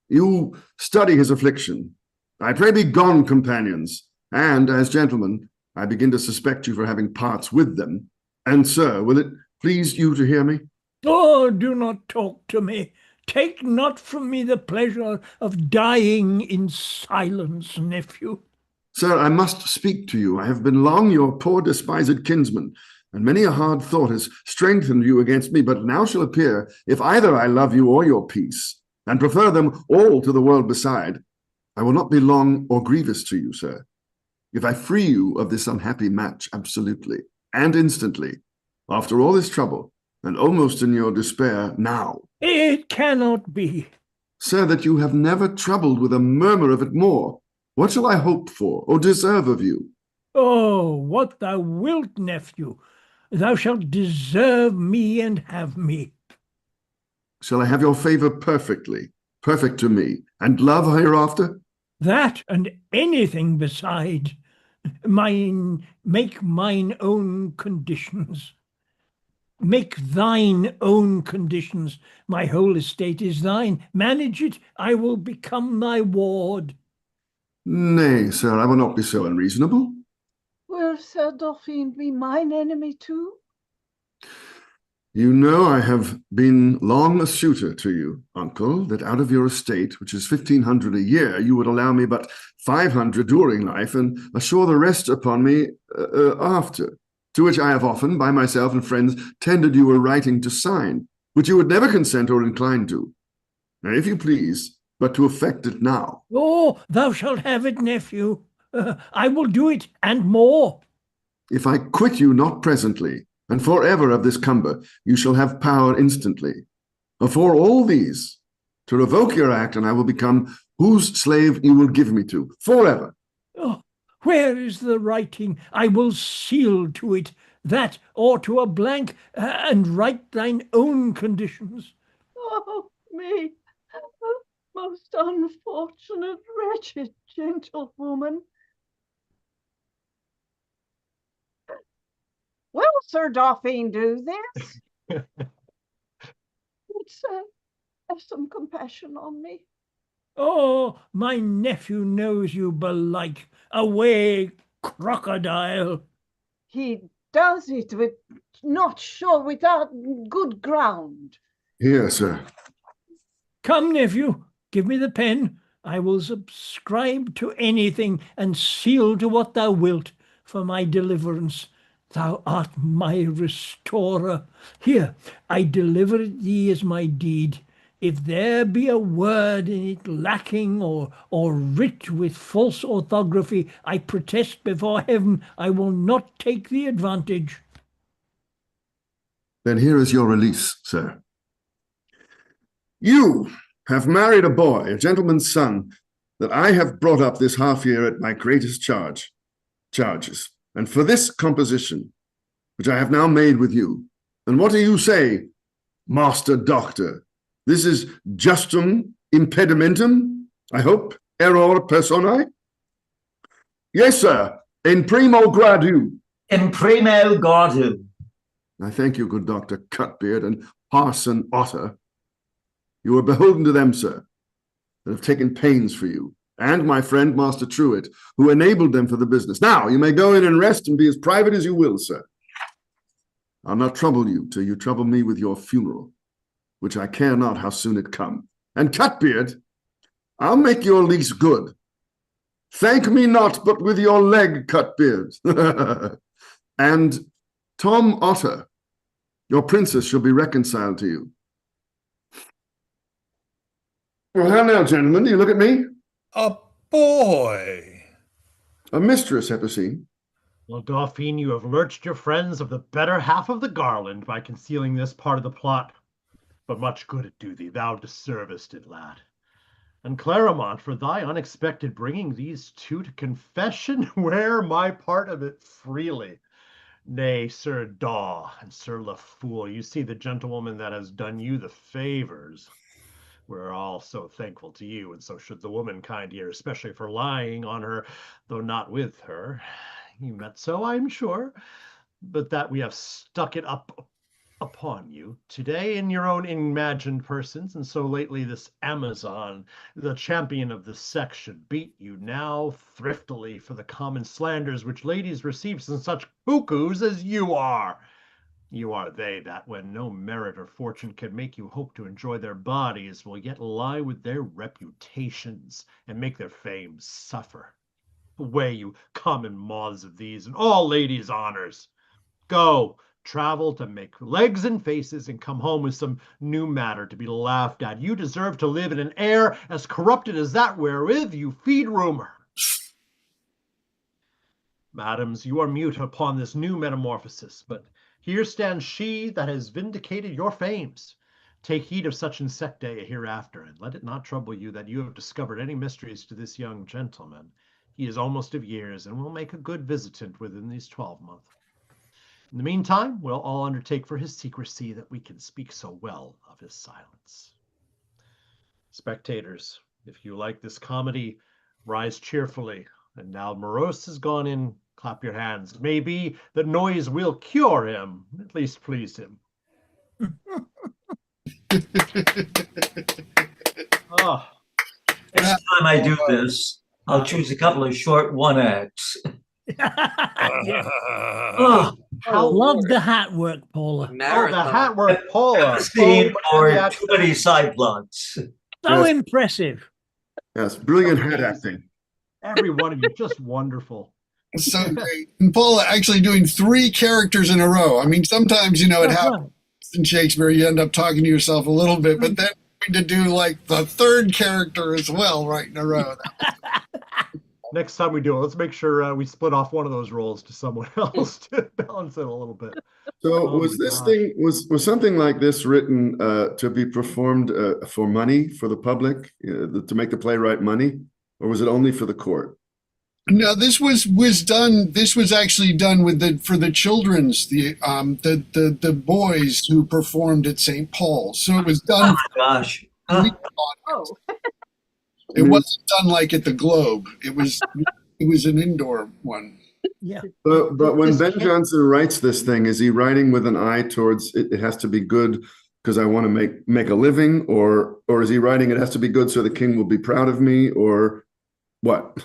You study his affliction. I pray be gone, companions, and as gentlemen, I begin to suspect you for having parts with them. And sir, will it please you to hear me?
Oh, do not talk to me. Take not from me the pleasure of dying in silence, nephew.
Sir, I must speak to you. I have been long your poor despised kinsman, and many a hard thought has strengthened you against me, but now shall appear, if either I love you or your peace, and prefer them all to the world beside, I will not be long or grievous to you, sir. If I free you of this unhappy match absolutely, and instantly, after all this trouble, and almost in your despair now.
It cannot be.
Sir, that you have never troubled with a murmur of it more. What shall I hope for, or deserve of you?
Oh, what thou wilt, nephew. Thou shalt deserve me and have me.
Shall I have your favour perfectly, perfect to me, and love hereafter?
That and anything beside. Make mine own conditions. Make thine own conditions. My whole estate is thine. Manage it, I will become thy ward.
Nay, sir, I will not be so unreasonable.
Will Sir Dauphine be mine enemy too?
You know I have been long a suitor to you, uncle, that out of your estate, which is 1,500 a year, you would allow me but 500 during life, and assure the rest upon me after, to which I have often, by myself and friends, tendered you a writing to sign, which you would never consent or incline to. Now, if you please, but to effect it now.
Oh, thou shalt have it, nephew. I will do it, and more.
If I quit you not presently, and for ever of this cumber, you shall have power instantly. For all these, to revoke your act, and I will become whose slave you will give me to, forever.
Oh, where is the writing? I will seal to it that, or to a blank, and write thine own conditions.
Oh, me, most unfortunate, wretched gentlewoman. Will Sir Dauphine do this? Sir, have some compassion on me.
Oh, my nephew knows you belike. Away, crocodile.
He does it with, not sure, without good ground.
Here, sir.
Come, nephew, give me the pen. I will subscribe to anything and seal to what thou wilt for my deliverance. Thou art my restorer. Here, I deliver it thee as my deed. If there be a word in it lacking or writ with false orthography, I protest before heaven I will not take the advantage.
Then here is your release, sir. You have married a boy, a gentleman's son, that I have brought up this half year at my greatest charges. And for this composition, which I have now made with you, and what do you say, Master Doctor? This is justum impedimentum, I hope, error personae? Yes, sir, in primo gradu.
In primo gradu.
I thank you, good Dr. Cutbeard and Parson Otter. You are beholden to them, sir, that have taken pains for you, and my friend Master Truewit, who enabled them for the business. Now, you may go in and rest and be as private as you will, sir. I'll not trouble you till you trouble me with your funeral, which I care not how soon it come. And Cutbeard, I'll make your lease good. Thank me not, but with your leg, Cutbeard. And Tom Otter, your princess shall be reconciled to you. Well, how now, gentlemen? Do you look at me?
A boy.
A mistress, Epicene.
Well, Dauphine, you have lurched your friends of the better half of the garland by concealing this part of the plot. But much good it do thee, thou deservest it, lad. And Clerimont, for thy unexpected bringing these two to confession, wear my part of it freely. Nay, Sir Daw and Sir LaFoole, you see the gentlewoman that has done you the favors. We're all so thankful to you, and so should the womankind here, especially for lying on her, though not with her. You meant so, I'm sure, but that we have stuck it up upon you today in your own imagined persons, and so lately this Amazon, the champion of the sex, should beat you now thriftily for the common slanders which ladies receive from such cuckoos as you are. You are they that, when no merit or fortune can make you hope to enjoy their bodies, will yet lie with their reputations and make their fame suffer. Away, you common moths of these, and all ladies' honors. Go, travel to make legs and faces, and come home with some new matter to be laughed at. You deserve to live in an air as corrupted as that wherewith you feed rumor. Madams, you are mute upon this new metamorphosis, but here stands she that has vindicated your fames. Take heed of such insectae hereafter, and let it not trouble you that you have discovered any mysteries to this young gentleman. He is almost of years, and will make a good visitant within these 12 months. In the meantime, we'll all undertake for his secrecy that we can speak so well of his silence. Spectators, if you like this comedy, rise cheerfully. And now Morosus has gone in, clap your hands. It may be that noise will cure him, at least please him. Oh.
Next time I do this, I'll choose a couple of short one-acts.
Oh, love the hat work, Paula.
Oh, the hat work, Paula.
Scene or too many side plots.
So impressive.
Yes, brilliant head acting.
Every one of you, just wonderful.
So great. And Paula actually doing 3 characters in a row. I mean, sometimes, it happens in Shakespeare, you end up talking to yourself a little bit, but then to do like the 3rd character as well, right in a row.
Next time we do it, let's make sure we split off one of those roles to someone else to balance it a little bit.
So was something like this written to be performed for money for the public, to make the playwright money, or was it only for the court?
No, this was done. This was actually done for the children's, the boys who performed at St. Paul's. So it was done.
Oh my gosh!
It wasn't done like at the Globe. It was an indoor one.
Yeah.
But when Ben Jonson writes this thing, is he writing with an eye towards it has to be good because I want to make a living, or is he writing it has to be good so the king will be proud of me, or what?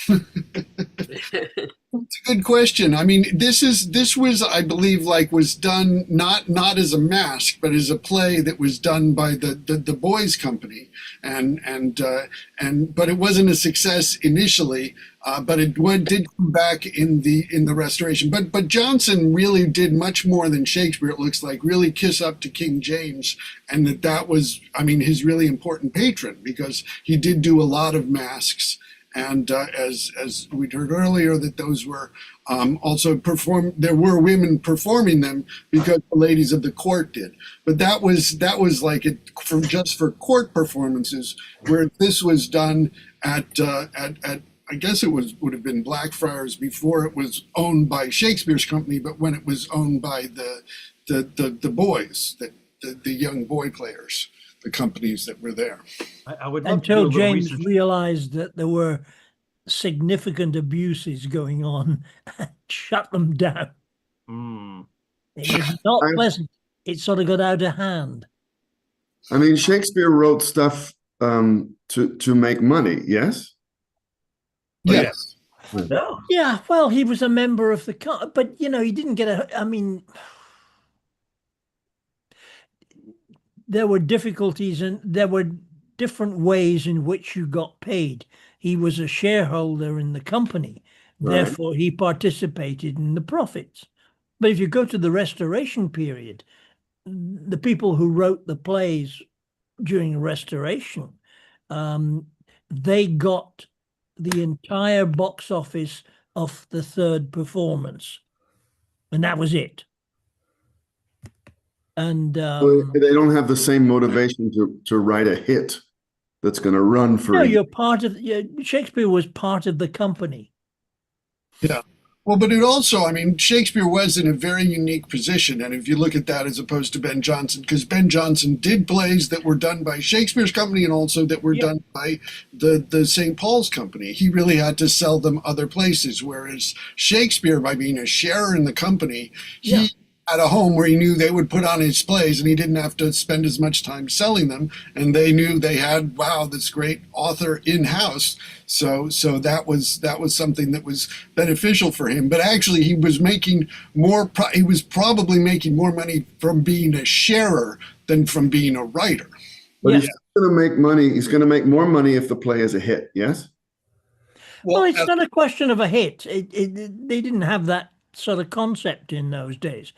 It's a good question. I mean, this was, I believe, was done not as a masque, but as a play that was done by the Boys Company, but it wasn't a success initially. But it did come back in the restoration. But Jonson really did much more than Shakespeare. It looks like really kiss up to King James, and that was, I mean, his really important patron, because he did do a lot of masques. And as we'd heard earlier, that those were also performed. There were women performing them because the ladies of the court did. But that was like it just for court performances. Where this was done at I guess it would have been Blackfriars before it was owned by Shakespeare's company, but when it was owned by the boys, the young boy players. The companies that were there.
I would love
until
to do a
James
research.
realized that there were significant abuses going on and shut them down. It was not pleasant. It sort of got out of hand.
I mean, Shakespeare wrote stuff to make money. Yes.
Yes.
No.
Yeah, well, he was a member of the but he didn't get I mean, there were difficulties and there were different ways in which you got paid. He was a shareholder in the company,
Right.
therefore he participated in the profits. But if you go to the Restoration period, the people who wrote the plays during the Restoration, they got the entire box office of the third performance, and that was it. And
They don't have the same motivation to write a hit that's going to run for.
no, you're part of. Shakespeare was part of the company.
Yeah. Well, but it also, I mean, Shakespeare was in a very unique position. And if you look at that as opposed to Ben Jonson, because Ben Jonson did plays that were done by Shakespeare's company and also that were done by the St. Paul's company. He really had to sell them other places. Whereas Shakespeare, by being a sharer in the company, he had a home where he knew they would put on his plays and he didn't have to spend as much time selling them. And they knew they had, wow, this great author in-house. So that was something that was beneficial for him. But actually, he was making more. He was probably making more money from being a sharer than from being a writer.
But he's going to make money. He's going to make more money if the play is a hit. Yes.
Well, it's not a question of a hit. They didn't have that sort of concept in those days.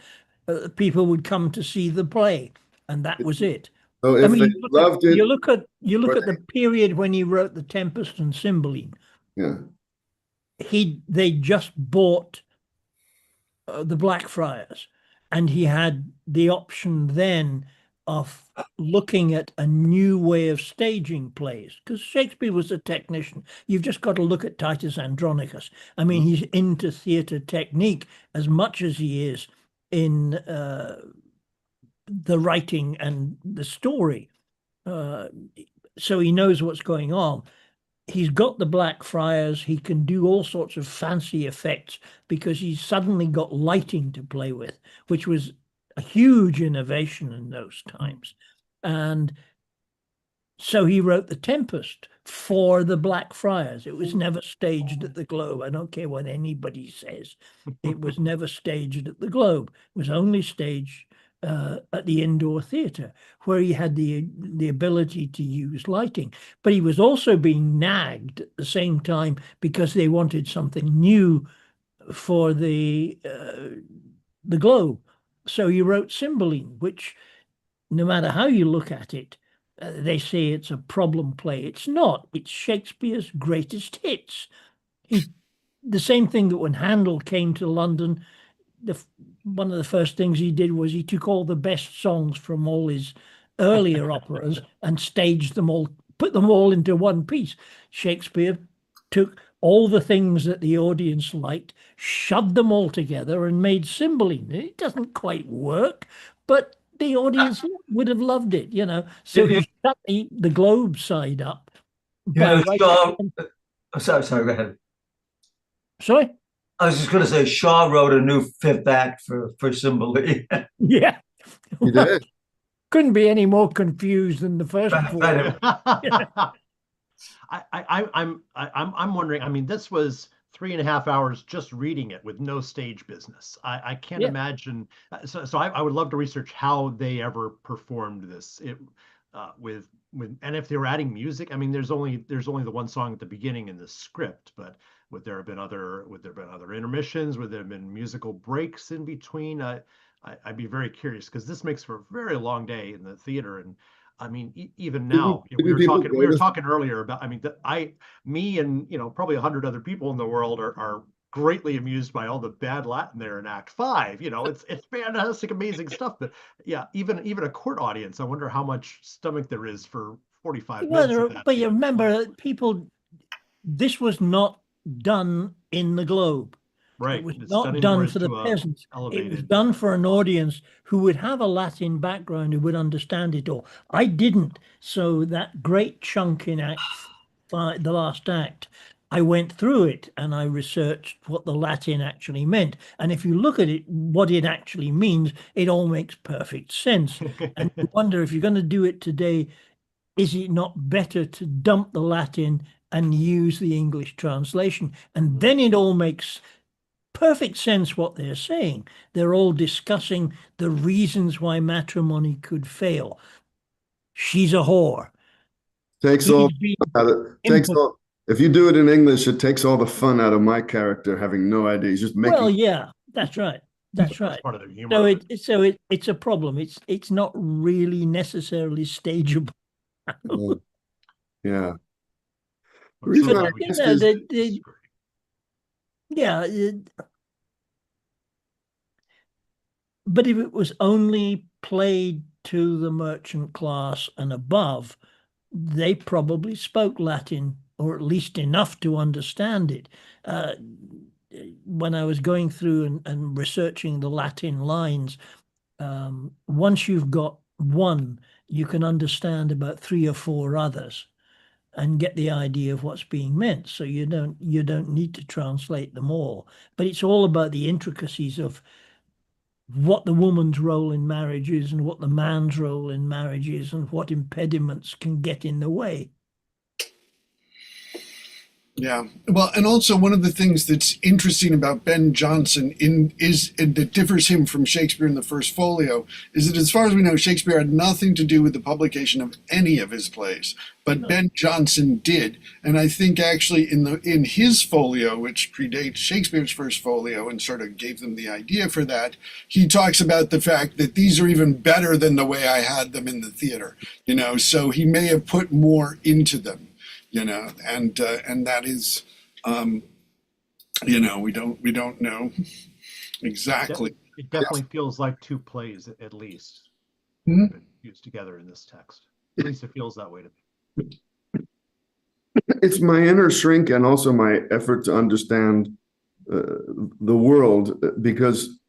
People would come to see the play, and that was it.
So if they loved it,
you look at the period when he wrote The Tempest and Cymbeline.
Yeah,
they just bought the Blackfriars, and he had the option then of looking at a new way of staging plays, because Shakespeare was a technician. You've just got to look at Titus Andronicus. I mean, he's into theatre technique as much as he is in the writing and the story. So he knows what's going on. He's got the Blackfriars. He can do all sorts of fancy effects because he's suddenly got lighting to play with, which was a huge innovation in those times. And so he wrote The Tempest for the Blackfriars. It was never staged at the Globe. I don't care what anybody says. It was never staged at the Globe. It was only staged at the indoor theatre, where he had the ability to use lighting. But he was also being nagged at the same time because they wanted something new for the Globe. So he wrote Cymbeline, which, no matter how you look at it, they say it's a problem play. It's not. It's Shakespeare's greatest hits. The same thing that when Handel came to London, one of the first things he did was he took all the best songs from all his earlier operas and staged them all, put them all into one piece. Shakespeare took all the things that the audience liked, shoved them all together and made Cymbeline. It doesn't quite work, but the audience would have loved it, So he shut the Globe side up.
Sorry, go ahead.
Sorry?
I was just going to say Shaw wrote a new fifth act for Cymbeline.
Yeah.
he did.
Couldn't be any more confused than the first four.
I'm wondering, I mean, this was 3.5 hours just reading it with no stage business. I can't imagine. So I would love to research how they ever performed this with and if they were adding music. I mean, there's only the one song at the beginning in the script, but would there have been other intermissions? Would there have been musical breaks in between? I'd be very curious, because this makes for a very long day in the theater. And I mean, even now, we were talking earlier about, I mean, me and probably 100 other people in the world are greatly amused by all the bad Latin there in Act 5. It's fantastic, amazing stuff. But yeah, even a court audience, I wonder how much stomach there is for 45 minutes.
But you remember, this was not done in the Globe.
Right.
It was not done for the peasants. It was done for an audience who would have a Latin background, who would understand it all. I didn't. So that great chunk in Act 5, the last act, I went through it and I researched what the Latin actually meant. And if you look at it, what it actually means, it all makes perfect sense. And you wonder, if you're going to do it today is it not better to dump the Latin and use the English translation? And then it all makes perfect sense what they're saying. They're all discussing the reasons why matrimony could fail. She's a whore.
Takes all takes all. If you do it in English, it takes all the fun out of my character having no idea. He's just making.
Well, yeah, that's right. That's right.
Part of the humor.
It's a problem. It's not really necessarily stageable.
Yeah.
But, yeah. But if it was only played to the merchant class and above, they probably spoke Latin, or at least enough to understand it. When I was going through and researching the Latin lines, once you've got one, you can understand about 3 or 4 others and get the idea of what's being meant. So you don't need to translate them all. But it's all about the intricacies of what the woman's role in marriage is and what the man's role in marriage is and what impediments can get in the way.
Yeah. Well, and also one of the things that's interesting about Ben Jonson that differs him from Shakespeare in the First Folio is that, as far as we know, Shakespeare had nothing to do with the publication of any of his plays, but Ben Jonson did. And I think actually in his folio, which predates Shakespeare's First Folio and sort of gave them the idea for that, he talks about the fact that these are even better than the way I had them in the theater, so he may have put more into them. And that is, we don't know exactly.
It definitely feels like 2 plays at least used together in this text. At least it feels that way to me.
It's my inner shrink and also my effort to understand the world, because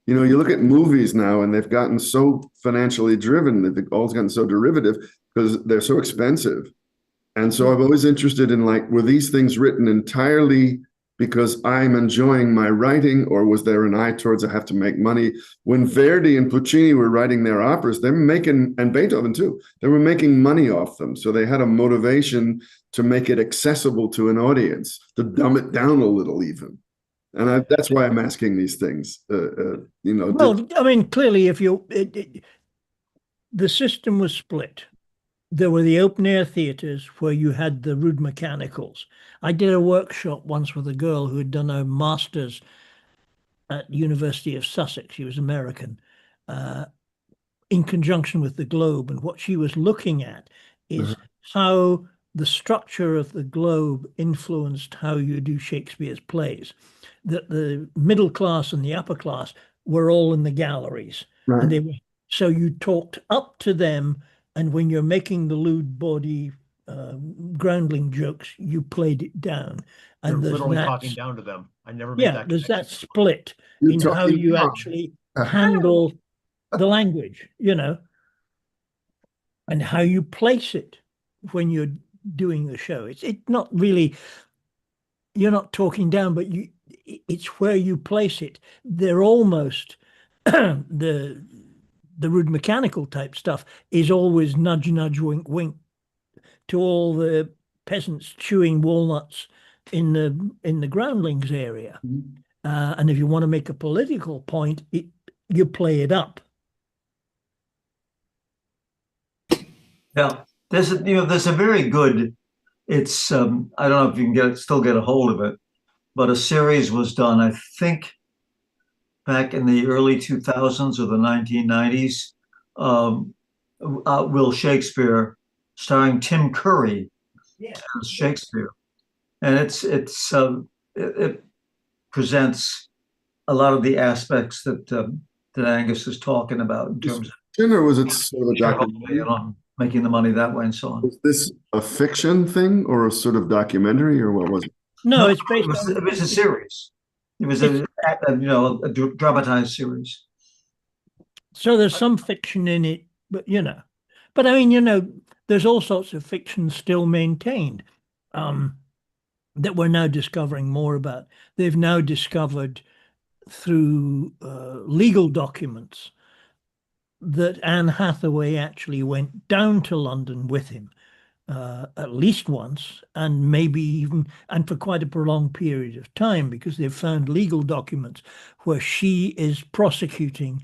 you look at movies now and they've gotten so financially driven that they've all gotten so derivative because they're so expensive. And so I'm always interested in, were these things written entirely because I'm enjoying my writing, or was there an eye towards I have to make money? When Verdi and Puccini were writing their operas, and Beethoven too, they were making money off them. So they had a motivation to make it accessible to an audience, to dumb it down a little even. And that's why I'm asking these things.
Well, I mean, clearly, the system was split. There were the open-air theatres where you had the rude mechanicals. I did a workshop once with a girl who had done a master's at University of Sussex. She was American, in conjunction with the Globe. And what she was looking at is how the structure of the Globe influenced how you do Shakespeare's plays. That the middle class and the upper class were all in the galleries.
Right.
And so you talked up to them. And when you're making the lewd body groundling jokes, you played it down. And
you're literally talking down to them. I never made that.
There's that split in how you actually handle the language, and how you place it when you're doing the show. It's not really, you're not talking down, but it's where you place it. They're almost the rude mechanical type stuff is always nudge, nudge, wink, wink to all the peasants chewing walnuts in the groundlings area. And if you want to make a political point, you play it up.
Yeah, there's a very good. It's I don't know if you can still get a hold of it, but a series was done, I think, back in the early 2000s or the 1990s, Will Shakespeare, starring Tim Curry as Shakespeare, and it presents a lot of the aspects that Angus is talking about in terms of
Or was it sort of a documentary?
Making the money that way and so on.
Was this a fiction thing or a sort of documentary, or what was it?
No, it's based on.
It was a series. It was a dramatized series.
So there's some fiction in it, but I mean, there's all sorts of fiction still maintained that we're now discovering more about. They've now discovered through legal documents that Anne Hathaway actually went down to London with him at least once, and maybe even, and for quite a prolonged period of time, because they've found legal documents where she is prosecuting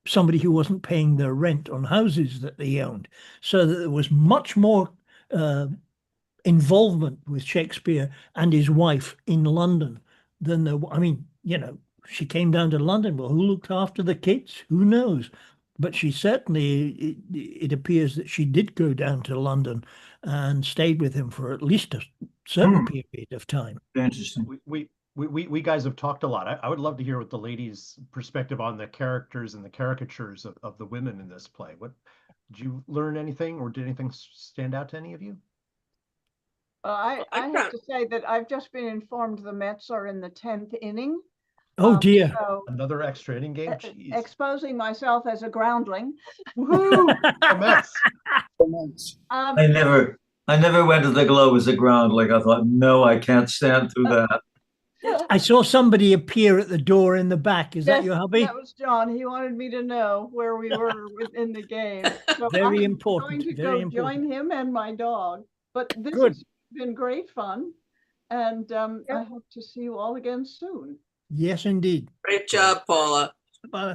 somebody who wasn't paying their rent on houses that they owned. So that there was much more involvement with Shakespeare and his wife in London than there. I mean, she came down to London. Well, who looked after the kids? Who knows? But she certainly, it appears that she did go down to London and stayed with him for at least a certain period of time.
Interesting.
We guys have talked a lot. I would love to hear what the ladies' perspective on the characters and the caricatures of the women in this play. What did you learn anything, or did anything stand out to any of you?
I have to say that I've just been informed the Mets are in the 10th inning.
Oh dear!
So
Another extra inning game. Jeez.
Exposing myself as a groundling.
Woo! The Mets.
I never went to the Globe as a groundling. I thought, no, I can't stand through that.
I saw somebody appear at the door in the back. Is that your hubby?
That was John. He wanted me to know where we were within the game. So
Very
I'm
important.
going to
Very
go
important.
join him and my dog. But this
Good.
has been great fun, and I hope to see you all again soon.
Yes, indeed.
Great job, Paula.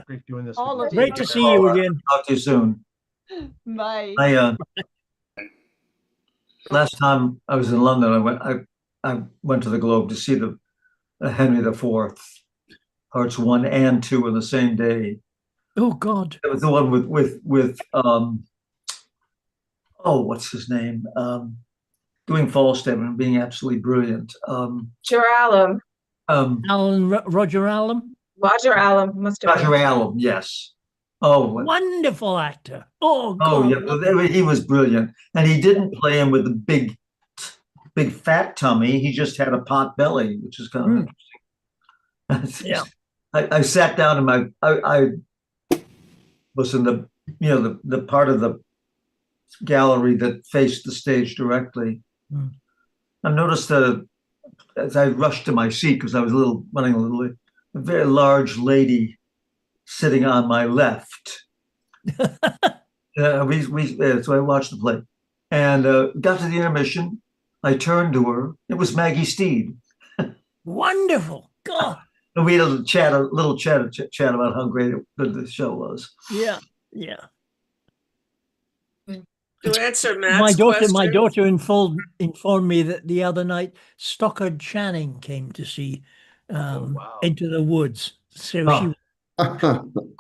Great doing this.
All
with
of
you.
you.
Great to see you again.
Talk to you soon.
Bye.
Last time I was in London, I went to the Globe to see the Henry IV parts 1 and 2 on the same day.
Oh God!
It was the one with what's his name? Doing Falstaff and being absolutely brilliant.
Roger Allen.
Roger Allen.
Roger Allen must have been.
Roger Allen, yes. Oh,
Wonderful actor. Oh God!
oh yeah, he was brilliant, and he didn't play him with the big fat tummy. He just had a pot belly, which is kind of interesting.
Yeah.
I sat down and I was in the part of the gallery that faced the stage directly. I noticed that as I rushed to my seat, because I was a very large lady sitting on my left. So I watched the play and got to the intermission. I turned to her. It was Maggie Steed.
Wonderful. God.
And we had a little chat about how great the show was.
Yeah.
To answer Matt's question,
my daughter informed me that the other night Stockard Channing came to see Into the Woods. So she was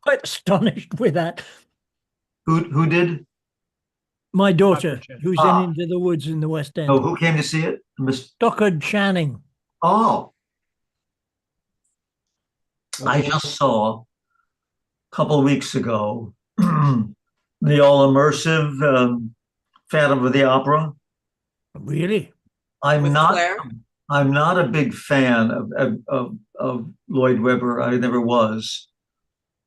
quite astonished with that.
Who did?
My daughter, who's in Into the Woods in the West End.
Oh, who came to see it?
Stockard Channing.
Oh. I just saw a couple of weeks ago the all-immersive Phantom of the Opera.
Really?
I'm not a big fan of Lloyd Webber. I never was,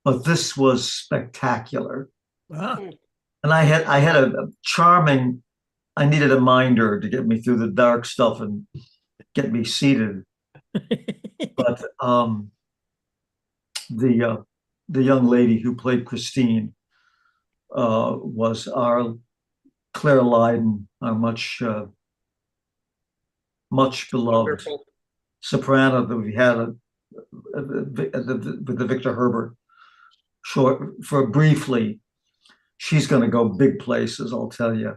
but this was spectacular. And I had a charming. I needed a minder to get me through the dark stuff and get me seated. But the young lady who played Christine was our Claire Lydon, our much beloved
wonderful
soprano that we had with the Victor Herbert briefly. She's going to go big places, I'll tell you.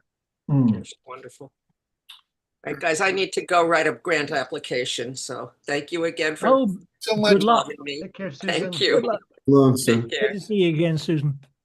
Wonderful. All right, guys, I need to go write a grant application. So thank you again for
so much.
Good luck.
having me.
Take care, Susan.
Thank you.
Good luck.
Long,
Take care.
Good to see you again, Susan.